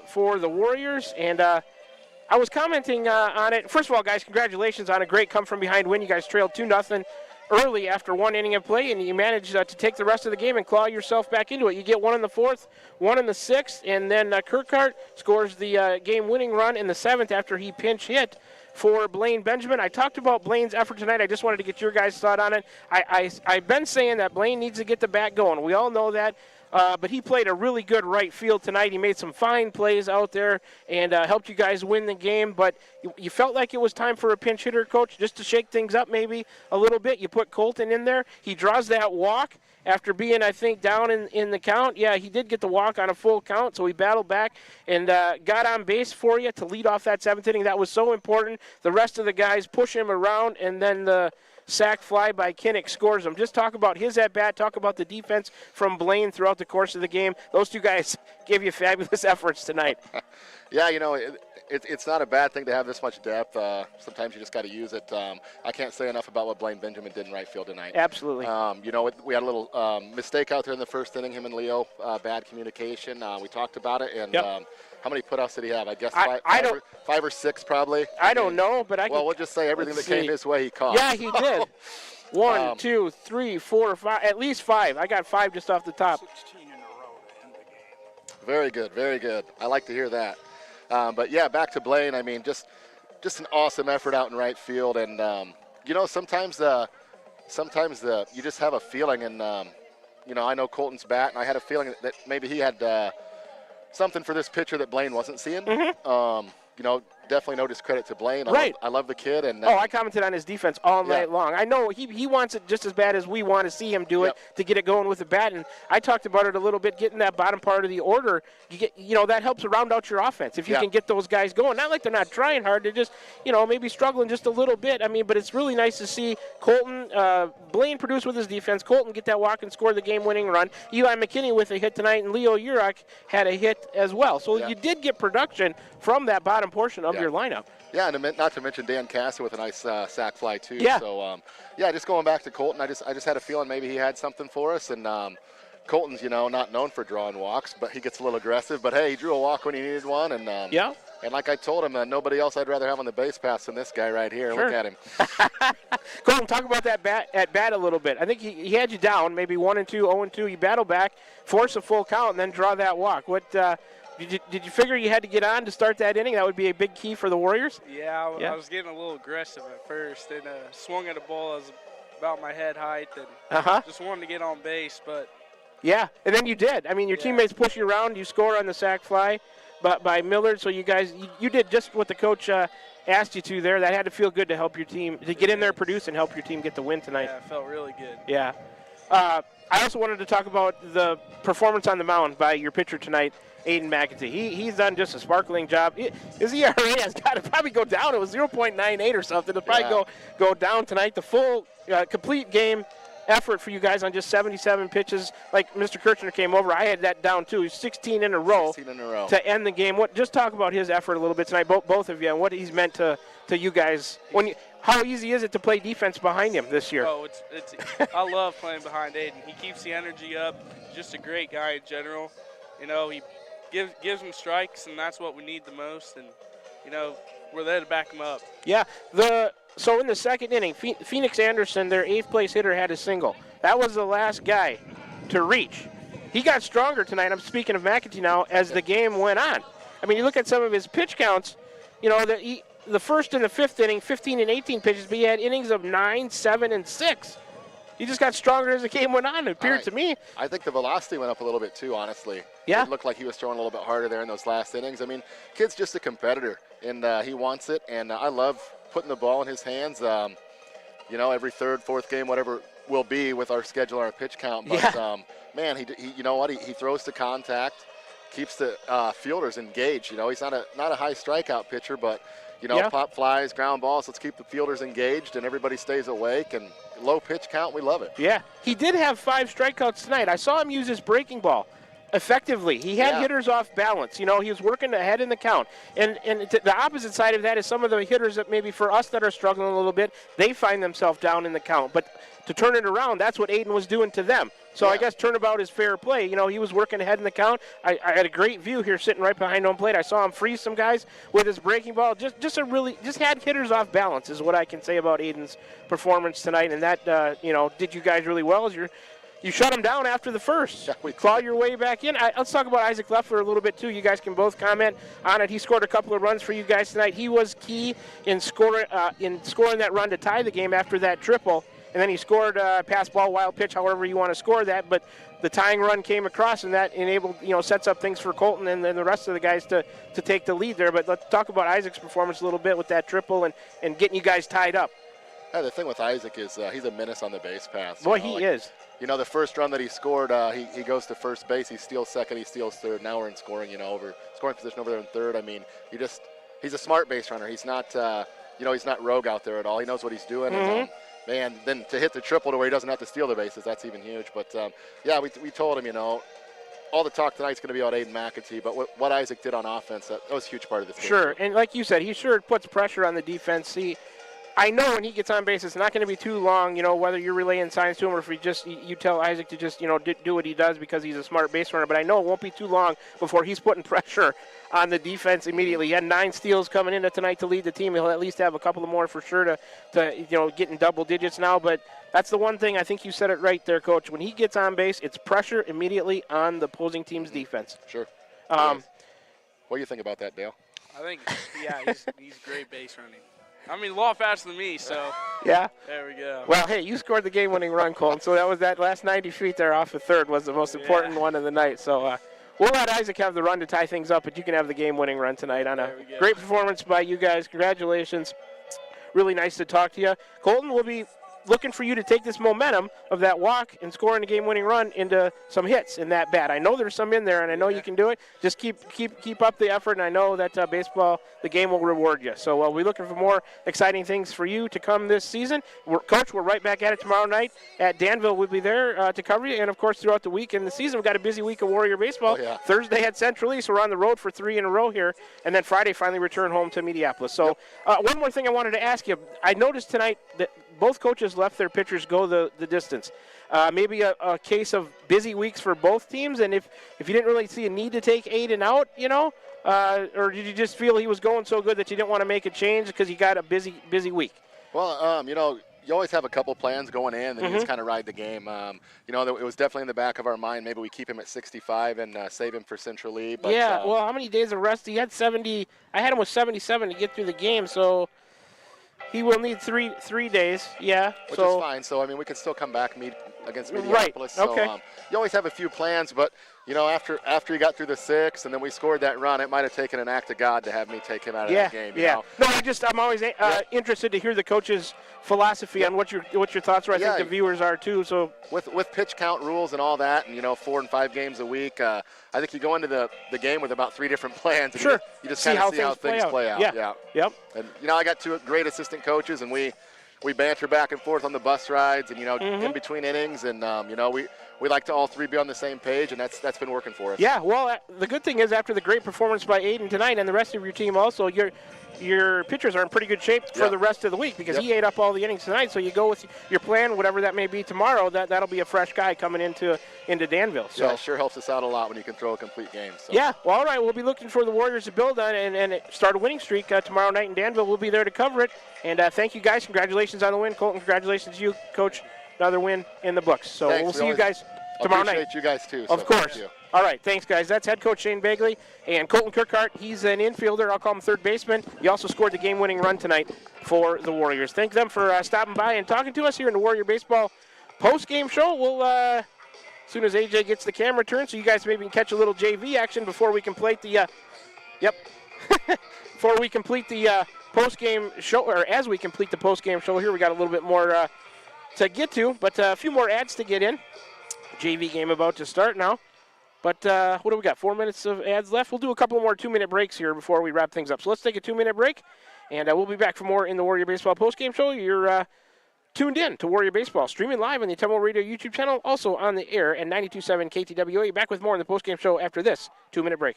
for the Warriors. And I was commenting on it. First of all, guys, congratulations on a great come-from-behind win. You guys trailed 2-0 early after 1 inning of play, and you managed to take the rest of the game and claw yourself back into it. You get 1 in the 4th, 1 in the 6th, and then Kirkhart scores the game-winning run in the 7th after he pinch hit for Blaine Benjamin. I talked about Blaine's effort tonight. I just wanted to get your guys' thought on it. I've been saying that Blaine needs to get the bat going. We all know that. But he played a really good right field tonight. He made some fine plays out there and helped you guys win the game. But you felt like it was time for a pinch hitter, Coach, just to shake things up maybe a little bit. You put Colton in there. He draws that walk after being, I think, down in the count. Yeah, he did get the walk on a full count, so he battled back and got on base for you to lead off that 7th inning. That was so important. The rest of the guys push him around, and then the sac fly by Kinnick scores him. Just talk about his at-bat, talk about the defense from Blaine throughout the course of the game. Those two guys gave you fabulous efforts tonight. Yeah, you know, it's not a bad thing to have this much depth. Sometimes you just got to use it. I can't say enough about what Blaine Benjamin did in right field tonight. Absolutely. You know, we had a little mistake out there in the 1st inning, him and Leo, bad communication. We talked about it, and how many putouts did he have? I guess five or 6 probably. I don't know, but we'll just say everything that came his way he caught. Yeah, he did. 1, 2, 3, 4, 5, at least 5. I got 5 just off the top. 16 in a row to end the game. Very good, very good. I like to hear that. But yeah, back to Blaine. I mean, just an awesome effort out in right field, and you know, sometimes you just have a feeling, and you know, I know Colton's bat, and I had a feeling that maybe he had something for this pitcher that Blaine wasn't seeing. Mm-hmm. You know, definitely no discredit to Blaine. I love the kid. And I commented on his defense all night long. I know he wants it just as bad as we want to see him do it to get it going with the bat. And I talked about it a little bit, getting that bottom part of the order. That helps round out your offense if you can get those guys going. Not like they're not trying hard. They're just, maybe struggling just a little bit. I mean, but it's really nice to see Colton, Blaine produce with his defense. Colton get that walk and score the game-winning run. Eli McKinney with a hit tonight, and Leo Urach had a hit as well. So you did get production from that bottom portion of your lineup. Yeah, and not to mention Dan Casser with a nice sac fly too. Yeah. So just going back to Colton, I just had a feeling maybe he had something for us, and Colton's not known for drawing walks, but he gets a little aggressive. But hey, he drew a walk when he needed one, and and like I told him, nobody else I'd rather have on the base pass than this guy right here. Sure. Look at him. Colton, talk about that bat a little bit. I think he had you down, maybe 1-2, 0-2. You battle back, force a full count, and then draw that walk. What? Did you figure you had to get on to start that inning? That would be a big key for the Warriors? Yeah, I was getting a little aggressive at first, and swung at a ball that was about my head height, and just wanted to get on base. But yeah, and then you did. I mean, your teammates push you around. You score on the sac fly by Millard. So you guys, you did just what the coach asked you to there. That had to feel good to help your team, to get in there, produce, and help your team get the win tonight. Yeah, it felt really good. Yeah. I also wanted to talk about the performance on the mound by your pitcher tonight, Aiden McEntee. He's done just a sparkling job. His ERA has got to probably go down. It was 0.98 or something. It'll probably go down tonight. The full complete game effort for you guys on just 77 pitches. Like Mr. Kirchner came over, I had that down too. He's 16 in a row to end the game. Just talk about his effort a little bit tonight, both of you, and what he's meant to you guys. How easy is it to play defense behind him this year? Oh, it's I love playing behind Aiden. He keeps the energy up. He's just a great guy in general. He gives him strikes, and that's what we need the most. And we're there to back him up. Yeah. So in the second inning, Phoenix Anderson, their 8th place hitter, had a single. That was the last guy to reach. He got stronger tonight. I'm speaking of McEntee now as the game went on. I mean, you look at some of his pitch counts, the first and the fifth inning, 15 and 18 pitches, but he had innings of 9, 7, and 6. He just got stronger as the game went on, it appeared to me. I think the velocity went up a little bit too, honestly. Yeah. It looked like he was throwing a little bit harder there in those last innings. I mean, kid's just a competitor, and he wants it, and I love putting the ball in his hands. Every third, fourth game, whatever it will be with our schedule and our pitch count. But, man, he you know what? He throws to contact, keeps the fielders engaged. He's not a high strikeout pitcher, but, pop flies, ground balls. Let's keep the fielders engaged, and everybody stays awake. And low pitch count, we love it. Yeah, he did have 5 strikeouts tonight. I saw him use his breaking ball effectively. He had hitters off balance. He was working ahead in the count. And the opposite side of that is some of the hitters that maybe for us that are struggling a little bit, they find themselves down in the count. But to turn it around, that's what Aiden was doing to them. So I guess turnabout is fair play. He was working ahead in the count. I had a great view here sitting right behind home plate. I saw him freeze some guys with his breaking ball. Just had hitters off balance is what I can say about Aiden's performance tonight. And that, did you guys really well. You shut him down after the first. Claw your way back in. Let's talk about Isaac Leffler a little bit, too. You guys can both comment on it. He scored a couple of runs for you guys tonight. He was key in scoring that run to tie the game after that triple. And then he scored pass ball, wild pitch, however you want to score that. But the tying run came across, and that enabled, sets up things for Colton and then the rest of the guys to take the lead there. But let's talk about Isaac's performance a little bit with that triple and getting you guys tied up. Yeah, the thing with Isaac is he's a menace on the base paths. Boy, he is. The first run that he scored, he goes to first base. He steals second. He steals third. Now we're in scoring, scoring position over there in third. I mean, he's a smart base runner. He's not, he's not rogue out there at all. He knows what he's doing. Mm-hmm. And, then to hit the triple to where he doesn't have to steal the bases, that's even huge. But, we told him, all the talk tonight's going to be about Aiden McAtee, but what Isaac did on offense, that was a huge part of this game. Sure, and like you said, he sure puts pressure on the defense. I know when he gets on base, it's not going to be too long, whether you're relaying signs to him or if you tell Isaac to just, do what he does because he's a smart base runner. But I know it won't be too long before he's putting pressure on the defense immediately. He had 9 steals coming into tonight to lead the team. He'll at least have a couple of more for sure to get in double digits now. But that's the one thing, I think you said it right there, Coach. When he gets on base, it's pressure immediately on the opposing team's defense. Sure. What do you think about that, Dale? I think, he's great base running. I mean, a lot faster than me, so. Yeah? There we go. Well, hey, you scored the game-winning run, Colton, so that last 90 feet there off the third was the most important one of the night. So we'll let Isaac have the run to tie things up, but you can have the game-winning run tonight on a great performance by you guys. Congratulations. Really nice to talk to you. Colton will be looking for you to take this momentum of that walk and scoring a game-winning run into some hits in that bat. I know there's some in there, and I know you can do it. Just keep up the effort, and I know that baseball, the game will reward you. So we're looking for more exciting things for you to come this season. Coach, we're right back at it tomorrow night at Danville. We'll be there to cover you, and, of course, throughout the week and the season. We've got a busy week of Warrior Baseball. Oh, yeah. Thursday at Central East. We're on the road for 3 in a row here, and then Friday finally return home to Minneapolis. So one more thing I wanted to ask you. I noticed tonight that both coaches left their pitchers go the distance. Maybe a case of busy weeks for both teams, and if you didn't really see a need to take Aiden out, or did you just feel he was going so good that you didn't want to make a change because you got a busy week? Well, you always have a couple plans going in, and you just kind of ride the game. It was definitely in the back of our mind. Maybe we keep him at 65 and save him for Central League. But, well, how many days of rest? He had 70. I had him with 77 to get through the game, so he will need three days. Yeah, which is fine. So we could still come back meet against Minneapolis. Right. Okay. So you always have a few plans, but after he got through the 6 and then we scored that run, it might have taken an act of God to have me take him out of that game. No, I'm always interested to hear the coach's philosophy on what your thoughts are. I think the viewers are too. So with pitch count rules and all that, and 4 and 5 games a week, I think you go into the game with about 3 different plans. And sure. You just kind of see how things play out. Yeah. Yep. And I got 2 great assistant coaches, and we banter back and forth on the bus rides and in between innings, and we like to all 3 be on the same page, and that's been working for us. Yeah, well, the good thing is after the great performance by Aiden tonight and the rest of your team also, your pitchers are in pretty good shape for the rest of the week because he ate up all the innings tonight. So you go with your plan, whatever that may be tomorrow. That'll be a fresh guy coming into Danville. So it sure helps us out a lot when you can throw a complete game. So. Yeah, well, all right. We'll be looking for the Warriors to build on and start a winning streak tomorrow night in Danville. We'll be there to cover it. And thank you guys. Congratulations on the win, Colton. Congratulations to you, Coach. Another win in the books. So Thanks. we'll see you guys tomorrow night. Appreciate you guys, too. Of so course. Thank you. All right, thanks, guys. That's head coach Shane Bagley and Colton Kirkhart. He's an infielder. I'll call him third baseman. He also scored the game-winning run tonight for the Warriors. Thank them for stopping by and talking to us here in the Warrior Baseball post-game show. We'll, as soon as AJ gets the camera turned, so you guys maybe can catch a little JV action before we complete the, before we complete the post-game show, or as we complete the post-game show here. We got a little bit more to get to, but a few more ads to get in. JV game about to start now. But what do we got? 4 minutes of ads left. We'll do a couple more 2-minute breaks here before we wrap things up. So let's take a 2-minute break, and we'll be back for more in the Warrior Baseball postgame show. You're tuned in to Warrior Baseball, streaming live on the Temple Radio YouTube channel, also on the air at 92.7 KTWA. Back with more in the postgame show after this 2-minute break.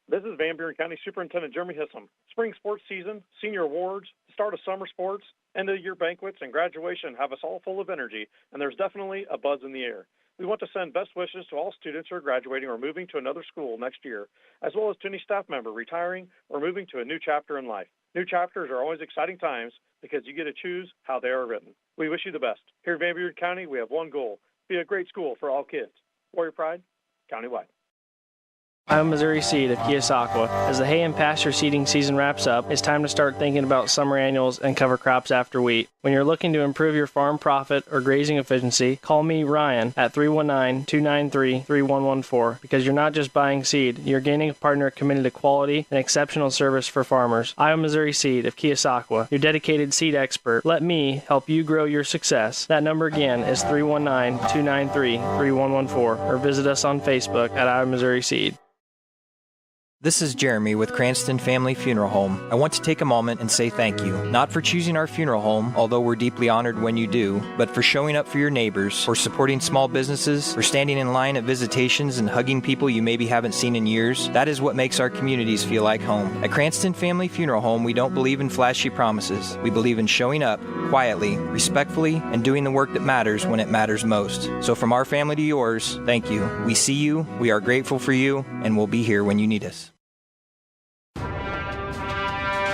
This is Van Buren County Superintendent Jeremy Hissom. Spring sports season, senior awards, start of summer sports, end of year banquets, and graduation have us all full of energy, and there's definitely a buzz in the air. We want to send best wishes to all students who are graduating or moving to another school next year, as well as to any staff member retiring or moving to a new chapter in life. New chapters are always exciting times because you get to choose how they are written. We wish you the best. Here in Van Buren County, we have one goal: be a great school for all kids. Warrior Pride, countywide. I'm Missouri Seed of Keosauqua. As the hay and pasture seeding season wraps up, it's time to start thinking about summer annuals and cover crops after wheat. When you're looking to improve your farm profit or grazing efficiency, call me, Ryan, at 319-293-3114, because you're not just buying seed, you're gaining a partner committed to quality and exceptional service for farmers. I'm Missouri Seed of Keosauqua, your dedicated seed expert. Let me help you grow your success. That number again is 319-293-3114, or visit us on Facebook at I'm Missouri Seed. This is Jeremy with Cranston Family Funeral Home. I want to take a moment and say thank you, not for choosing our funeral home, although we're deeply honored when you do, but for showing up for your neighbors, for supporting small businesses, for standing in line at visitations and hugging people you maybe haven't seen in years. That is what makes our communities feel like home. At Cranston Family Funeral Home, we don't believe in flashy promises. We believe in showing up, quietly, respectfully, and doing the work that matters when it matters most. So from our family to yours, thank you. We see you, we are grateful for you, and we'll be here when you need us.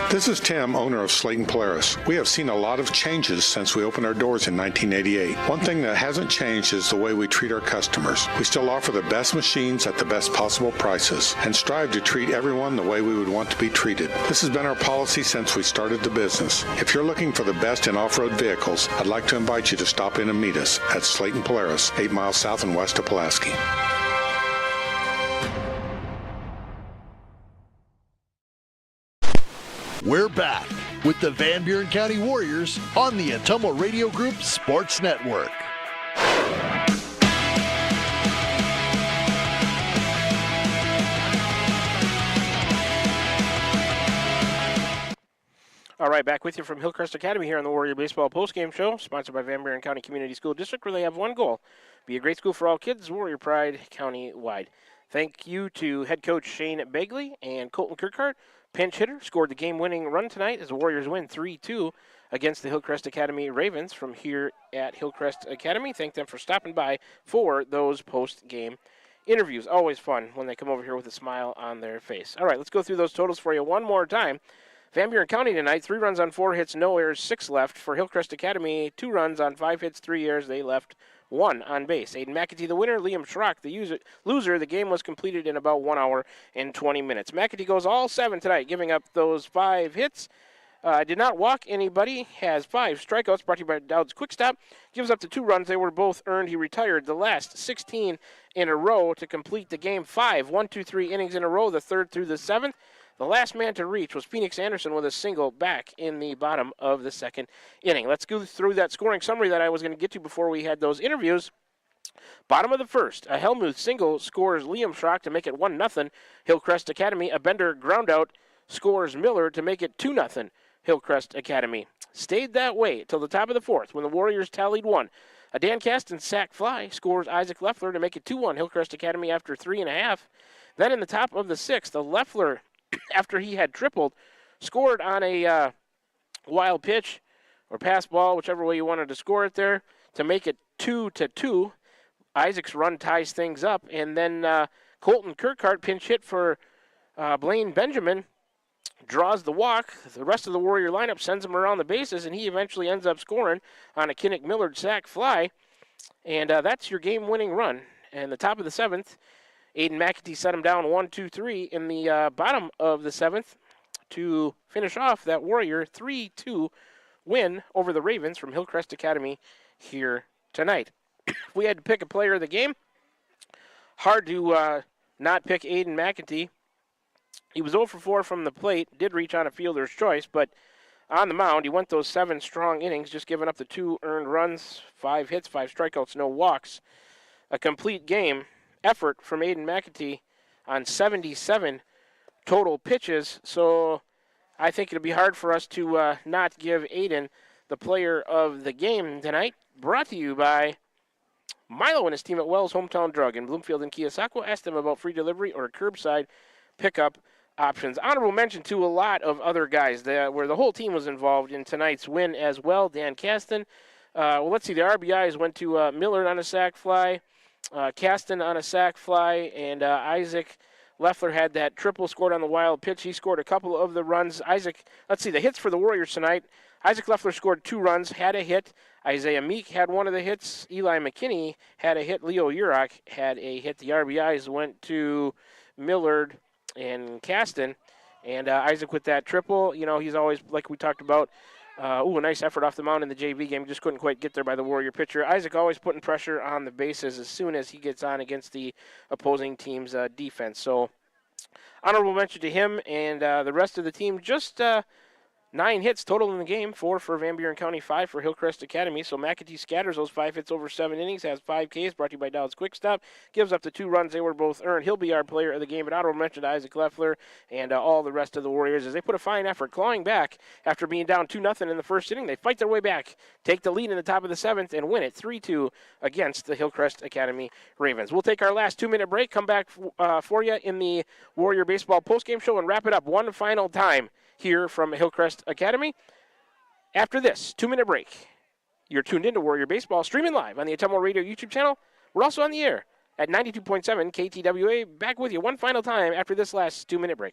This is Tim, owner of Slayton Polaris. We have seen a lot of changes since we opened our doors in 1988. One thing that hasn't changed is the way we treat our customers. We still offer the best machines at the best possible prices and strive to treat everyone the way we would want to be treated. This has been our policy since we started the business. If you're looking for the best in off-road vehicles, I'd like to invite you to stop in and meet us at Slayton Polaris, 8 miles south and west of Pulaski. We're back with the Van Buren County Warriors on the Atomo Radio Group Sports Network. All right, back with you from Hillcrest Academy here on the Warrior Baseball postgame show, sponsored by Van Buren County Community School District, where they have one goal: be a great school for all kids, Warrior Pride county-wide. Thank you to head coach Shane Bagley and Colton Kirkhart. Pinch hitter, scored the game-winning run tonight as the Warriors win 3-2 against the Hillcrest Academy Ravens from here at Hillcrest Academy. Thank them for stopping by for those post-game interviews. Always fun when they come over here with a smile on their face. All right, let's go through those totals for you one more time. Van Buren County tonight, 3 runs on 4 hits, no errors, 6 left. For Hillcrest Academy, 2 runs on 5 hits, 3 errors. They left 1 on base. Aiden McAtee the winner, Liam Schrock the loser. The game was completed in about 1 hour and 20 minutes. McAtee goes all 7 tonight, giving up those 5 hits. Did not walk anybody, has 5 strikeouts, brought to you by Dowd's Quick Stop. Gives up the 2 runs. They were both earned. He retired the last 16 in a row to complete the game. 5 1-2-3 innings in a row, the 3rd through the 7th. The last man to reach was Phoenix Anderson with a single back in the bottom of the 2nd inning. Let's go through that scoring summary that I was going to get to before we had those interviews. Bottom of the 1st, a Helmuth single scores Liam Schrock to make it 1-0 Hillcrest Academy. A Bender groundout scores Miller to make it 2-0 Hillcrest Academy. Stayed that way till the top of the 4th when the Warriors tallied 1. A Dan Caston sac fly scores Isaac Leffler to make it 2-1 Hillcrest Academy after 3.5. Then in the top of the 6th, a Leffler, after he had tripled, scored on a wild pitch or pass ball, whichever way you wanted to score it there, to make it 2-2. Isaac's run ties things up, and then Colton Kirkhart pinch hit for Blaine Benjamin, draws the walk. The rest of the Warrior lineup sends him around the bases, and he eventually ends up scoring on a Kinnick Millard sac fly And that's your game-winning run. And the top of the 7th, Aiden McAtee set him down 1-2-3 in the bottom of the 7th to finish off that Warrior 3-2 win over the Ravens from Hillcrest Academy here tonight. If we had to pick a player of the game, hard to not pick Aiden McAtee. He was 0 for 4 from the plate, did reach on a fielder's choice, but on the mound, he went those 7 strong innings, just giving up the 2 earned runs, 5 hits, 5 strikeouts, no walks. A complete game effort from Aiden McAtee on 77 total pitches. So I think it'll be hard for us to not give Aiden the player of the game tonight. Brought to you by Milo and his team at Wells Hometown Drug in Bloomfield and Keosauqua. Ask them about free delivery or curbside pickup options. Honorable mention to a lot of other guys where the whole team was involved in tonight's win as well. Dan Caston. Let's see, the RBIs went to Millard on a sac fly, Caston on a sac fly, and Isaac Leffler had that triple, scored on the wild pitch. He scored a couple of the runs. Let's see, the hits for the Warriors tonight. Isaac Leffler scored 2 runs, had a hit. Isaiah Meek had one of the hits. Eli McKinney had a hit. Leo Urach had a hit. The RBIs went to Millard and Caston. And Isaac with that triple, he's always, like we talked about, a nice effort off the mound in the JV game. Just couldn't quite get there by the Warrior pitcher. Isaac always putting pressure on the bases as soon as he gets on against the opposing team's defense. So honorable mention to him and the rest of the team. Just 9 hits total in the game, 4 for Van Buren County, 5 for Hillcrest Academy. So McAtee scatters those 5 hits over 7 innings, has 5 Ks, brought to you by Dowd's Quick Stop, gives up the 2 runs they were both earned. He'll be our player of the game, but honorable mention to Isaac Leffler and all the rest of the Warriors as they put a fine effort clawing back after being down 2-0 in the first inning. They fight their way back, take the lead in the top of the 7th, and win it 3-2 against the Hillcrest Academy Ravens. We'll take our last 2-minute break, come back for you in the Warrior Baseball postgame show, and wrap it up one final time here from Hillcrest Academy. After this 2-minute break, you're tuned into Warrior Baseball, streaming live on the Autumnal Radio YouTube channel. We're also on the air at 92.7 KTWA. Back with you one final time after this last 2-minute break.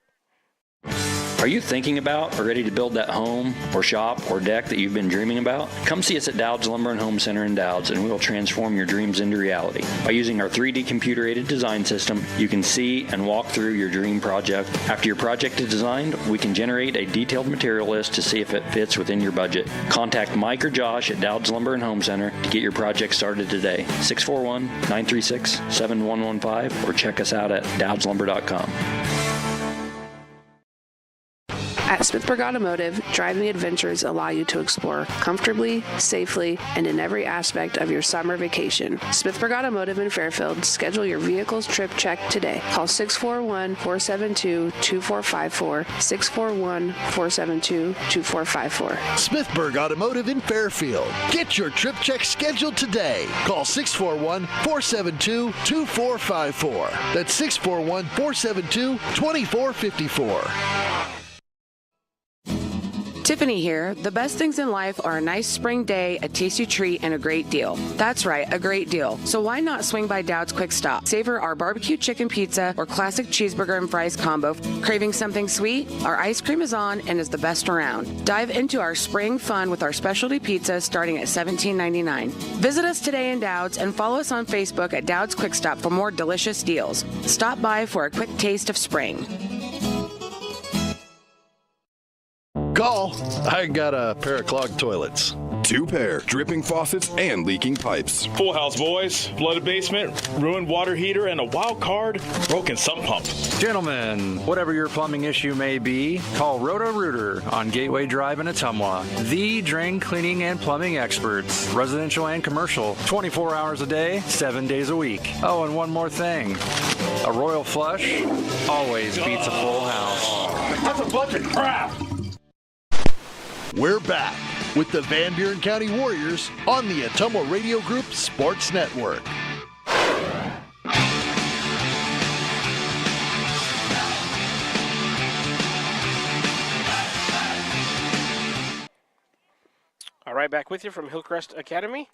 Are you thinking about or ready to build that home or shop or deck that you've been dreaming about? Come see us at Dowd's Lumber and Home Center in Dowd's, and we will transform your dreams into reality. By using our 3D computer-aided design system, you can see and walk through your dream project. After your project is designed, we can generate a detailed material list to see if it fits within your budget. Contact Mike or Josh at Dowd's Lumber and Home Center to get your project started today. 641-936-7115 or check us out at dowdslumber.com. At Smithburg Automotive, driving adventures allow you to explore comfortably, safely, and in every aspect of your summer vacation. Smithburg Automotive in Fairfield, schedule your vehicle's trip check today. Call 641-472-2454, 641-472-2454. Smithburg Automotive in Fairfield. Get your trip check scheduled today. Call 641-472-2454. That's 641-472-2454. Tiffany here. The best things in life are a nice spring day, a tasty treat, and a great deal. That's right, a great deal. So why not swing by Dowd's Quick Stop? Savor our barbecue chicken pizza or classic cheeseburger and fries combo. Craving something sweet? Our ice cream is on and is the best around. Dive into our spring fun with our specialty pizza starting at $17.99. Visit us today in Dowd's and follow us on Facebook at Dowd's Quick Stop for more delicious deals. Stop by for a quick taste of spring. Call. I got a pair of clogged toilets. 2 pair, dripping faucets and leaking pipes. Full house, boys. Flooded basement, ruined water heater, and a wild card, broken sump pump. Gentlemen, whatever your plumbing issue may be, call Roto-Rooter on Gateway Drive in Ottumwa. The drain cleaning and plumbing experts, residential and commercial, 24 hours a day, 7 days a week. Oh, and one more thing. A royal flush always beats a full house. That's a bunch of crap. We're back with the Van Buren County Warriors on the Autumnal Radio Group Sports Network. All right, back with you from Hillcrest Academy.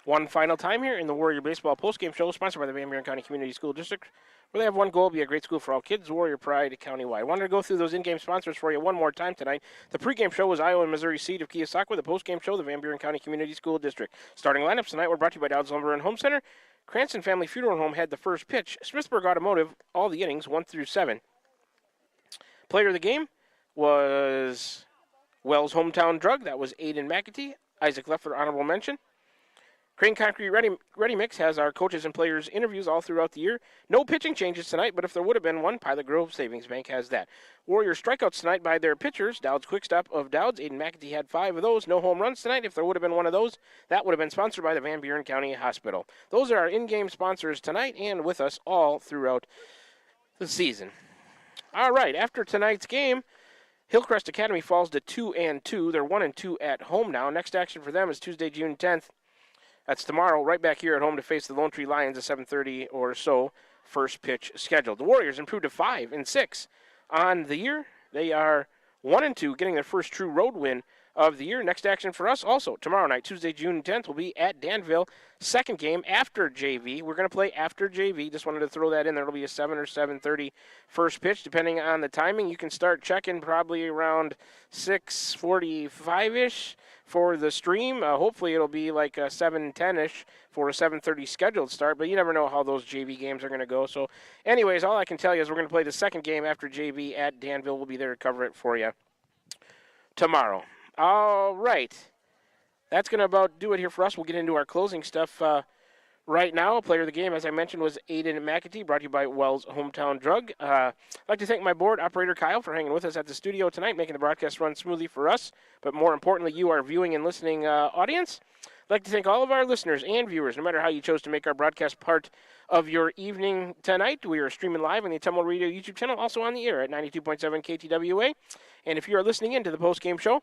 one final time here in the Warrior Baseball postgame show, sponsored by the Van Buren County Community School District, where they have one goal: be a great school for all kids, Warrior pride countywide. I wanted to go through those in-game sponsors for you one more time tonight. The pregame show was Iowa and Missouri Seed of Keosauqua. The postgame show, the Van Buren County Community School District. Starting lineups tonight were brought to you by Dowd's Lumber and Home Center. Cranston Family Funeral Home had the first pitch. Smithsburg Automotive, all the innings, 1 through 7. Player of the game was Wells Hometown Drug. That was Aiden McAtee. Isaac Leffler, honorable mention. Crane Concrete Ready Mix has our coaches and players interviews all throughout the year. No pitching changes tonight, but if there would have been one, Pilot Grove Savings Bank has that. Warriors strikeouts tonight by their pitchers. Dowd's Quick Stop of Dowd's. Aiden McAtee had 5 of those. No home runs tonight. If there would have been one of those, that would have been sponsored by the Van Buren County Hospital. Those are our in-game sponsors tonight and with us all throughout the season. All right, after tonight's game, Hillcrest Academy falls to 2-2. They're 1-2 at home now. Next action for them is Tuesday, June 10th. That's tomorrow, right back here at home to face the Lone Tree Lions at 7:30 or so. First pitch scheduled. The Warriors improved to 5-6 on the year. They are 1-2, getting their first true road win of the year. Next action for us also tomorrow night, Tuesday, June 10th, will be at Danville. Second game after JV. We're going to play after JV. Just wanted to throw that in. There will be a 7 or 7:30 first pitch, depending on the timing. You can start checking probably around 6:45-ish for the stream. Hopefully it'll be like a 7:10-ish for a 7:30 scheduled start, but you never know how those JV games are going to go. So anyways, all I can tell you is we're going to play the second game after JV at Danville. We'll be there to cover it for you tomorrow. All right. That's going to about do it here for us. We'll get into our closing stuff right now. Player of the game, as I mentioned, was Aiden McAtee, brought to you by Wells Hometown Drug. I'd like to thank my board operator, Kyle, for hanging with us at the studio tonight, making the broadcast run smoothly for us, but more importantly, you, our viewing and listening audience. I'd like to thank all of our listeners and viewers, no matter how you chose to make our broadcast part of your evening tonight. We are streaming live on the Autumnal Radio YouTube channel, also on the air at 92.7 KTWA. And if you are listening in to the post-game show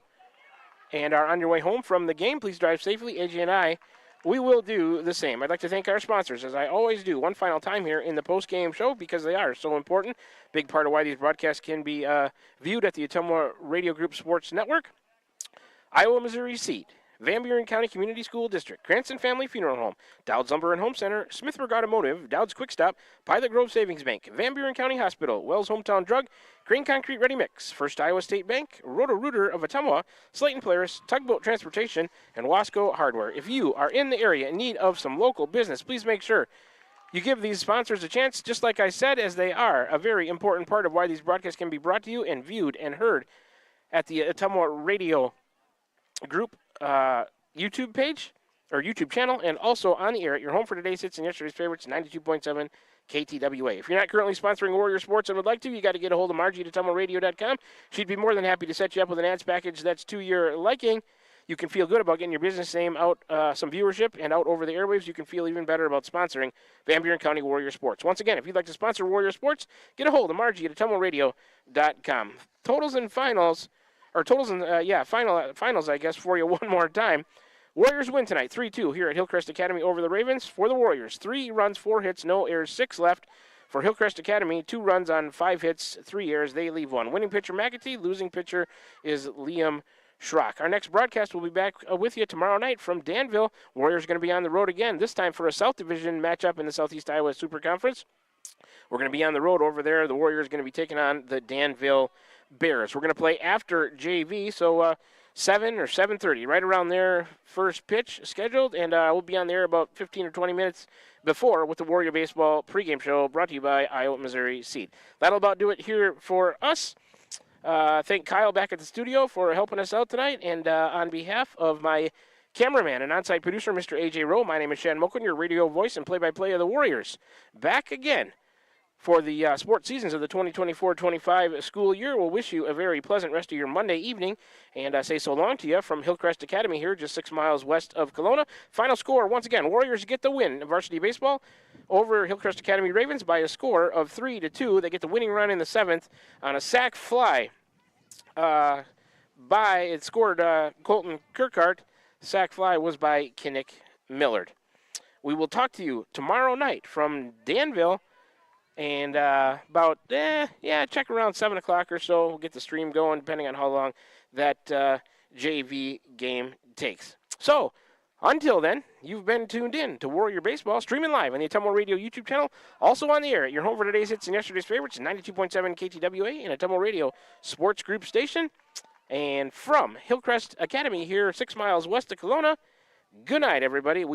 and are on your way home from the game, please drive safely. AJ and I, we will do the same. I'd like to thank our sponsors, as I always do, one final time here in the post-game show, because they are so important. Big part of why these broadcasts can be viewed at the Autumnal Radio Group Sports Network. Iowa, Missouri Seed, Van Buren County Community School District, Cranston Family Funeral Home, Dowd's Lumber and Home Center, Smithsburg Automotive, Dowd's Quick Stop, Pilot Grove Savings Bank, Van Buren County Hospital, Wells Hometown Drug, Crane Concrete Ready Mix, First Iowa State Bank, Roto-Rooter of Ottumwa, Slayton Polaris, Tugboat Transportation, and Wasco Hardware. If you are in the area in need of some local business, please make sure you give these sponsors a chance, just like I said, as they are a very important part of why these broadcasts can be brought to you and viewed and heard at the Ottumwa Radio Group YouTube page or YouTube channel, and also on the air at your home for today's hits and yesterday's favorites, 92.7 KTWA. If you're not currently sponsoring Warrior Sports and would like to, you got to get a hold of Margie at AutumnalRadio.com. She'd be more than happy to set you up with an ads package that's to your liking. You can feel good about getting your business name out, some viewership, and out over the airwaves. You can feel even better about sponsoring Van Buren County Warrior Sports. Once again, if you'd like to sponsor Warrior Sports, get a hold of Margie at AutumnalRadio.com. Totals and finals, or totals and, finals, I guess, for you one more time. Warriors win tonight, 3-2 here at Hillcrest Academy over the Ravens. For the Warriors, 3 runs, 4 hits, no errors, 6 left. For Hillcrest Academy, 2 runs on 5 hits, 3 errors. They leave 1. Winning pitcher McAtee, losing pitcher is Liam Schrock. Our next broadcast will be back with you tomorrow night from Danville. Warriors are going to be on the road again, this time for a South Division matchup in the Southeast Iowa Super Conference. We're going to be on the road over there. The Warriors are going to be taking on the Danville Bears. We're going to play after JV, so 7 or 7:30, right around there, first pitch scheduled, and we'll be on there about 15 or 20 minutes before with the Warrior Baseball pregame show brought to you by Iowa Missouri Seed. That'll about do it here for us. Thank Kyle back at the studio for helping us out tonight, and on behalf of my cameraman and on-site producer, Mr. AJ Rowe, my name is Shan Mokun, your radio voice and play-by-play of the Warriors. Back again for the sports seasons of the 2024-25 school year. We'll wish you a very pleasant rest of your Monday evening, and say so long to you from Hillcrest Academy here, just 6 miles west of Kelowna. Final score, once again, Warriors get the win in varsity baseball over Hillcrest Academy Ravens by a score of 3-2. They get the winning run in the 7th on a sac fly it scored Colton Kirkhart. Sac fly was by Kinnick Millard. We will talk to you tomorrow night from Danville, and check around 7 o'clock or so. We'll get the stream going, depending on how long that JV game takes. So, Until then, you've been tuned in to Warrior Baseball, streaming live on the Atumwa Radio YouTube channel, also on the air at your home for today's hits and yesterday's favorites, 92.7 KTWA and Atumwa Radio Sports Group Station. And from Hillcrest Academy here 6 miles west of Kelowna, good night, everybody. We